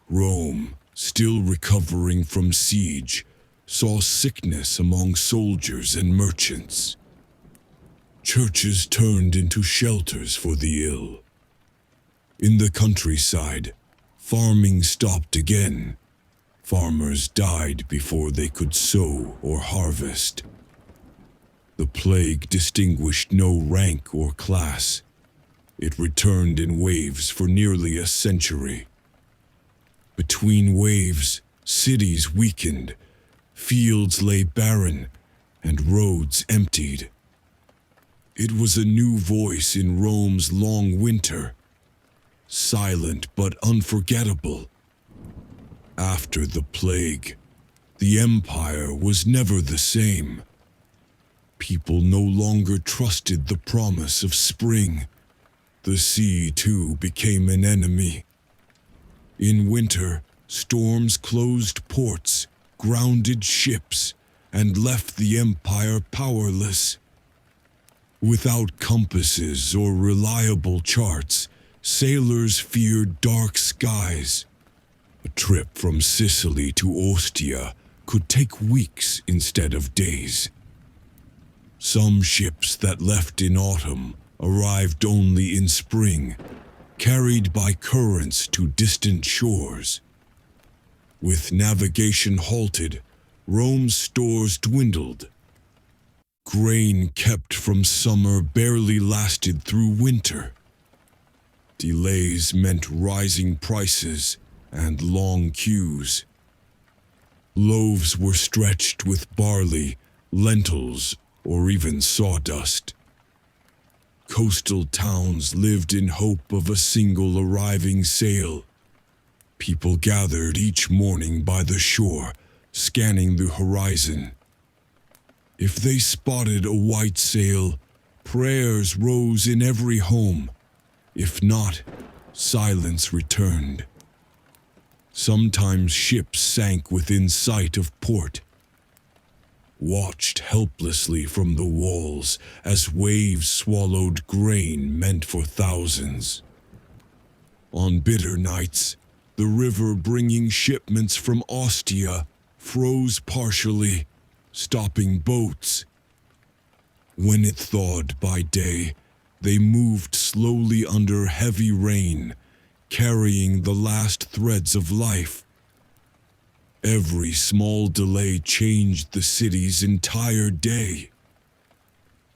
Rome, still recovering from siege, saw sickness among soldiers and merchants. Churches turned into shelters for the ill. In the countryside, farming stopped again. Farmers died before they could sow or harvest. The plague distinguished no rank or class. It returned in waves for nearly a century. Between waves, cities weakened, fields lay barren, and roads emptied. It was a new voice in Rome's long winter, silent but unforgettable. After the plague, the empire was never the same. People no longer trusted the promise of spring. The sea, too, became an enemy. In winter, storms closed ports, grounded ships, and left the empire powerless. Without compasses or reliable charts, sailors feared dark skies. A trip from Sicily to Ostia could take weeks instead of days. Some ships that left in autumn arrived only in spring, carried by currents to distant shores. With navigation halted, Rome's stores dwindled. Grain kept from summer barely lasted through winter. Delays meant rising prices and long queues. Loaves were stretched with barley, lentils, or even sawdust. Coastal towns lived in hope of a single arriving sail. People gathered each morning by the shore, scanning the horizon. If they spotted a white sail, prayers rose in every home. If not, silence returned. Sometimes ships sank within sight of port, watched helplessly from the walls as waves swallowed grain meant for thousands. On bitter nights, the river bringing shipments from Ostia froze partially, stopping boats. When it thawed by day, they moved slowly under heavy rain, carrying the last threads of life. Every small delay changed the city's entire day.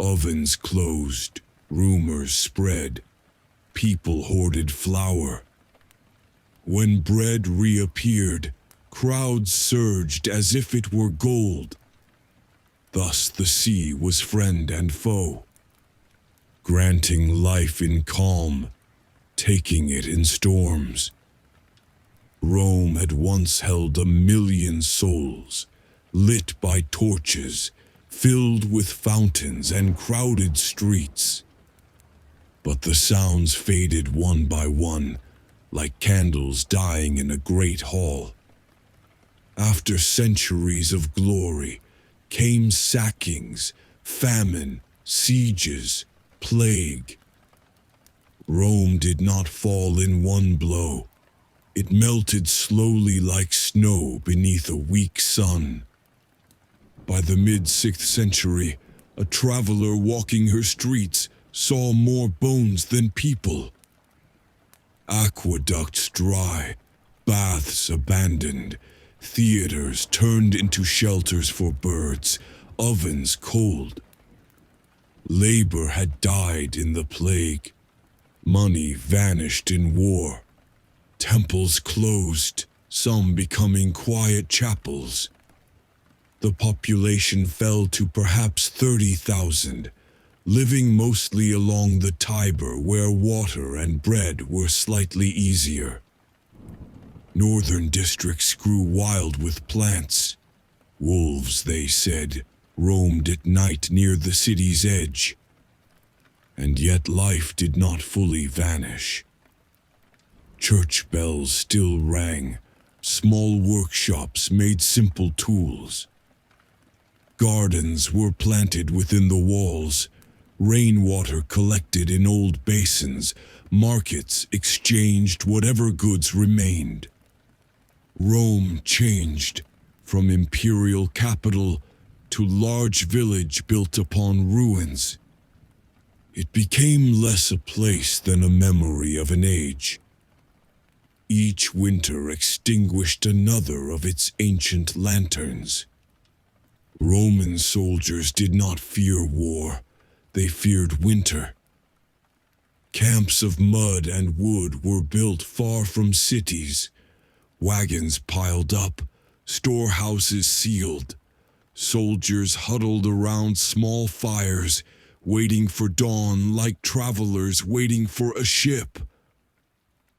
Ovens closed, rumors spread, people hoarded flour. When bread reappeared, crowds surged as if it were gold. Thus the sea was friend and foe, granting life in calm, taking it in storms. Rome had once held 1 million souls, lit by torches, filled with fountains and crowded streets. But the sounds faded one by one, like candles dying in a great hall. After centuries of glory came sackings, famine, sieges, plague. Rome did not fall in one blow. It melted slowly like snow beneath a weak sun. By the mid-6th century, a traveler walking her streets saw more bones than people. Aqueducts dry, baths abandoned, theaters turned into shelters for birds, ovens cold. Labor had died in the plague. Money vanished in war. Temples closed, some becoming quiet chapels. The population fell to perhaps 30,000, living mostly along the Tiber where water and bread were slightly easier. Northern districts grew wild with plants. Wolves, they said, roamed at night near the city's edge. And yet life did not fully vanish. Church bells still rang. Small workshops made simple tools. Gardens were planted within the walls. Rainwater collected in old basins. Markets exchanged whatever goods remained. Rome changed from imperial capital to large village built upon ruins. It became less a place than a memory of an age. Each winter extinguished another of its ancient lanterns. Roman soldiers did not fear war, they feared winter. Camps of mud and wood were built far from cities, wagons piled up, storehouses sealed. Soldiers huddled around small fires, waiting for dawn like travelers waiting for a ship.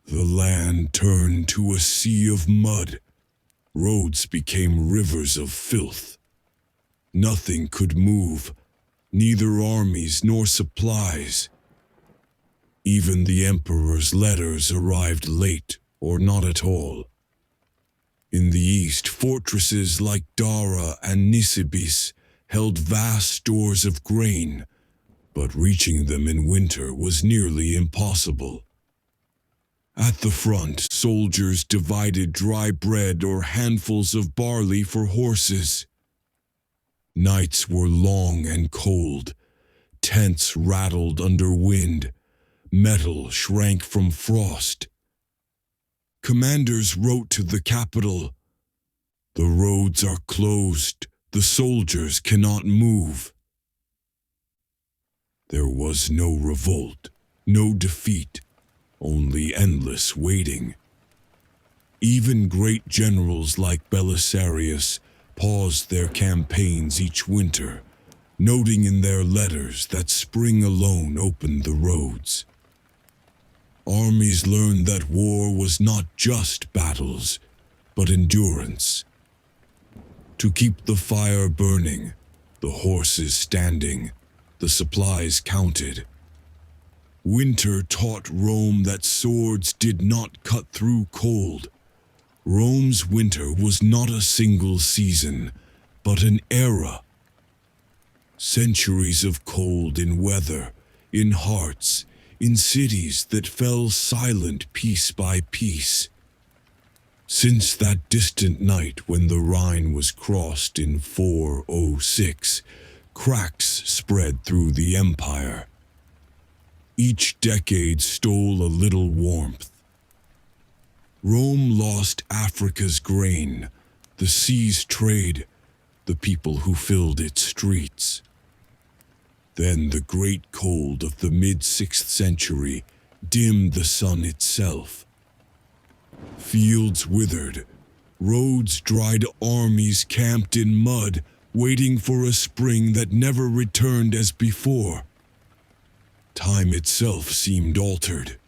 The land turned to a sea of mud. Roads became rivers of filth. Nothing could move, neither armies nor supplies. Even the emperor's letters arrived late or not at all. In the east, fortresses like Dara and Nisibis held vast stores of grain, but reaching them in winter was nearly impossible. At the front, soldiers divided dry bread or handfuls of barley for horses. Nights were long and cold. Tents rattled under wind. Metal shrank from frost. Commanders wrote to the capital, "The roads are closed. The soldiers cannot move." There was no revolt, no defeat, only endless waiting. Even great generals like Belisarius paused their campaigns each winter, noting in their letters that spring alone opened the roads. Armies learned that war was not just battles, but endurance. To keep the fire burning, the horses standing, the supplies counted. Winter taught Rome that swords did not cut through cold. Rome's winter was not a single season, but an era. Centuries of cold in weather, in hearts, in cities that fell silent piece by piece. Since that distant night when the Rhine was crossed in 406, cracks spread through the empire. Each decade stole a little warmth. Rome lost Africa's grain, the sea's trade, the people who filled its streets. Then the great cold of the mid-6th century dimmed the sun itself. Fields withered, roads dried, armies camped in mud, waiting for a spring that never returned as before. Time itself seemed altered.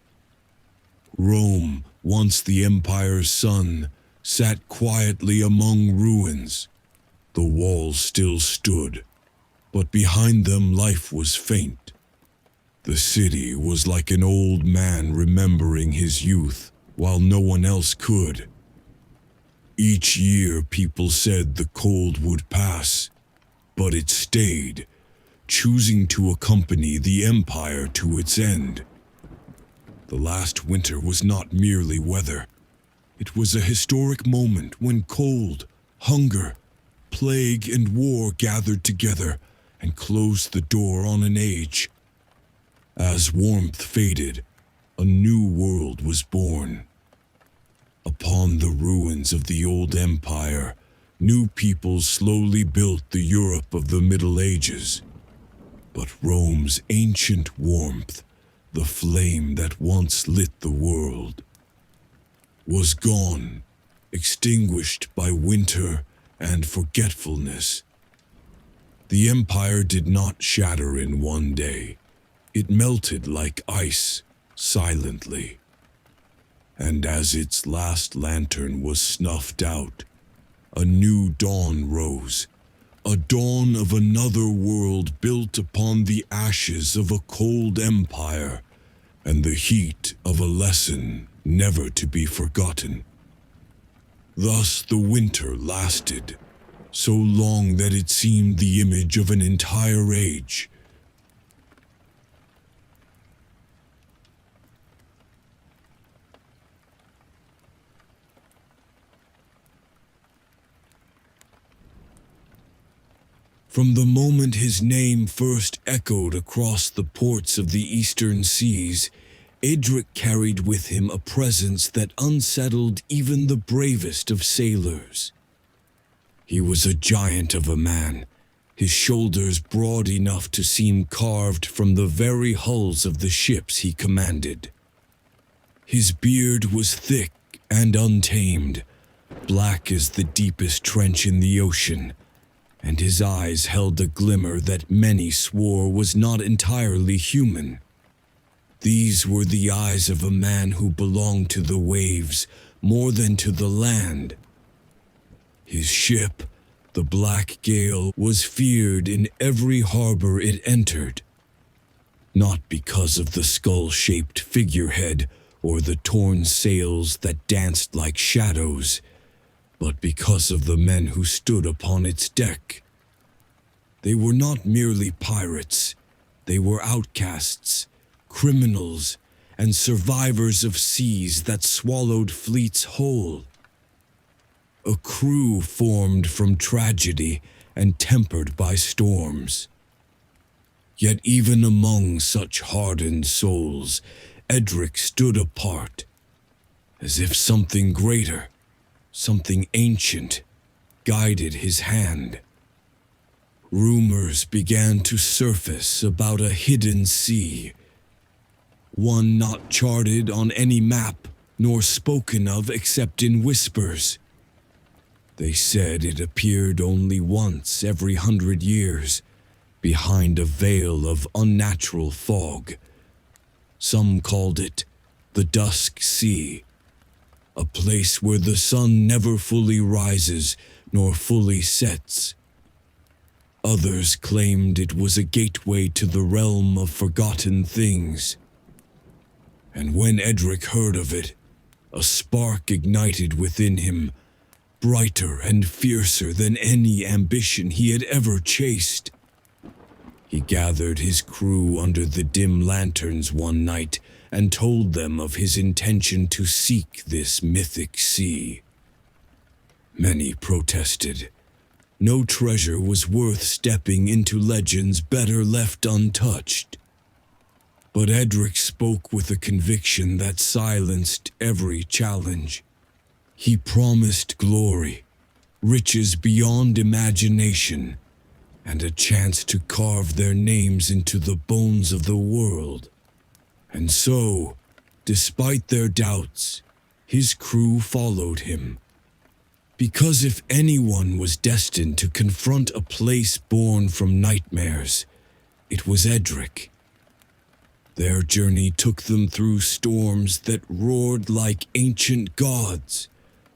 Rome, once the empire's sun, sat quietly among ruins. The walls still stood, but behind them life was faint. The city was like an old man remembering his youth while no one else could. Each year people said the cold would pass, but it stayed, choosing to accompany the empire to its end. The last winter was not merely weather. It was a historic moment when cold, hunger, plague, and war gathered together and closed the door on an age. As warmth faded, a new world was born. Upon the ruins of the old empire, new peoples slowly built the Europe of the Middle Ages. But Rome's ancient warmth, the flame that once lit the world, was gone, extinguished by winter and forgetfulness. The empire did not shatter in one day. It melted like ice, silently. And as its last lantern was snuffed out, a new dawn rose, a dawn of another world built upon the ashes of a cold empire and the heat of a lesson never to be forgotten. Thus the winter lasted, so long that it seemed the image of an entire age. From the moment his name first echoed across the ports of the eastern seas, Edric carried with him a presence that unsettled even the bravest of sailors. He was a giant of a man, his shoulders broad enough to seem carved from the very hulls of the ships he commanded. His beard was thick and untamed, black as the deepest trench in the ocean, and his eyes held a glimmer that many swore was not entirely human. These were the eyes of a man who belonged to the waves more than to the land. His ship, the Black Gale, was feared in every harbor it entered, not because of the skull-shaped figurehead or the torn sails that danced like shadows, but because of the men who stood upon its deck. They were not merely pirates, they were outcasts, criminals, and survivors of seas that swallowed fleets whole. A crew formed from tragedy and tempered by storms. Yet even among such hardened souls, Edric stood apart, as if something greater, something ancient, guided his hand. Rumors began to surface about a hidden sea, one not charted on any map nor spoken of except in whispers. They said it appeared only once every 100 years, behind a veil of unnatural fog. Some called it the Dusk Sea, a place where the sun never fully rises nor fully sets. Others claimed it was a gateway to the realm of forgotten things. And when Edric heard of it, a spark ignited within him, brighter and fiercer than any ambition he had ever chased. He gathered his crew under the dim lanterns one night and told them of his intention to seek this mythic sea. Many protested. No treasure was worth stepping into legends better left untouched. But Edric spoke with a conviction that silenced every challenge. He promised glory, riches beyond imagination, and a chance to carve their names into the bones of the world. And so, despite their doubts, his crew followed him. Because if anyone was destined to confront a place born from nightmares, it was Edric. Their journey took them through storms that roared like ancient gods,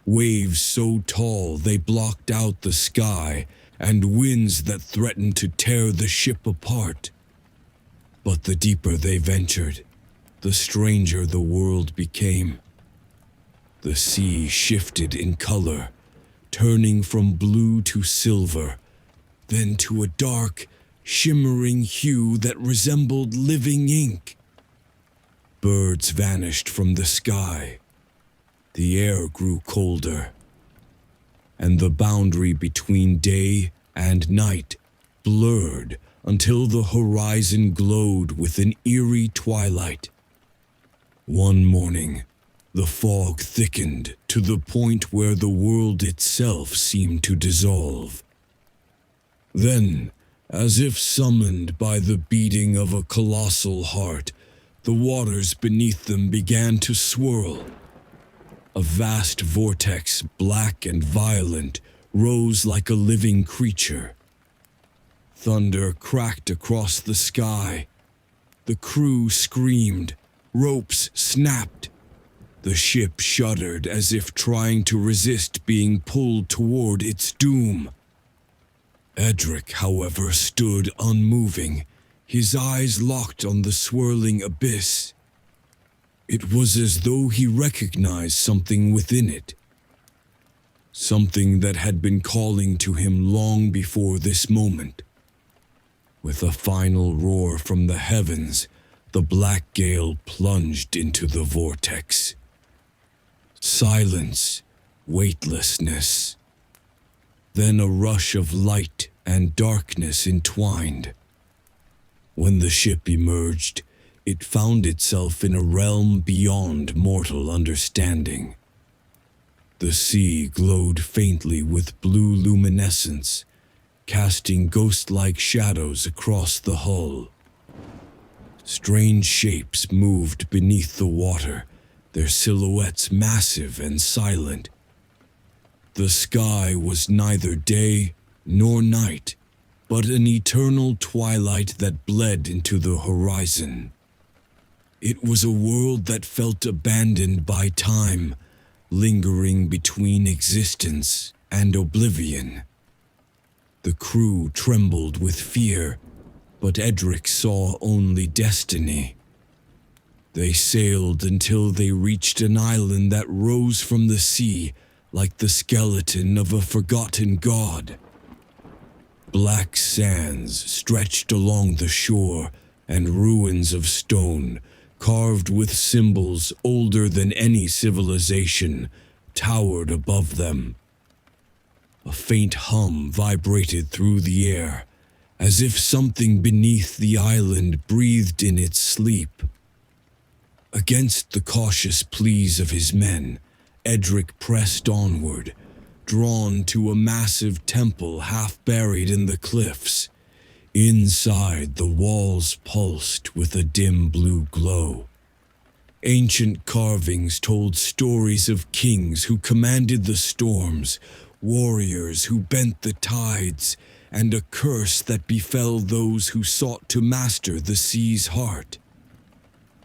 waves so tall they blocked out the sky, and winds that threatened to tear the ship apart. But the deeper they ventured, the stranger the world became. The sea shifted in color, turning from blue to silver, then to a dark, shimmering hue that resembled living ink. Birds vanished from the sky. The air grew colder, and the boundary between day and night blurred until the horizon glowed with an eerie twilight. One morning, the fog thickened to the point where the world itself seemed to dissolve. Then, as if summoned by the beating of a colossal heart, the waters beneath them began to swirl. A vast vortex, black and violent, rose like a living creature. Thunder cracked across the sky. The crew screamed. Ropes snapped. The ship shuddered as if trying to resist being pulled toward its doom. Edric, however, stood unmoving, his eyes locked on the swirling abyss. It was as though he recognized something within it, something that had been calling to him long before this moment. With a final roar from the heavens, the black gale plunged into the vortex. Silence, weightlessness. Then a rush of light and darkness entwined. When the ship emerged, it found itself in a realm beyond mortal understanding. The sea glowed faintly with blue luminescence, casting ghost-like shadows across the hull. Strange shapes moved beneath the water, their silhouettes massive and silent. The sky was neither day nor night, but an eternal twilight that bled into the horizon. It was a world that felt abandoned by time, lingering between existence and oblivion. The crew trembled with fear, but Edric saw only destiny. They sailed until they reached an island that rose from the sea like the skeleton of a forgotten god. Black sands stretched along the shore, and ruins of stone, carved with symbols older than any civilization, towered above them. A faint hum vibrated through the air, as if something beneath the island breathed in its sleep. Against the cautious pleas of his men, Edric pressed onward, drawn to a massive temple half buried in the cliffs. Inside, the walls pulsed with a dim blue glow. Ancient carvings told stories of kings who commanded the storms, warriors who bent the tides, and a curse that befell those who sought to master the sea's heart.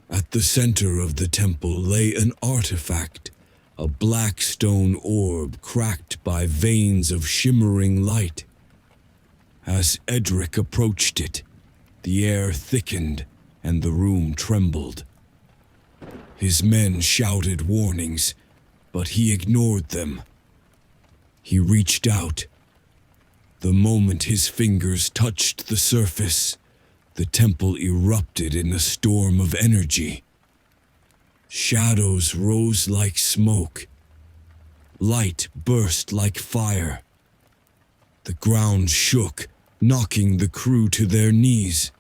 At the center of the temple lay an artifact, a black stone orb cracked by veins of shimmering light. As Edric approached it, the air thickened and the room trembled. His men shouted warnings, but he ignored them. He reached out. The moment his fingers touched the surface, the temple erupted in a storm of energy. Shadows rose like smoke. Light burst like fire. The ground shook, knocking the crew to their knees.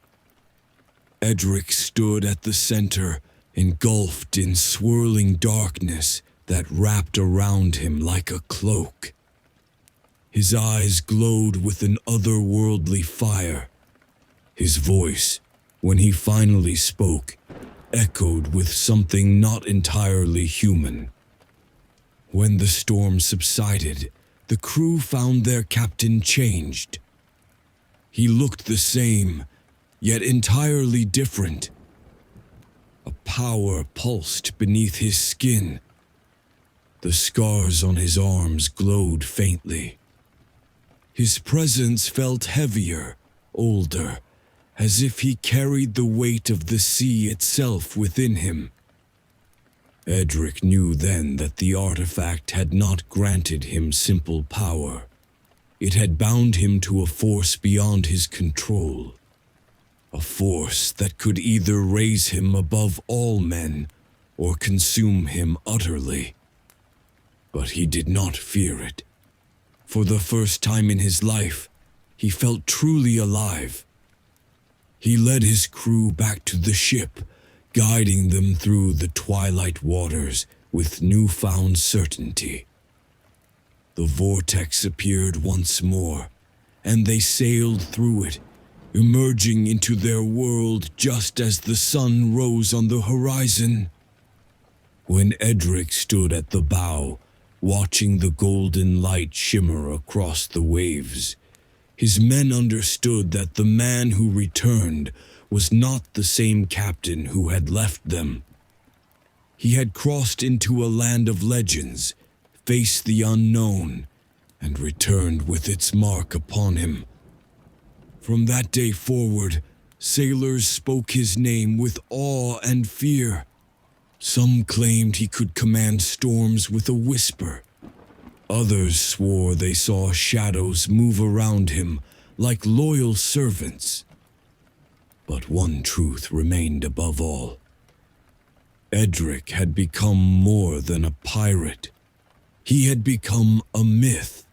Edric stood at the center, engulfed in swirling darkness that wrapped around him like a cloak. His eyes glowed with an otherworldly fire. His voice, when he finally spoke, echoed with something not entirely human. When the storm subsided, the crew found their captain changed. He looked the same, yet entirely different. A power pulsed beneath his skin. The scars on his arms glowed faintly. His presence felt heavier, older, as if he carried the weight of the sea itself within him. Edric knew then that the artifact had not granted him simple power. It had bound him to a force beyond his control. A force that could either raise him above all men or consume him utterly. But he did not fear it. For the first time in his life, he felt truly alive. He led his crew back to the ship, guiding them through the twilight waters with newfound certainty. The vortex appeared once more, and they sailed through it, emerging into their world just as the sun rose on the horizon. When Edric stood at the bow, watching the golden light shimmer across the waves, his men understood that the man who returned was not the same captain who had left them. He had crossed into a land of legends, faced the unknown, and returned with its mark upon him. From that day forward, sailors spoke his name with awe and fear. Some claimed he could command storms with a whisper. Others swore they saw shadows move around him like loyal servants. But one truth remained above all. Edric had become more than a pirate. He had become a myth.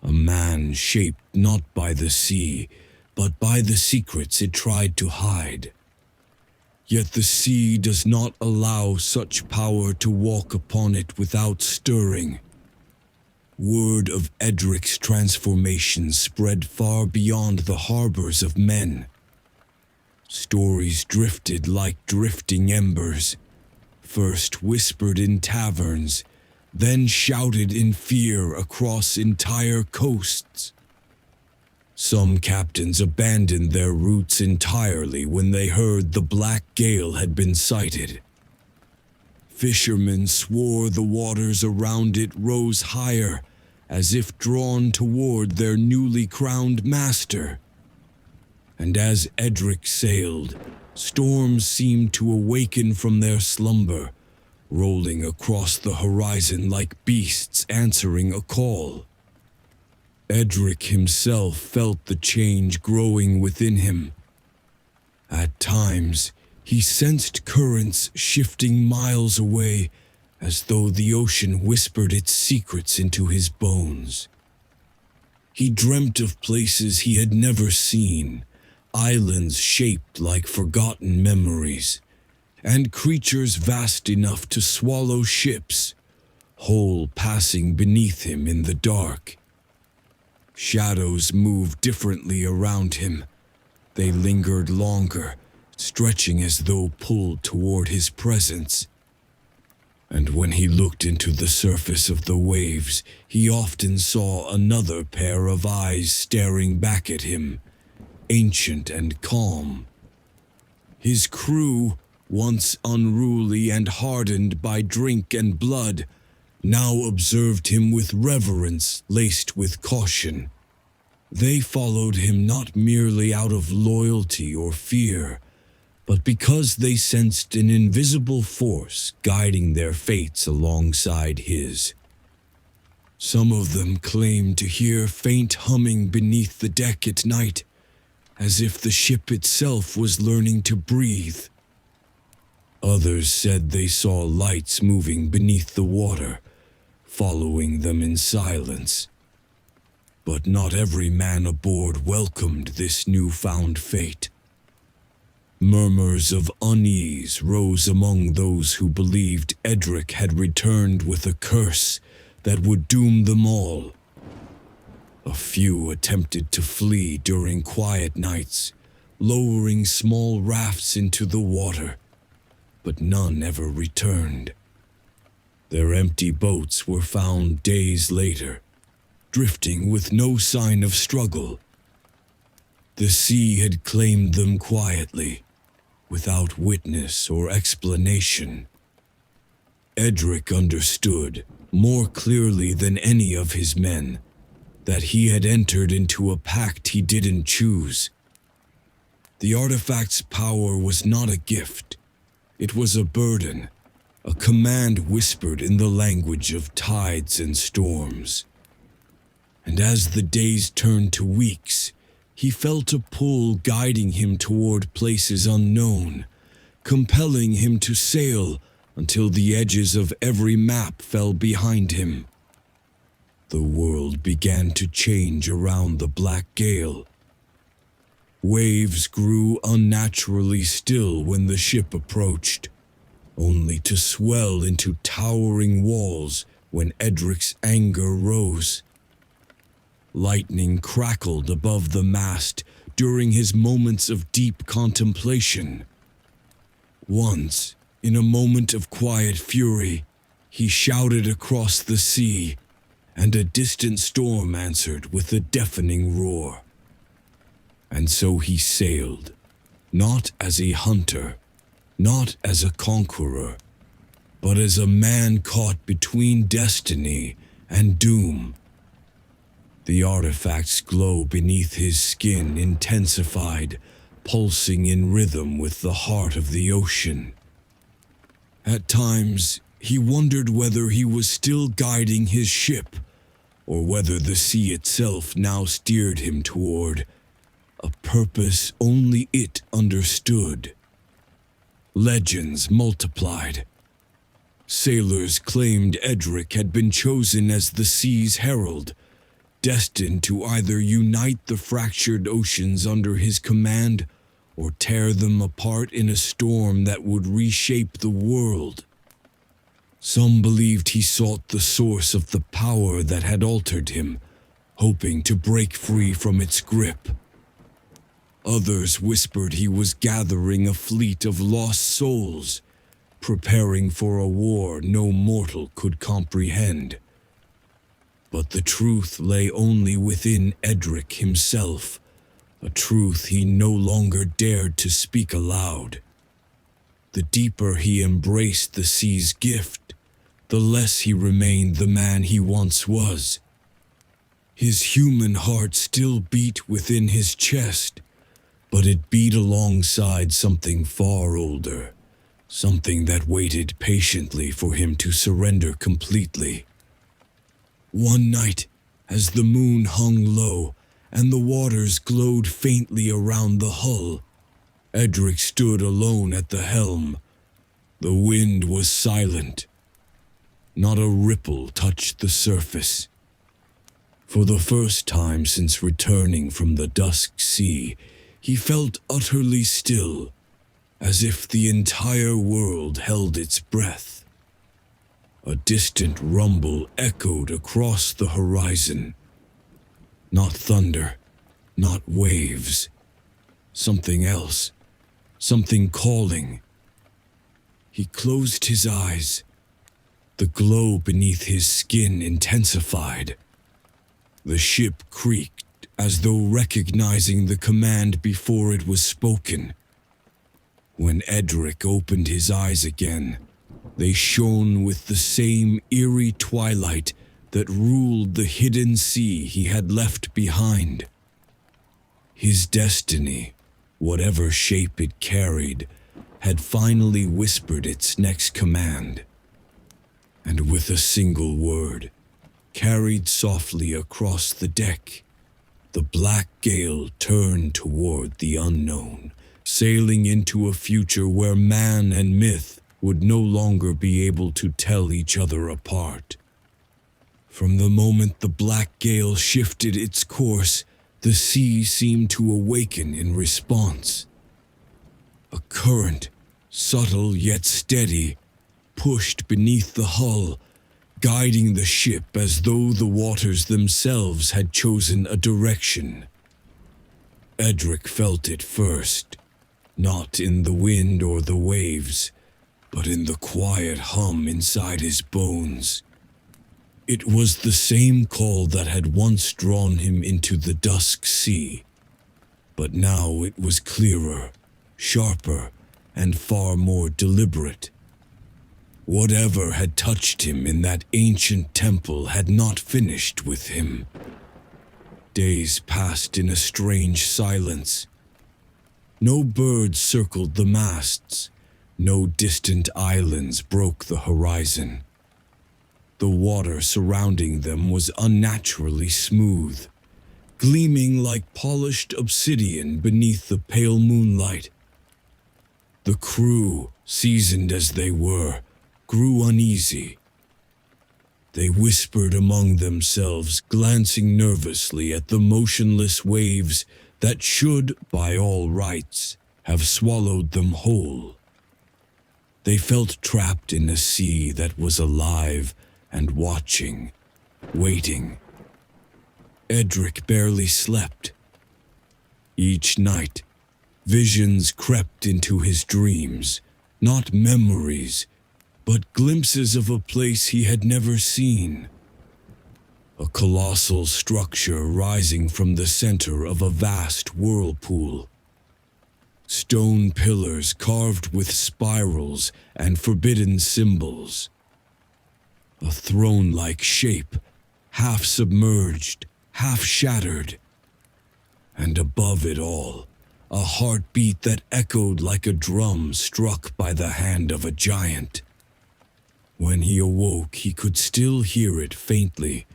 A man shaped not by the sea, but by the secrets it tried to hide. Yet the sea does not allow such power to walk upon it without stirring. Word of Edric's transformation spread far beyond the harbors of men. Stories drifted like drifting embers, first whispered in taverns, then shouted in fear across entire coasts. Some captains abandoned their routes entirely when they heard the black gale had been sighted. Fishermen swore the waters around it rose higher, as if drawn toward their newly crowned master. And as Edric sailed, storms seemed to awaken from their slumber, rolling across the horizon like beasts answering a call. Edric himself felt the change growing within him. At times, he sensed currents shifting miles away, as though the ocean whispered its secrets into his bones. He dreamt of places he had never seen, islands shaped like forgotten memories, and creatures vast enough to swallow ships, whole passing beneath him in the dark. Shadows moved differently around him. They lingered longer, stretching as though pulled toward his presence. And when he looked into the surface of the waves, he often saw another pair of eyes staring back at him, ancient and calm. His crew, once unruly and hardened by drink and blood, now observed him with reverence laced with caution. They followed him not merely out of loyalty or fear, but because they sensed an invisible force guiding their fates alongside his. Some of them claimed to hear faint humming beneath the deck at night, as if the ship itself was learning to breathe. Others said they saw lights moving beneath the water, following them in silence. But not every man aboard welcomed this newfound fate. Murmurs of unease rose among those who believed Edric had returned with a curse that would doom them all. A few attempted to flee during quiet nights, lowering small rafts into the water, but none ever returned. Their empty boats were found days later, drifting with no sign of struggle. The sea had claimed them quietly, without witness or explanation. Edric understood, more clearly than any of his men, that he had entered into a pact he didn't choose. The artifact's power was not a gift. It was a burden, A command whispered in the language of tides and storms. And as the days turned to weeks, he felt a pull guiding him toward places unknown, compelling him to sail until the edges of every map fell behind him. The world began to change around the black gale. Waves grew unnaturally still when the ship approached, only to swell into towering walls when Edric's anger rose. Lightning crackled above the mast during his moments of deep contemplation. Once, in a moment of quiet fury, he shouted across the sea, and a distant storm answered with a deafening roar. And so he sailed, not as a hunter, not as a conqueror, but as a man caught between destiny and doom. The artifact's glow beneath his skin intensified, pulsing in rhythm with the heart of the ocean. At times, he wondered whether he was still guiding his ship, or whether the sea itself now steered him toward a purpose only it understood. Legends multiplied. Sailors claimed Edric had been chosen as the sea's herald, destined to either unite the fractured oceans under his command or tear them apart in a storm that would reshape the world. Some believed he sought the source of the power that had altered him, hoping to break free from its grip. Others whispered he was gathering a fleet of lost souls, preparing for a war no mortal could comprehend. But the truth lay only within Edric himself, a truth he no longer dared to speak aloud. The deeper he embraced the sea's gift, the less he remained the man he once was. His human heart still beat within his chest, but it beat alongside something far older, something that waited patiently for him to surrender completely. One night, as the moon hung low and the waters glowed faintly around the hull, Edric stood alone at the helm. The wind was silent. Not a ripple touched the surface. For the first time since returning from the dusk sea, he felt utterly still, as if the entire world held its breath. A distant rumble echoed across the horizon. Not thunder, not waves. Something else, something calling. He closed his eyes. The glow beneath his skin intensified. The ship creaked as though recognizing the command before it was spoken. When Edric opened his eyes again, they shone with the same eerie twilight that ruled the hidden sea he had left behind. His destiny, whatever shape it carried, had finally whispered its next command. And with a single word, carried softly across the deck, the black gale turned toward the unknown, sailing into a future where man and myth would no longer be able to tell each other apart. From the moment the black gale shifted its course, the sea seemed to awaken in response. A current, subtle yet steady, pushed beneath the hull, guiding the ship as though the waters themselves had chosen a direction. Edric felt it first, not in the wind or the waves, but in the quiet hum inside his bones. It was the same call that had once drawn him into the dusk sea, but now it was clearer, sharper, and far more deliberate. Whatever had touched him in that ancient temple had not finished with him. Days passed in a strange silence. No birds circled the masts. No distant islands broke the horizon. The water surrounding them was unnaturally smooth, gleaming like polished obsidian beneath the pale moonlight. The crew, seasoned as they were, grew uneasy. They whispered among themselves, glancing nervously at the motionless waves that should, by all rights, have swallowed them whole. They felt trapped in a sea that was alive and watching, waiting. Edric barely slept. Each night, visions crept into his dreams, not memories, but glimpses of a place he had never seen. A colossal structure rising from the center of a vast whirlpool. Stone pillars carved with spirals and forbidden symbols. A throne-like shape, half submerged, half shattered. And above it all, a heartbeat that echoed like a drum struck by the hand of a giant. When he awoke, he could still hear it faintly,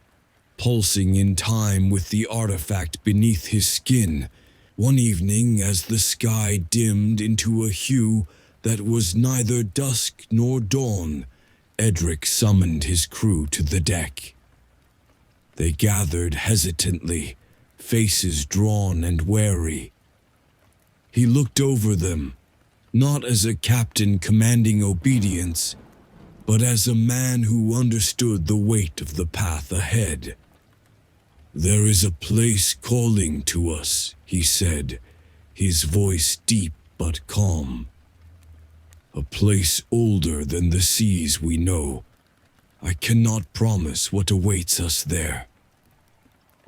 pulsing in time with the artifact beneath his skin. One evening, as the sky dimmed into a hue that was neither dusk nor dawn, Edric summoned his crew to the deck. They gathered hesitantly, faces drawn and wary. He looked over them, not as a captain commanding obedience, but as a man who understood the weight of the path ahead. "There is a place calling to us," he said, his voice deep but calm. "A place older than the seas we know. I cannot promise what awaits us there.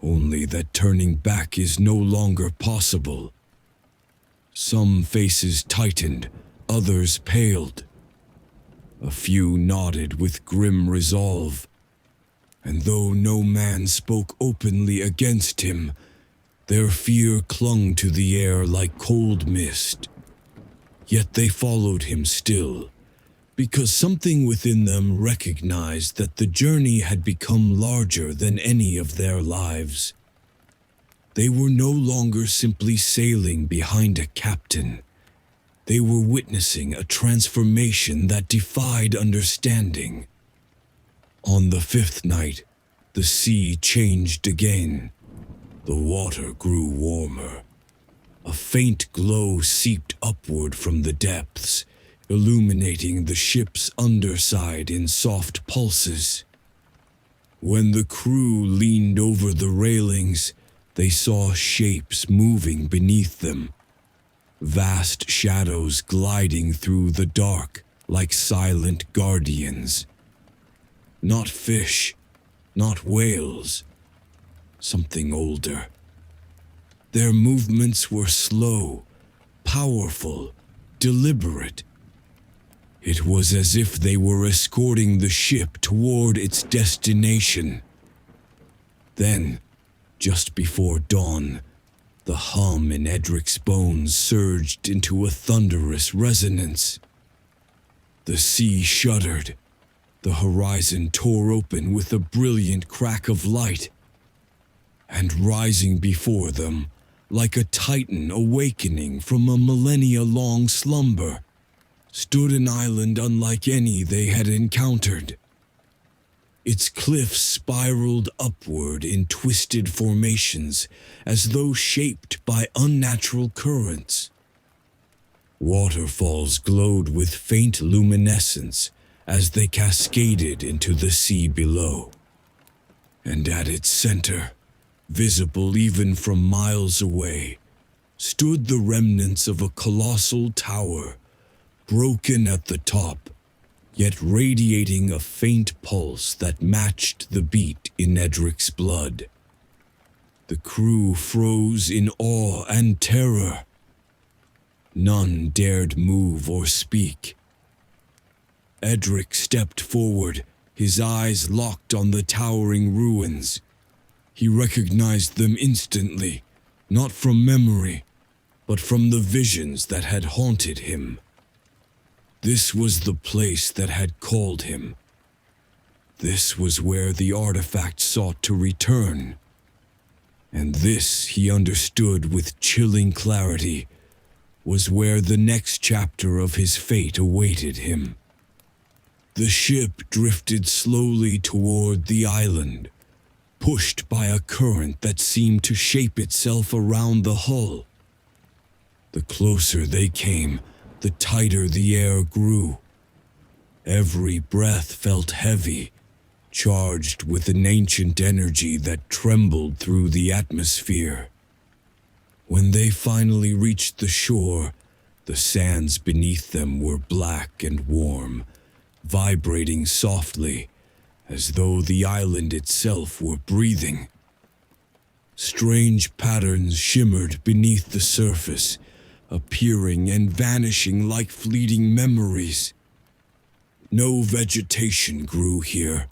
Only that turning back is no longer possible." Some faces tightened, others paled. A few nodded with grim resolve, and though no man spoke openly against him, their fear clung to the air like cold mist. Yet they followed him still, because something within them recognized that the journey had become larger than any of their lives. They were no longer simply sailing behind a captain. They were witnessing a transformation that defied understanding. On the fifth night, the sea changed again. The water grew warmer. A faint glow seeped upward from the depths, illuminating the ship's underside in soft pulses. When the crew leaned over the railings, they saw shapes moving beneath them. Vast shadows gliding through the dark like silent guardians. Not fish, not whales, something older. Their movements were slow, powerful, deliberate. It was as if they were escorting the ship toward its destination. Then, just before dawn, the hum in Edric's bones surged into a thunderous resonance. The sea shuddered. The horizon tore open with a brilliant crack of light. And rising before them, like a titan awakening from a millennia-long slumber, stood an island unlike any they had encountered. Its cliffs spiraled upward in twisted formations, as though shaped by unnatural currents. Waterfalls glowed with faint luminescence as they cascaded into the sea below. And at its center, visible even from miles away, stood the remnants of a colossal tower, broken at the top, yet radiating a faint pulse that matched the beat in Edric's blood. The crew froze in awe and terror. None dared move or speak. Edric stepped forward, his eyes locked on the towering ruins. He recognized them instantly, not from memory, but from the visions that had haunted him. This was the place that had called him. This was where the artifact sought to return. And this, he understood with chilling clarity, was where the next chapter of his fate awaited him. The ship drifted slowly toward the island, pushed by a current that seemed to shape itself around the hull. The closer they came, the tighter the air grew. Every breath felt heavy, charged with an ancient energy that trembled through the atmosphere. When they finally reached the shore, the sands beneath them were black and warm, vibrating softly, as though the island itself were breathing. Strange patterns shimmered beneath the surface, appearing and vanishing like fleeting memories. No vegetation grew here.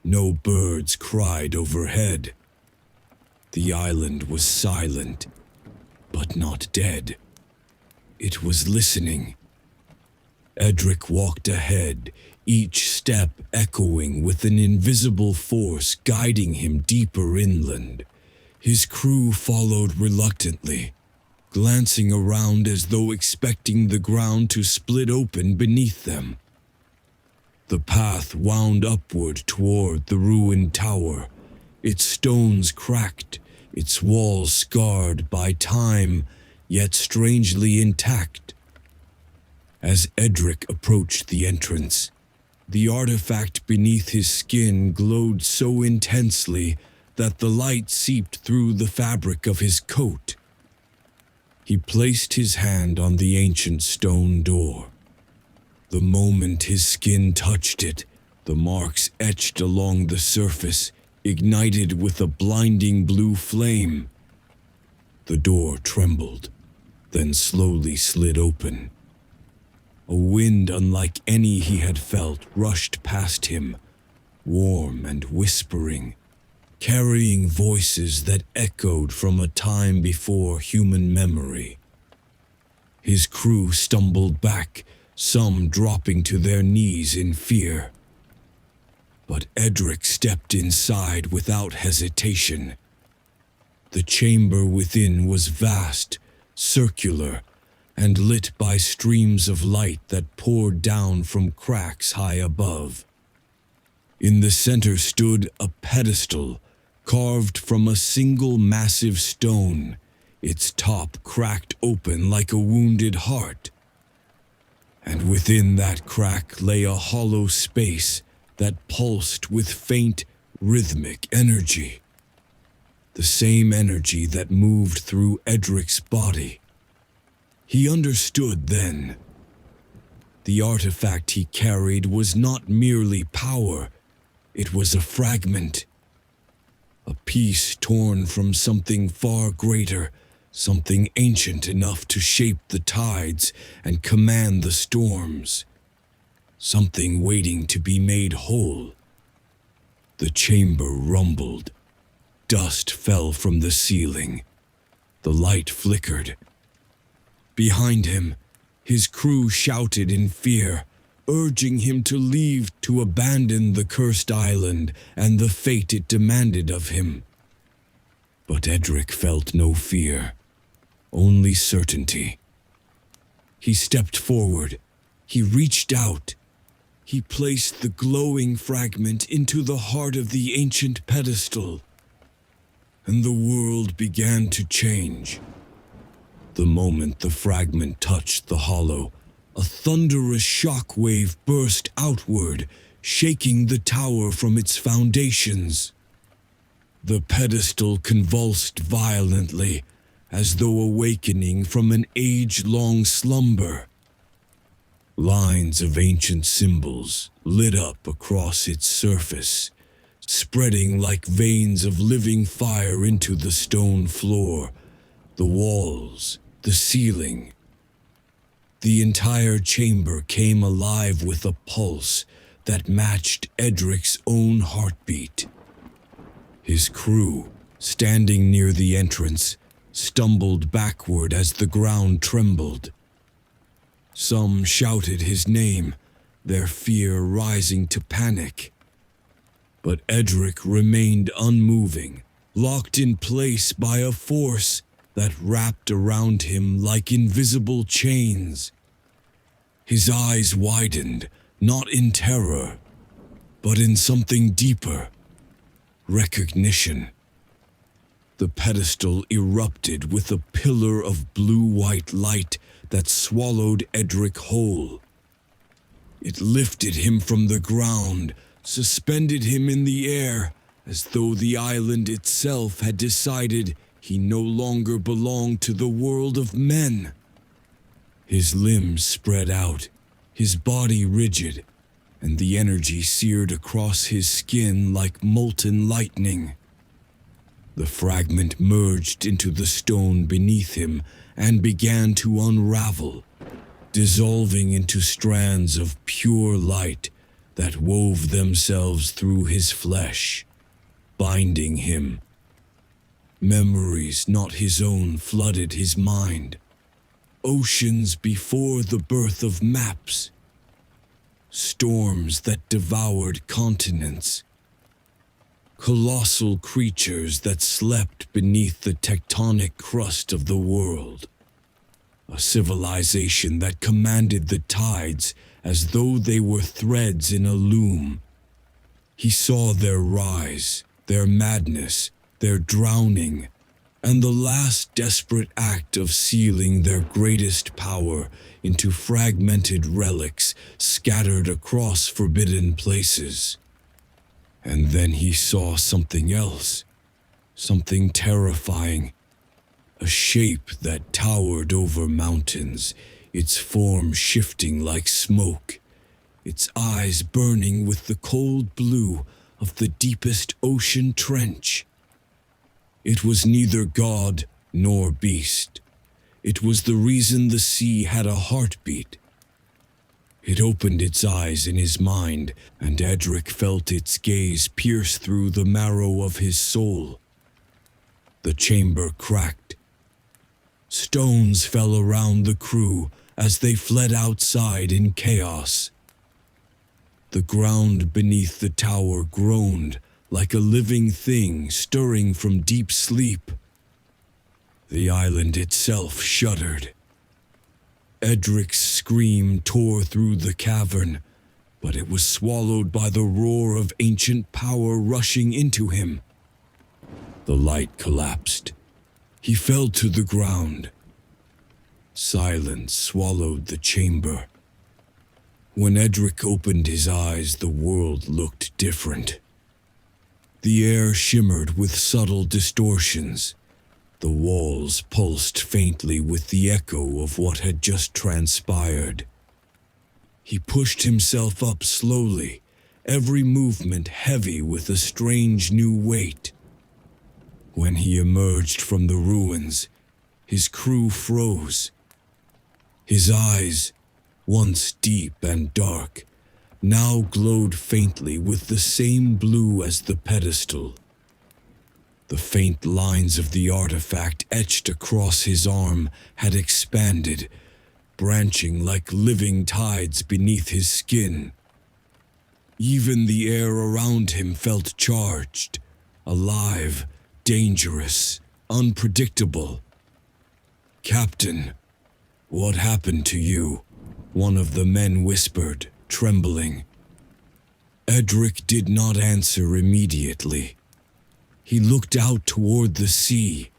No birds cried overhead. The island was silent, but not dead. It was listening. Edric walked ahead, each step echoing with an invisible force guiding him deeper inland. His crew followed reluctantly, glancing around as though expecting the ground to split open beneath them. The path wound upward toward the ruined tower, its stones cracked, its walls scarred by time, yet strangely intact. As Edric approached the entrance, the artifact beneath his skin glowed so intensely that the light seeped through the fabric of his coat. He placed his hand on the ancient stone door. The moment his skin touched it, the marks etched along the surface ignited with a blinding blue flame. The door trembled, then slowly slid open. A wind unlike any he had felt rushed past him, warm and whispering, carrying voices that echoed from a time before human memory. His crew stumbled back, some dropping to their knees in fear. But Edric stepped inside without hesitation. The chamber within was vast, circular, and lit by streams of light that poured down from cracks high above. In the center stood a pedestal carved from a single massive stone, its top cracked open like a wounded heart. And within that crack lay a hollow space that pulsed with faint, rhythmic energy. The same energy that moved through Edric's body. He understood then. The artifact he carried was not merely power, it was a fragment. A piece torn from something far greater, something ancient enough to shape the tides and command the storms. Something waiting to be made whole. The chamber rumbled. Dust fell from the ceiling. The light flickered. Behind him, his crew shouted in fear, urging him to leave, to abandon the cursed island and the fate it demanded of him. But Edric felt no fear, only certainty. He stepped forward. He reached out. He placed the glowing fragment into the heart of the ancient pedestal. And the world began to change. The moment the fragment touched the hollow, a thunderous shockwave burst outward, shaking the tower from its foundations. The pedestal convulsed violently, as though awakening from an age-long slumber. Lines of ancient symbols lit up across its surface, spreading like veins of living fire into the stone floor, the walls, the ceiling. The entire chamber came alive with a pulse that matched Edric's own heartbeat. His crew, standing near the entrance, stumbled backward as the ground trembled. Some shouted his name, their fear rising to panic. But Edric remained unmoving, locked in place by a force that wrapped around him like invisible chains. His eyes widened, not in terror, but in something deeper: recognition. The pedestal erupted with a pillar of blue-white light that swallowed Edric whole. It lifted him from the ground, suspended him in the air, as though the island itself had decided he no longer belonged to the world of men. His limbs spread out, his body rigid, and the energy seared across his skin like molten lightning. The fragment merged into the stone beneath him and began to unravel, dissolving into strands of pure light that wove themselves through his flesh, binding him. Memories not his own flooded his mind. Oceans before the birth of maps. Storms that devoured continents. Colossal creatures that slept beneath the tectonic crust of the world. A civilization that commanded the tides as though they were threads in a loom. He saw their rise, their madness, their drowning, and the last desperate act of sealing their greatest power into fragmented relics scattered across forbidden places. And then he saw something else, something terrifying, a shape that towered over mountains, its form shifting like smoke, its eyes burning with the cold blue of the deepest ocean trench. It was neither god nor beast. It was the reason the sea had a heartbeat. It opened its eyes in his mind, and Edric felt its gaze pierce through the marrow of his soul. The chamber cracked. Stones fell around the crew as they fled outside in chaos. The ground beneath the tower groaned like a living thing stirring from deep sleep. The island itself shuddered. Edric's scream tore through the cavern, but it was swallowed by the roar of ancient power rushing into him. The light collapsed. He fell to the ground. Silence swallowed the chamber. When Edric opened his eyes, the world looked different. The air shimmered with subtle distortions. The walls pulsed faintly with the echo of what had just transpired. He pushed himself up slowly, every movement heavy with a strange new weight. When he emerged from the ruins, his crew froze. His eyes, once deep and dark, now glowed faintly with the same blue as the pedestal. The faint lines of the artifact etched across his arm had expanded, branching like living tides beneath his skin. Even the air around him felt charged, alive, dangerous, unpredictable. "Captain, what happened to you?" one of the men whispered, trembling. Edric did not answer immediately. He looked out toward the sea,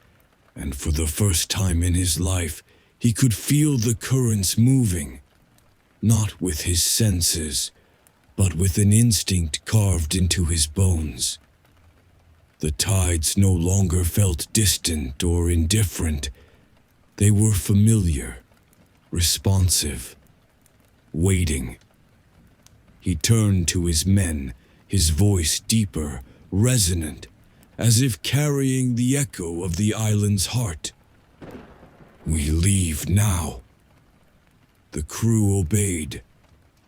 and for the first time in his life, he could feel the currents moving, not with his senses, but with an instinct carved into his bones. The tides no longer felt distant or indifferent. They were familiar, responsive, waiting. He turned to his men, his voice deeper, resonant, as if carrying the echo of the island's heart. "We leave now." The crew obeyed,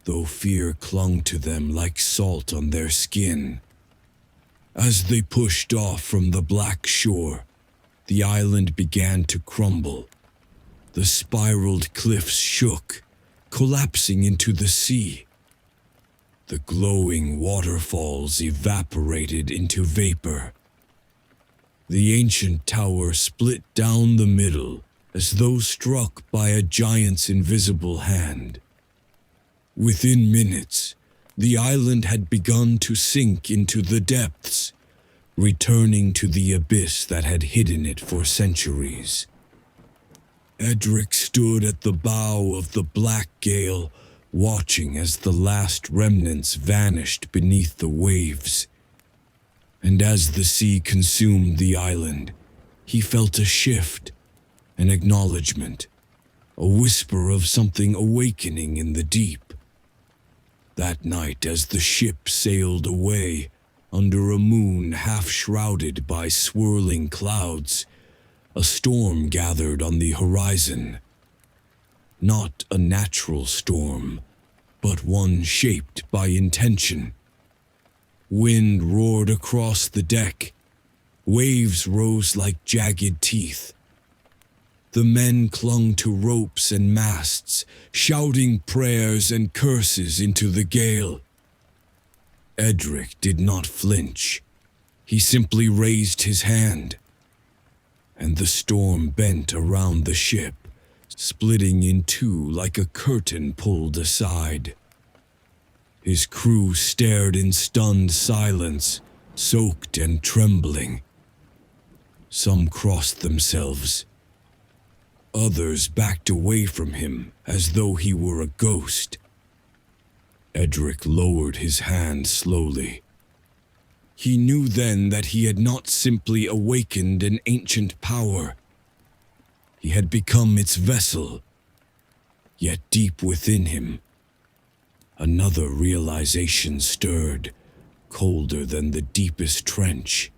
though fear clung to them like salt on their skin. As they pushed off from the black shore, the island began to crumble. The spiraled cliffs shook, collapsing into the sea. The glowing waterfalls evaporated into vapor. The ancient tower split down the middle as though struck by a giant's invisible hand. Within minutes, the island had begun to sink into the depths, returning to the abyss that had hidden it for centuries. Edric stood at the bow of the black gale, watching as the last remnants vanished beneath the waves. And as the sea consumed the island, he felt a shift, an acknowledgement, a whisper of something awakening in the deep. That night, as the ship sailed away, under a moon half-shrouded by swirling clouds, a storm gathered on the horizon. Not a natural storm, but one shaped by intention. Wind roared across the deck. Waves rose like jagged teeth. The men clung to ropes and masts, shouting prayers and curses into the gale. Edric did not flinch. He simply raised his hand, and the storm bent around the ship, splitting in two like a curtain pulled aside. His crew stared in stunned silence, soaked and trembling. Some crossed themselves. Others backed away from him as though he were a ghost. Edric lowered his hand slowly. He knew then that he had not simply awakened an ancient power. He had become its vessel. Yet deep within him, another realization stirred, colder than the deepest trench.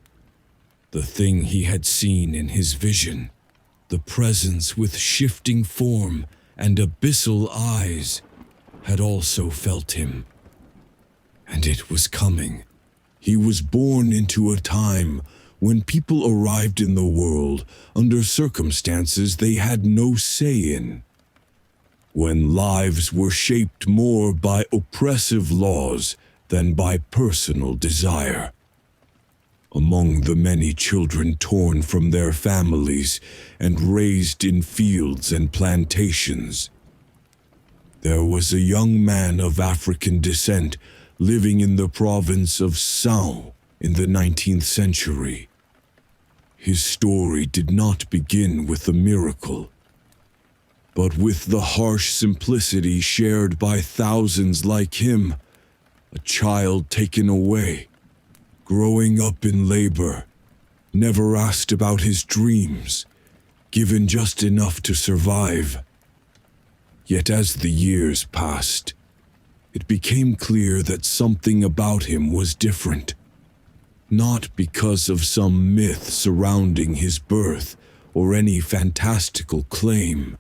The thing he had seen in his vision, the presence with shifting form and abyssal eyes, had also felt him. And it was coming. He was born into a time when people arrived in the world under circumstances they had no say in. When lives were shaped more by oppressive laws than by personal desire. Among the many children torn from their families and raised in fields and plantations, there was a young man of African descent living in the province of Sao in the 19th century. His story did not begin with a miracle, but with the harsh simplicity shared by thousands like him. A child taken away, growing up in labor, never asked about his dreams, given just enough to survive. Yet as the years passed, it became clear that something about him was different. Not because of some myth surrounding his birth or any fantastical claim,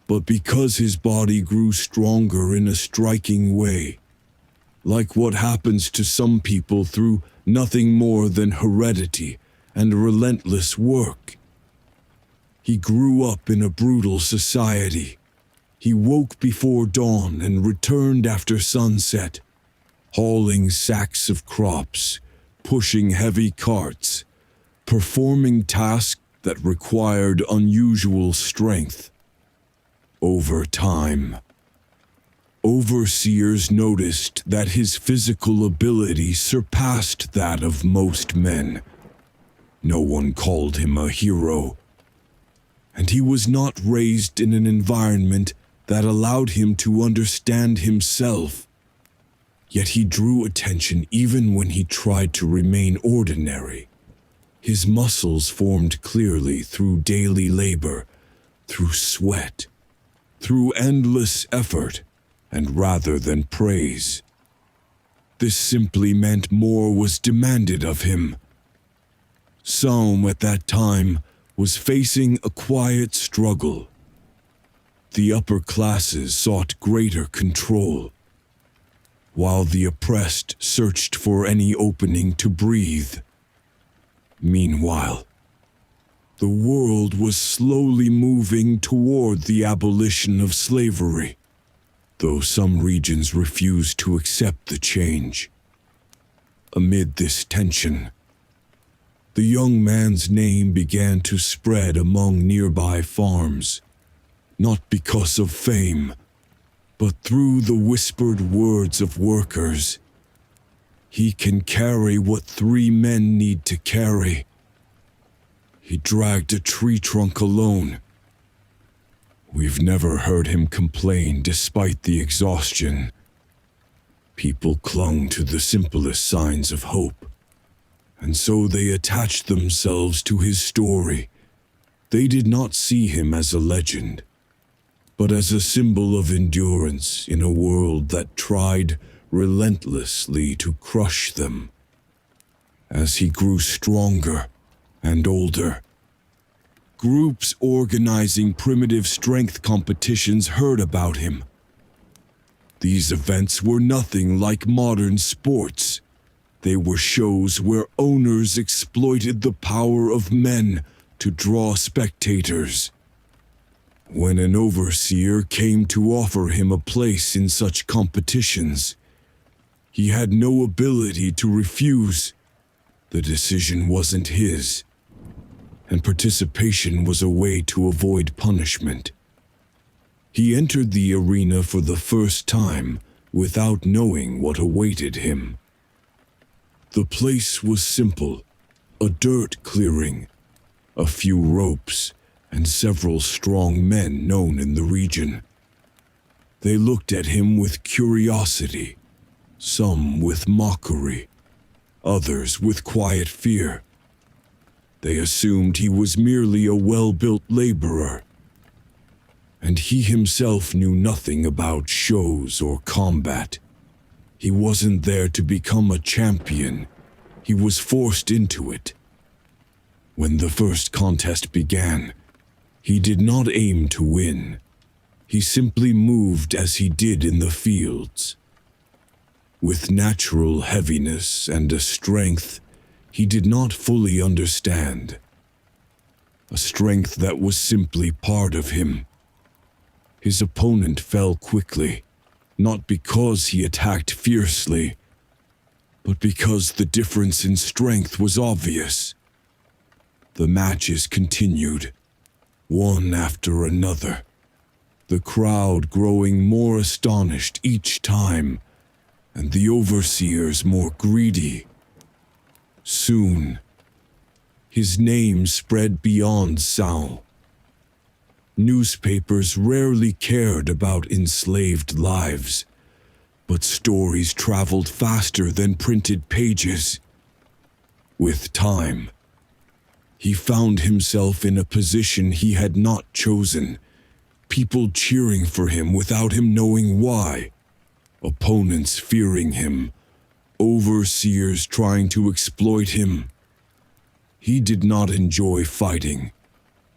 but because his body grew stronger in a striking way, like what happens to some people through nothing more than heredity and relentless work. He grew up in a brutal society. He woke before dawn and returned after sunset, hauling sacks of crops, pushing heavy carts, performing tasks that required unusual strength. Over time, overseers noticed that his physical ability surpassed that of most men. No one called him a hero, and he was not raised in an environment that allowed him to understand himself. Yet he drew attention even when he tried to remain ordinary. His muscles formed clearly through daily labor, through sweat, through endless effort, and rather than praise. This simply meant more was demanded of him. Saum at that time was facing a quiet struggle. The upper classes sought greater control, while the oppressed searched for any opening to breathe. Meanwhile, the world was slowly moving toward the abolition of slavery. though some regions refused to accept the change. Amid this tension, the young man's name began to spread among nearby farms, not because of fame, but through the whispered words of workers. He can carry what 3 men need to carry. He dragged a tree trunk alone. We've never heard him complain despite the exhaustion. People clung to the simplest signs of hope, and so they attached themselves to his story. They did not see him as a legend, but as a symbol of endurance in a world that tried relentlessly to crush them. As he grew stronger and older, groups organizing primitive strength competitions heard about him. These events were nothing like modern sports. They were shows where owners exploited the power of men to draw spectators. When an overseer came to offer him a place in such competitions, he had no ability to refuse. The decision wasn't his, and participation was a way to avoid punishment. He entered the arena for the first time without knowing what awaited him. The place was simple: a dirt clearing, a few ropes, and several strong men known in the region. They looked at him with curiosity, some with mockery, others with quiet fear. They assumed he was merely a well-built laborer, and he himself knew nothing about shows or combat. He wasn't there to become a champion. He was forced into it. When the first contest began, he did not aim to win. He simply moved as he did in the fields, with natural heaviness and a strength he did not fully understand. A strength that was simply part of him. His opponent fell quickly, not because he attacked fiercely, but because the difference in strength was obvious. The matches continued, one after another, the crowd growing more astonished each time, and the overseers more greedy. Soon, his name spread beyond Sao. Newspapers rarely cared about enslaved lives, but stories traveled faster than printed pages. With time, he found himself in a position he had not chosen, people cheering for him without him knowing why, opponents fearing him, overseers trying to exploit him. He did not enjoy fighting,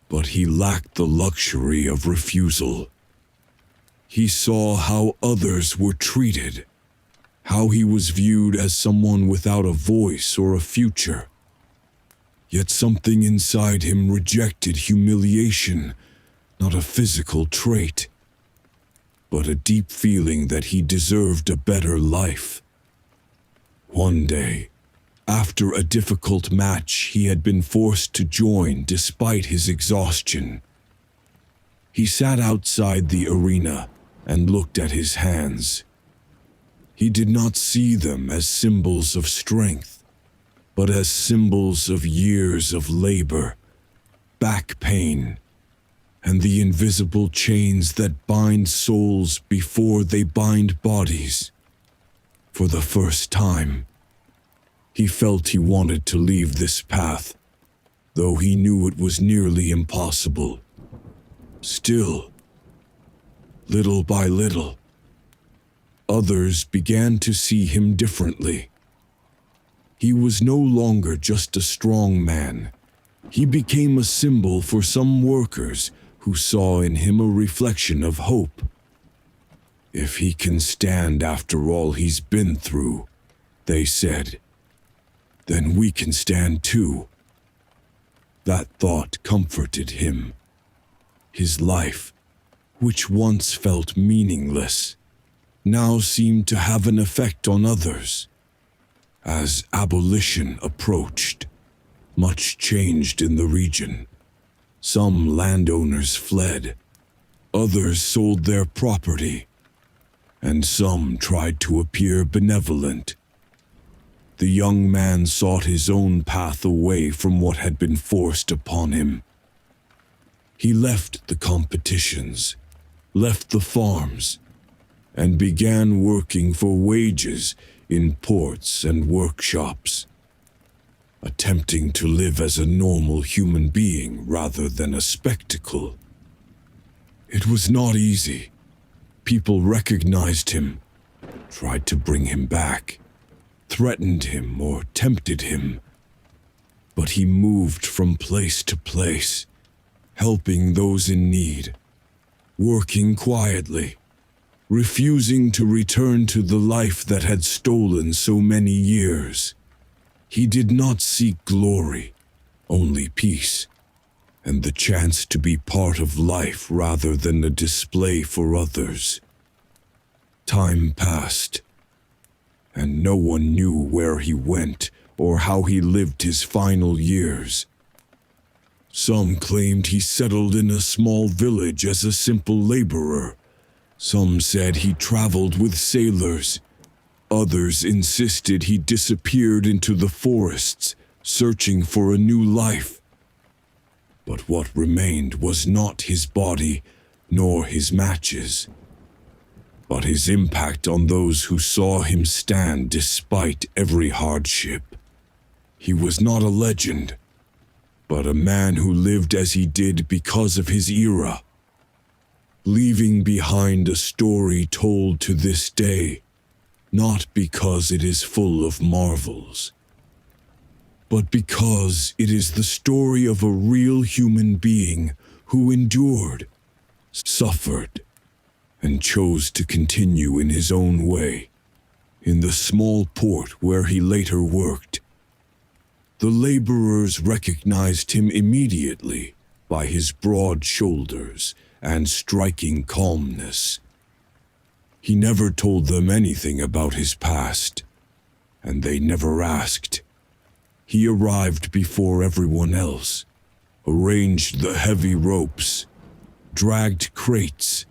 but he lacked the luxury of refusal. He saw how others were treated, how he was viewed as someone without a voice or a future. Yet something inside him rejected humiliation, not a physical trait, but a deep feeling that he deserved a better life. One day, after a difficult match he had been forced to join despite his exhaustion, he sat outside the arena and looked at his hands. He did not see them as symbols of strength, but as symbols of years of labor, back pain, and the invisible chains that bind souls before they bind bodies. For the first time, he felt he wanted to leave this path, though he knew it was nearly impossible. Still, little by little, others began to see him differently. He was no longer just a strong man. He became a symbol for some workers who saw in him a reflection of hope. If he can stand after all he's been through, they said, then we can stand too. That thought comforted him. His life, which once felt meaningless, now seemed to have an effect on others. As abolition approached, much changed in the region. Some landowners fled, others sold their property, and some tried to appear benevolent. The young man sought his own path away from what had been forced upon him. He left the competitions, left the farms, and began working for wages in ports and workshops, attempting to live as a normal human being rather than a spectacle. It was not easy. People recognized him, tried to bring him back, threatened him or tempted him. But he moved from place to place, helping those in need, working quietly, refusing to return to the life that had stolen so many years. He did not seek glory, only peace, and the chance to be part of life rather than a display for others. Time passed, and no one knew where he went or how he lived his final years. Some claimed he settled in a small village as a simple laborer. Some said he traveled with sailors. Others insisted he disappeared into the forests, searching for a new life. But what remained was not his body, nor his matches, but his impact on those who saw him stand despite every hardship. He was not a legend, but a man who lived as he did because of his era, leaving behind a story told to this day, not because it is full of marvels, but because it is the story of a real human being who endured, suffered, and chose to continue in his own way. In the small port where he later worked, the laborers recognized him immediately by his broad shoulders and striking calmness. He never told them anything about his past, and they never asked. He arrived before everyone else, arranged the heavy ropes, dragged crates,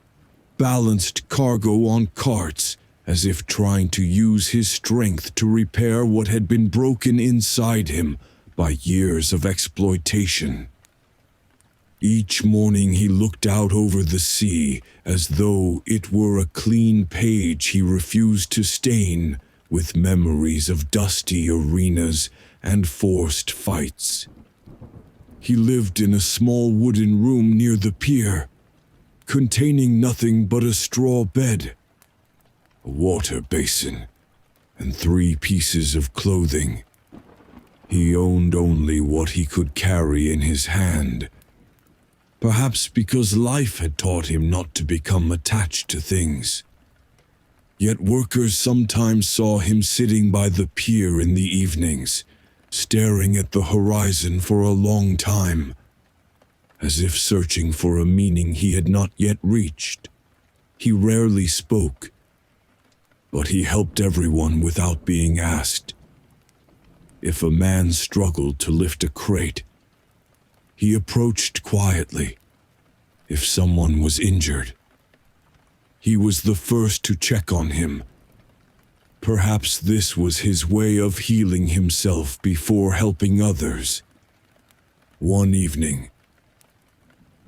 balanced cargo on carts, as if trying to use his strength to repair what had been broken inside him by years of exploitation. Each morning he looked out over the sea as though it were a clean page he refused to stain with memories of dusty arenas and forced fights. He lived in a small wooden room near the pier, containing nothing but a straw bed, a water basin, and 3 pieces of clothing. He owned only what he could carry in his hand, perhaps because life had taught him not to become attached to things. Yet workers sometimes saw him sitting by the pier in the evenings, staring at the horizon for a long time, as if searching for a meaning he had not yet reached. He rarely spoke, but he helped everyone without being asked. If a man struggled to lift a crate, he approached quietly. If someone was injured, he was the first to check on him. Perhaps this was his way of healing himself before helping others. One evening,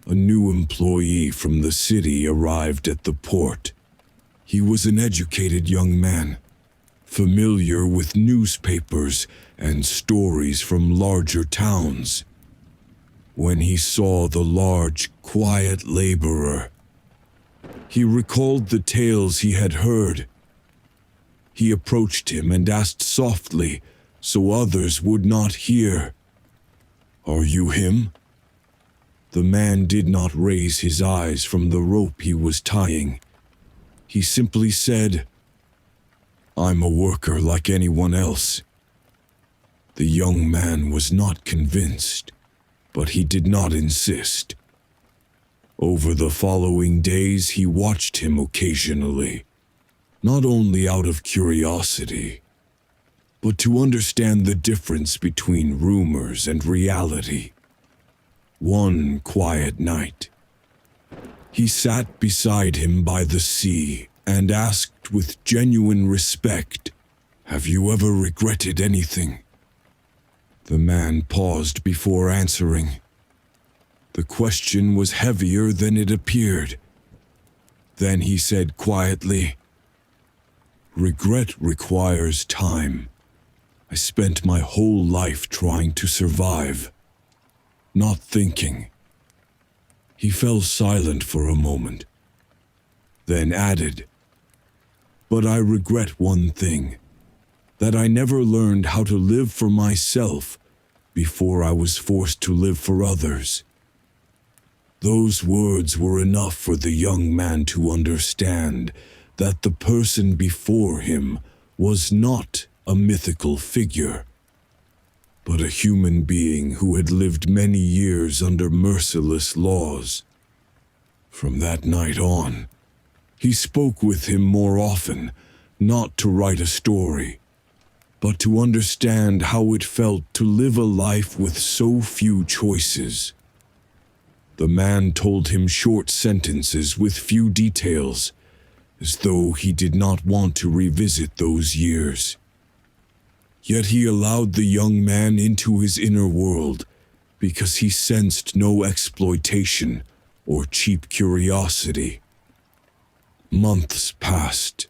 a new employee from the city arrived at the port. He was an educated young man, familiar with newspapers and stories from larger towns. When he saw the large, quiet laborer, he recalled the tales he had heard. He approached him and asked softly, so others would not hear, "Are you him?" The man did not raise his eyes from the rope he was tying. He simply said, "I'm a worker like anyone else." The young man was not convinced, but he did not insist. Over the following days, he watched him occasionally, not only out of curiosity, but to understand the difference between rumors and reality. One quiet night, he sat beside him by the sea and asked with genuine respect, "Have you ever regretted anything?" The man paused before answering. The question was heavier than it appeared. Then he said quietly, "Regret requires time. I spent my whole life trying to survive, not thinking." He fell silent for a moment, then added, "But I regret one thing, that I never learned how to live for myself before I was forced to live for others." Those words were enough for the young man to understand that the person before him was not a mythical figure, but a human being who had lived many years under merciless laws. From that night on, he spoke with him more often, not to write a story, but to understand how it felt to live a life with so few choices. The man told him short sentences with few details, as though he did not want to revisit those years. Yet he allowed the young man into his inner world because he sensed no exploitation or cheap curiosity. Months passed,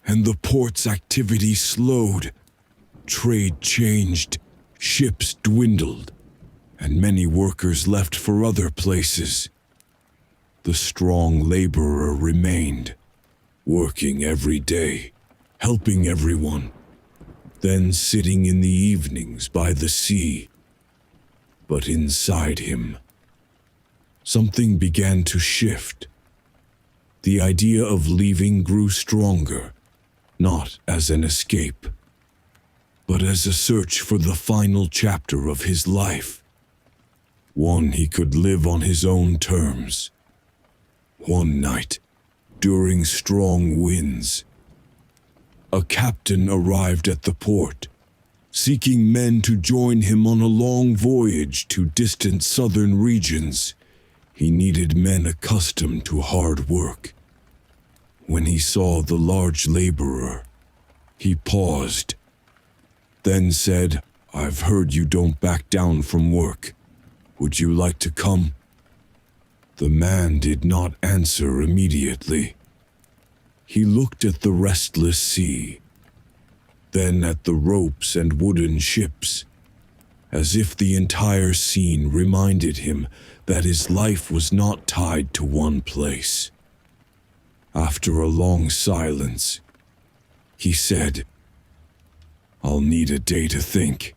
and the port's activity slowed. Trade changed, ships dwindled, and many workers left for other places. The strong laborer remained, working every day, helping everyone, then sitting in the evenings by the sea. But inside him, something began to shift. The idea of leaving grew stronger, not as an escape, but as a search for the final chapter of his life. One he could live on his own terms. One night, during strong winds, a captain arrived at the port, seeking men to join him on a long voyage to distant southern regions. He needed men accustomed to hard work. When he saw the large laborer, he paused, then said, "I've heard you don't back down from work. Would you like to come?" The man did not answer immediately. He looked at the restless sea, then at the ropes and wooden ships, as if the entire scene reminded him that his life was not tied to one place. After a long silence, he said, "I'll need a day to think."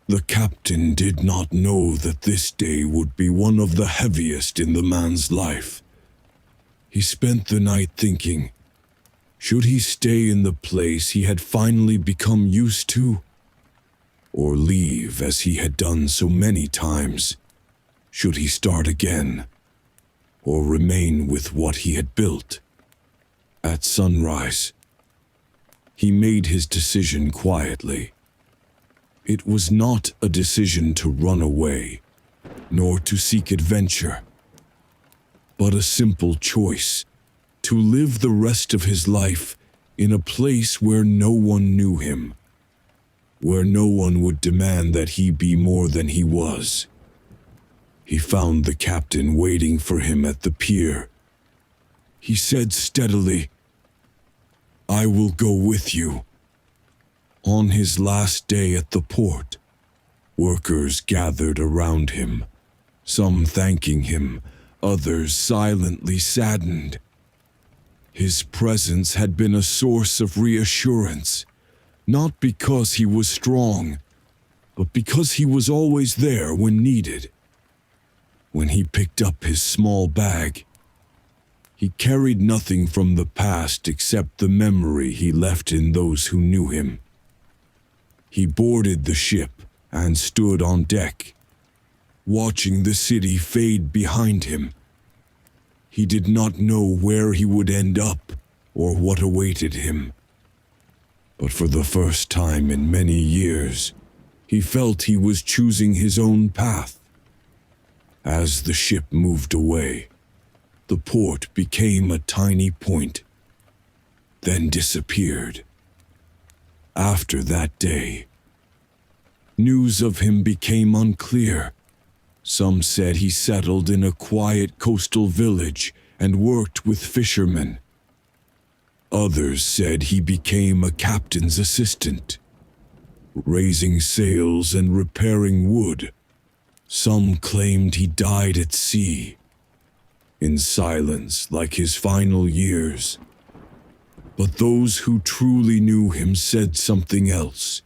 The captain did not know that this day would be one of the heaviest in the man's life. He spent the night thinking, should he stay in the place he had finally become used to, or leave as he had done so many times? Should he start again, or remain with what he had built? At sunrise, he made his decision quietly. It was not a decision to run away, nor to seek adventure, but a simple choice to live the rest of his life in a place where no one knew him, where no one would demand that he be more than he was. He found the captain waiting for him at the pier. He said steadily, "I will go with you." On his last day at the port, workers gathered around him, some thanking him, others silently saddened. His presence had been a source of reassurance, not because he was strong, but because he was always there when needed. When he picked up his small bag, he carried nothing from the past except the memory he left in those who knew him. He boarded the ship and stood on deck, watching the city fade behind him. He did not know where he would end up, or what awaited him. But for the first time in many years, he felt he was choosing his own path. As the ship moved away, the port became a tiny point, then disappeared. After that day, news of him became unclear. Some said he settled in a quiet coastal village and worked with fishermen. Others said he became a captain's assistant, raising sails and repairing wood. Some claimed he died at sea, in silence like his final years. But those who truly knew him said something else.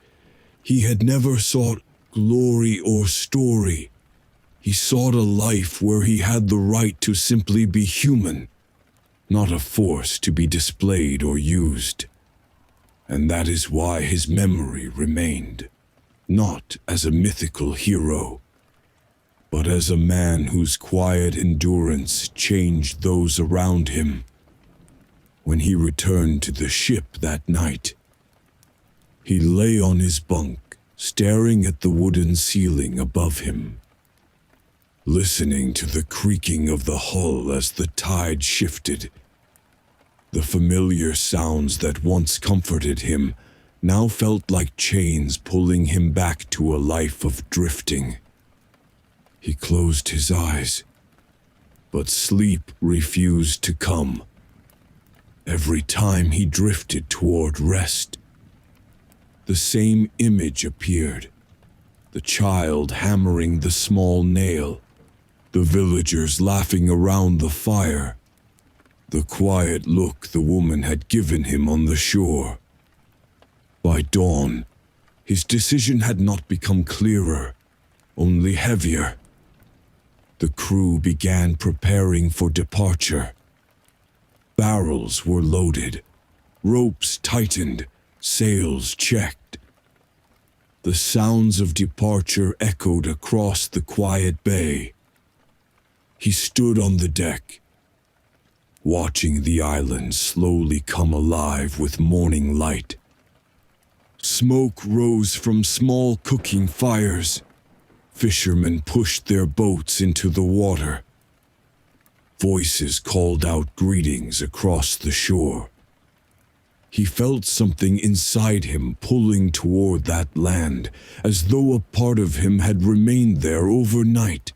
He had never sought glory or story. He sought a life where he had the right to simply be human, not a force to be displayed or used. And that is why his memory remained, not as a mythical hero, but as a man whose quiet endurance changed those around him. When he returned to the ship that night, he lay on his bunk, staring at the wooden ceiling above him, listening to the creaking of the hull as the tide shifted. The familiar sounds that once comforted him now felt like chains pulling him back to a life of drifting. He closed his eyes, but sleep refused to come. Every time he drifted toward rest, the same image appeared: the child hammering the small nail, the villagers laughing around the fire, the quiet look the woman had given him on the shore. By dawn, his decision had not become clearer, only heavier. The crew began preparing for departure. Barrels were loaded, ropes tightened, sails checked. The sounds of departure echoed across the quiet bay. He stood on the deck, watching the island slowly come alive with morning light. Smoke rose from small cooking fires. Fishermen pushed their boats into the water. Voices called out greetings across the shore. He felt something inside him pulling toward that land, as though a part of him had remained there overnight.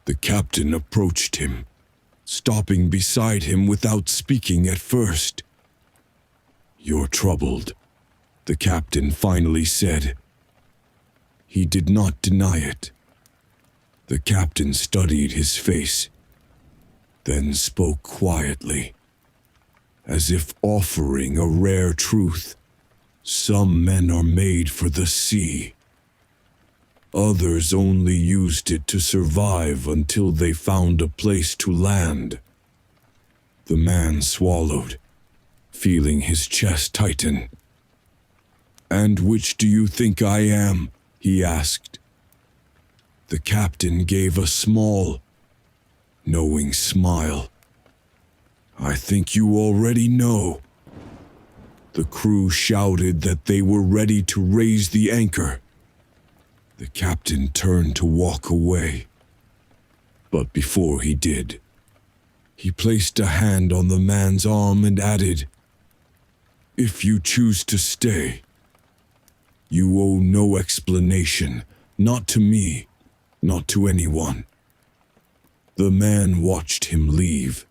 The captain approached him, stopping beside him without speaking at first. "You're troubled," the captain finally said. He did not deny it. The captain studied his face, then spoke quietly, as if offering a rare truth. "Some men are made for the sea. Others only used it to survive until they found a place to land." The man swallowed, feeling his chest tighten. "And which do you think I am?" he asked. The captain gave a small, knowing smile. "I think you already know." The crew shouted that they were ready to raise the anchor. The captain turned to walk away. But before he did, he placed a hand on the man's arm and added, "If you choose to stay, you owe no explanation, not to me, not to anyone." The man watched him leave,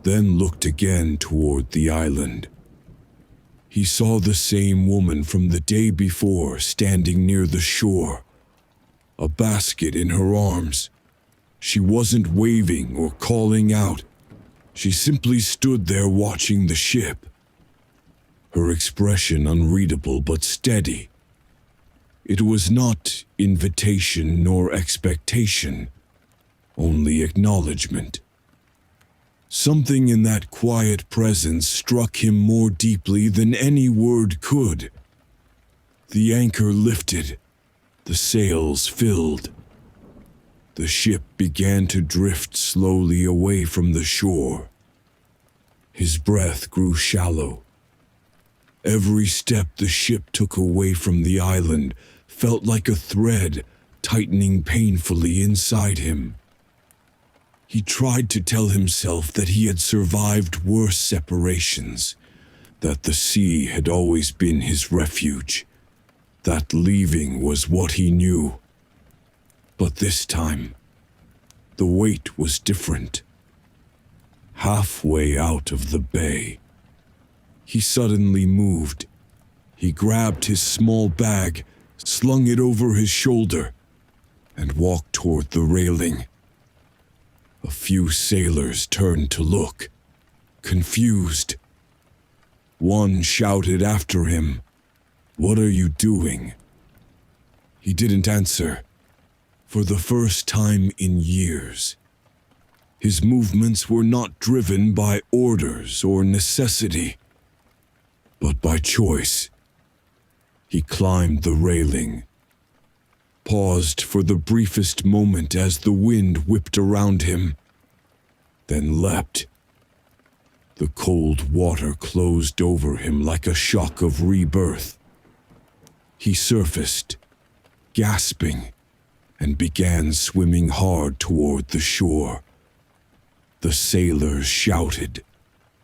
then looked again toward the island. He saw the same woman from the day before standing near the shore, a basket in her arms. She wasn't waving or calling out. She simply stood there watching the ship, her expression unreadable but steady. It was not invitation nor expectation, only acknowledgement. Something in that quiet presence struck him more deeply than any word could. The anchor lifted, the sails filled. The ship began to drift slowly away from the shore. His breath grew shallow. Every step the ship took away from the island felt like a thread tightening painfully inside him. He tried to tell himself that he had survived worse separations, that the sea had always been his refuge, that leaving was what he knew. But this time, the weight was different. Halfway out of the bay, he suddenly moved. He grabbed his small bag, slung it over his shoulder, and walked toward the railing. A few sailors turned to look, confused. One shouted after him, "What are you doing?" He didn't answer. For the first time in years, his movements were not driven by orders or necessity, but by choice. He climbed the railing, paused for the briefest moment as the wind whipped around him, then leapt. The cold water closed over him like a shock of rebirth. He surfaced, gasping, and began swimming hard toward the shore. The sailors shouted.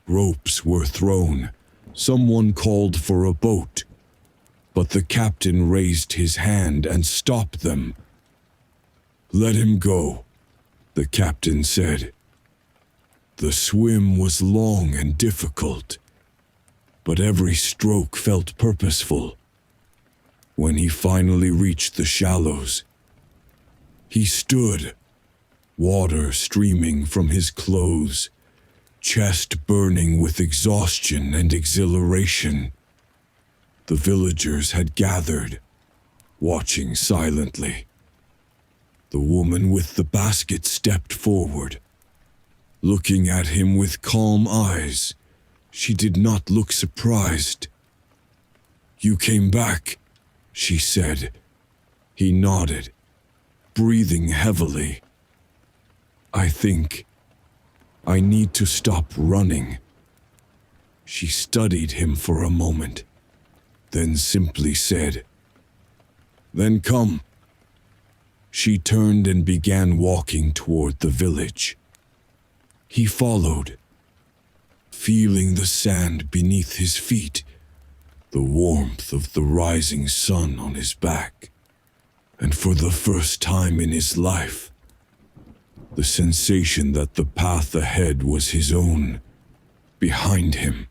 Ropes were thrown. Someone called for a boat, but the captain raised his hand and stopped them. "Let him go," the captain said. The swim was long and difficult, but every stroke felt purposeful. When he finally reached the shallows, he stood, water streaming from his clothes, chest burning with exhaustion and exhilaration. The villagers had gathered, watching silently. The woman with the basket stepped forward, looking at him with calm eyes. She did not look surprised. "You came back," she said. He nodded, breathing heavily. "I think I need to stop running." She studied him for a moment, then simply said, "Then come." She turned and began walking toward the village. He followed, feeling the sand beneath his feet, the warmth of the rising sun on his back, and for the first time in his life, the sensation that the path ahead was his own, behind him.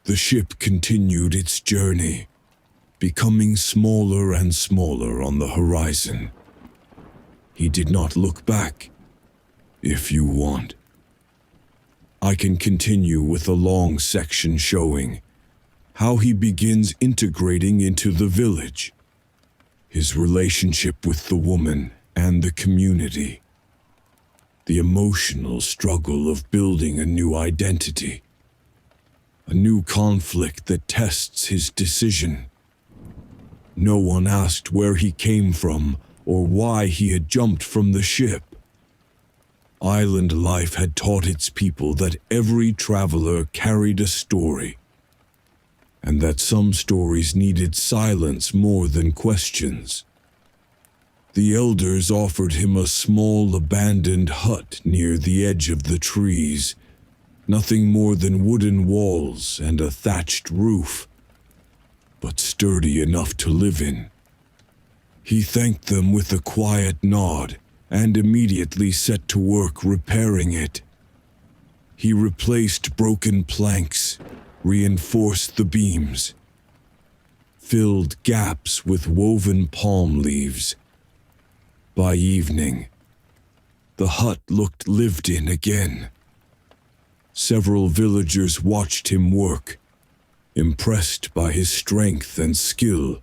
The ship continued its journey, becoming smaller and smaller on the horizon. He did not look back. "If you want, I can continue with a long section showing how he begins integrating into the village, his relationship with the woman and the community, the emotional struggle of building a new identity, a new conflict that tests his decision. No one asked where he came from or why he had jumped from the ship. Island life had taught its people that every traveler carried a story, and that some stories needed silence more than questions. The elders offered him a small abandoned hut near the edge of the trees, nothing more than wooden walls and a thatched roof, but sturdy enough to live in. He thanked them with a quiet nod and immediately set to work repairing it. He replaced broken planks, reinforced the beams, filled gaps with woven palm leaves. By evening, the hut looked lived in again. Several villagers watched him work, impressed by his strength and skill,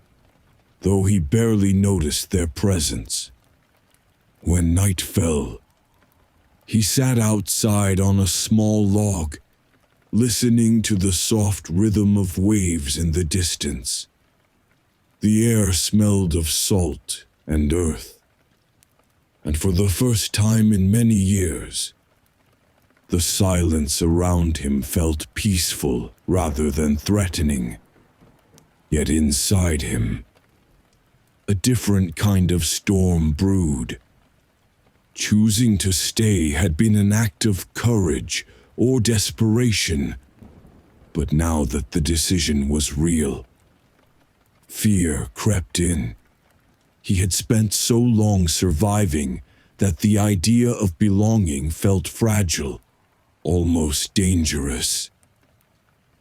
though he barely noticed their presence. When night fell, he sat outside on a small log, listening to the soft rhythm of waves in the distance. The air smelled of salt and earth, and for the first time in many years, The silence around him felt peaceful rather than threatening. Yet inside him, a different kind of storm brewed. Choosing to stay had been an act of courage or desperation, but now that the decision was real, fear crept in. He had spent so long surviving that the idea of belonging felt fragile, almost dangerous.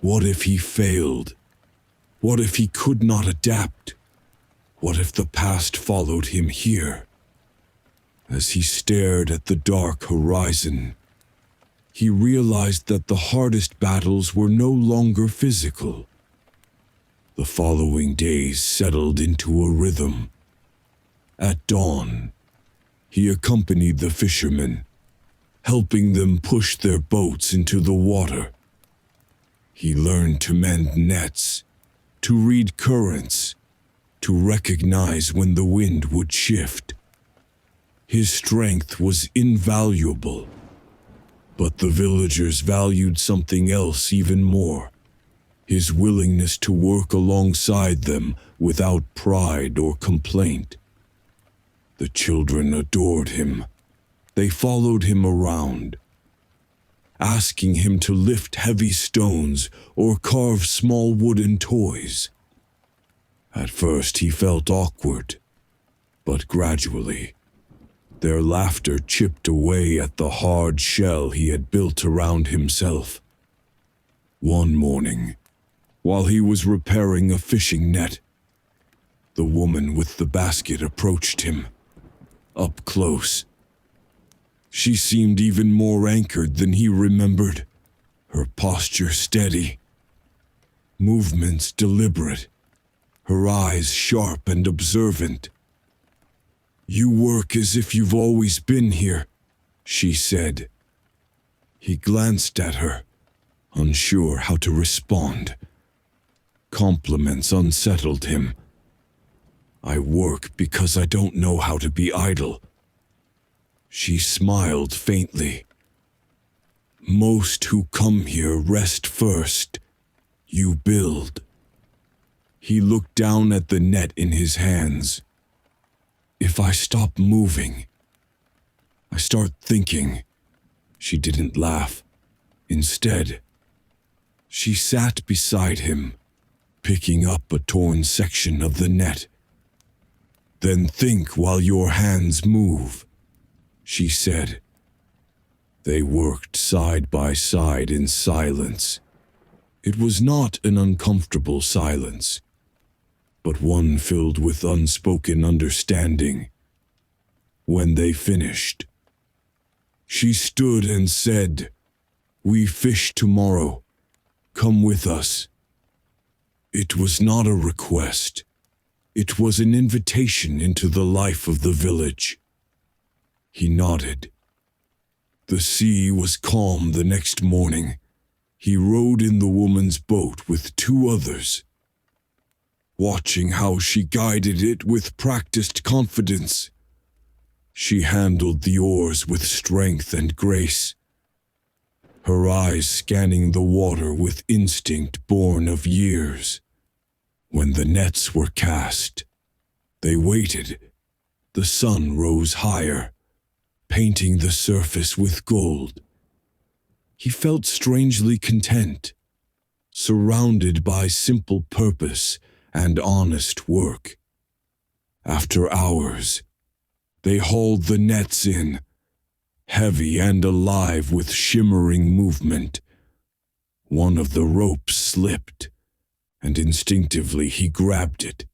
What if he failed? What if he could not adapt? What if the past followed him here? As he stared at the dark horizon, he realized that the hardest battles were no longer physical. The following days settled into a rhythm. At dawn, he accompanied the fishermen, helping them push their boats into the water. He learned to mend nets, to read currents, to recognize when the wind would shift. His strength was invaluable, but the villagers valued something else even more: his willingness to work alongside them without pride or complaint. The children adored him. They followed him around, asking him to lift heavy stones or carve small wooden toys. At first he felt awkward, but gradually, their laughter chipped away at the hard shell he had built around himself. One morning, while he was repairing a fishing net, the woman with the basket approached him, up close. She seemed even more anchored than he remembered, her posture steady, movements deliberate, her eyes sharp and observant. "You work as if you've always been here," she said. He glanced at her, unsure how to respond. Compliments unsettled him. "I work because I don't know how to be idle." She smiled faintly. "Most who come here rest first. You build." He looked down at the net in his hands. "If I stop moving, I start thinking." She didn't laugh. Instead, she sat beside him, picking up a torn section of the net. "Then think while your hands move," she said. They worked side by side in silence. It was not an uncomfortable silence, but one filled with unspoken understanding. When they finished, she stood and said, "We fish tomorrow. Come with us." It was not a request. It was an invitation into the life of the village. He nodded. The sea was calm the next morning. He rowed in the woman's boat with 2 others, watching how she guided it with practiced confidence. She handled the oars with strength and grace, her eyes scanning the water with instinct born of years. When the nets were cast, they waited. The sun rose higher, painting the surface with gold. He felt strangely content, surrounded by simple purpose and honest work. After hours, they hauled the nets in, heavy and alive with shimmering movement. One of the ropes slipped, and instinctively he grabbed it,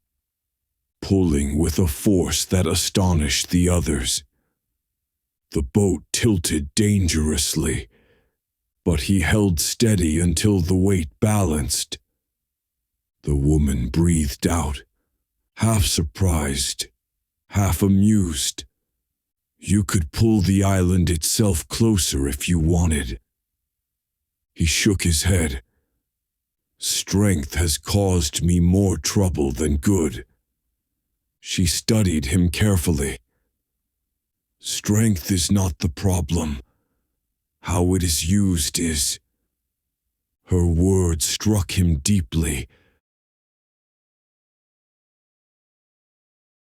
pulling with a force that astonished the others. The boat tilted dangerously, but he held steady until the weight balanced. The woman breathed out, half surprised, half amused. "You could pull the island itself closer if you wanted." He shook his head. "Strength has caused me more trouble than good." She studied him carefully. "Strength is not the problem. How it is used is... Her words struck him deeply,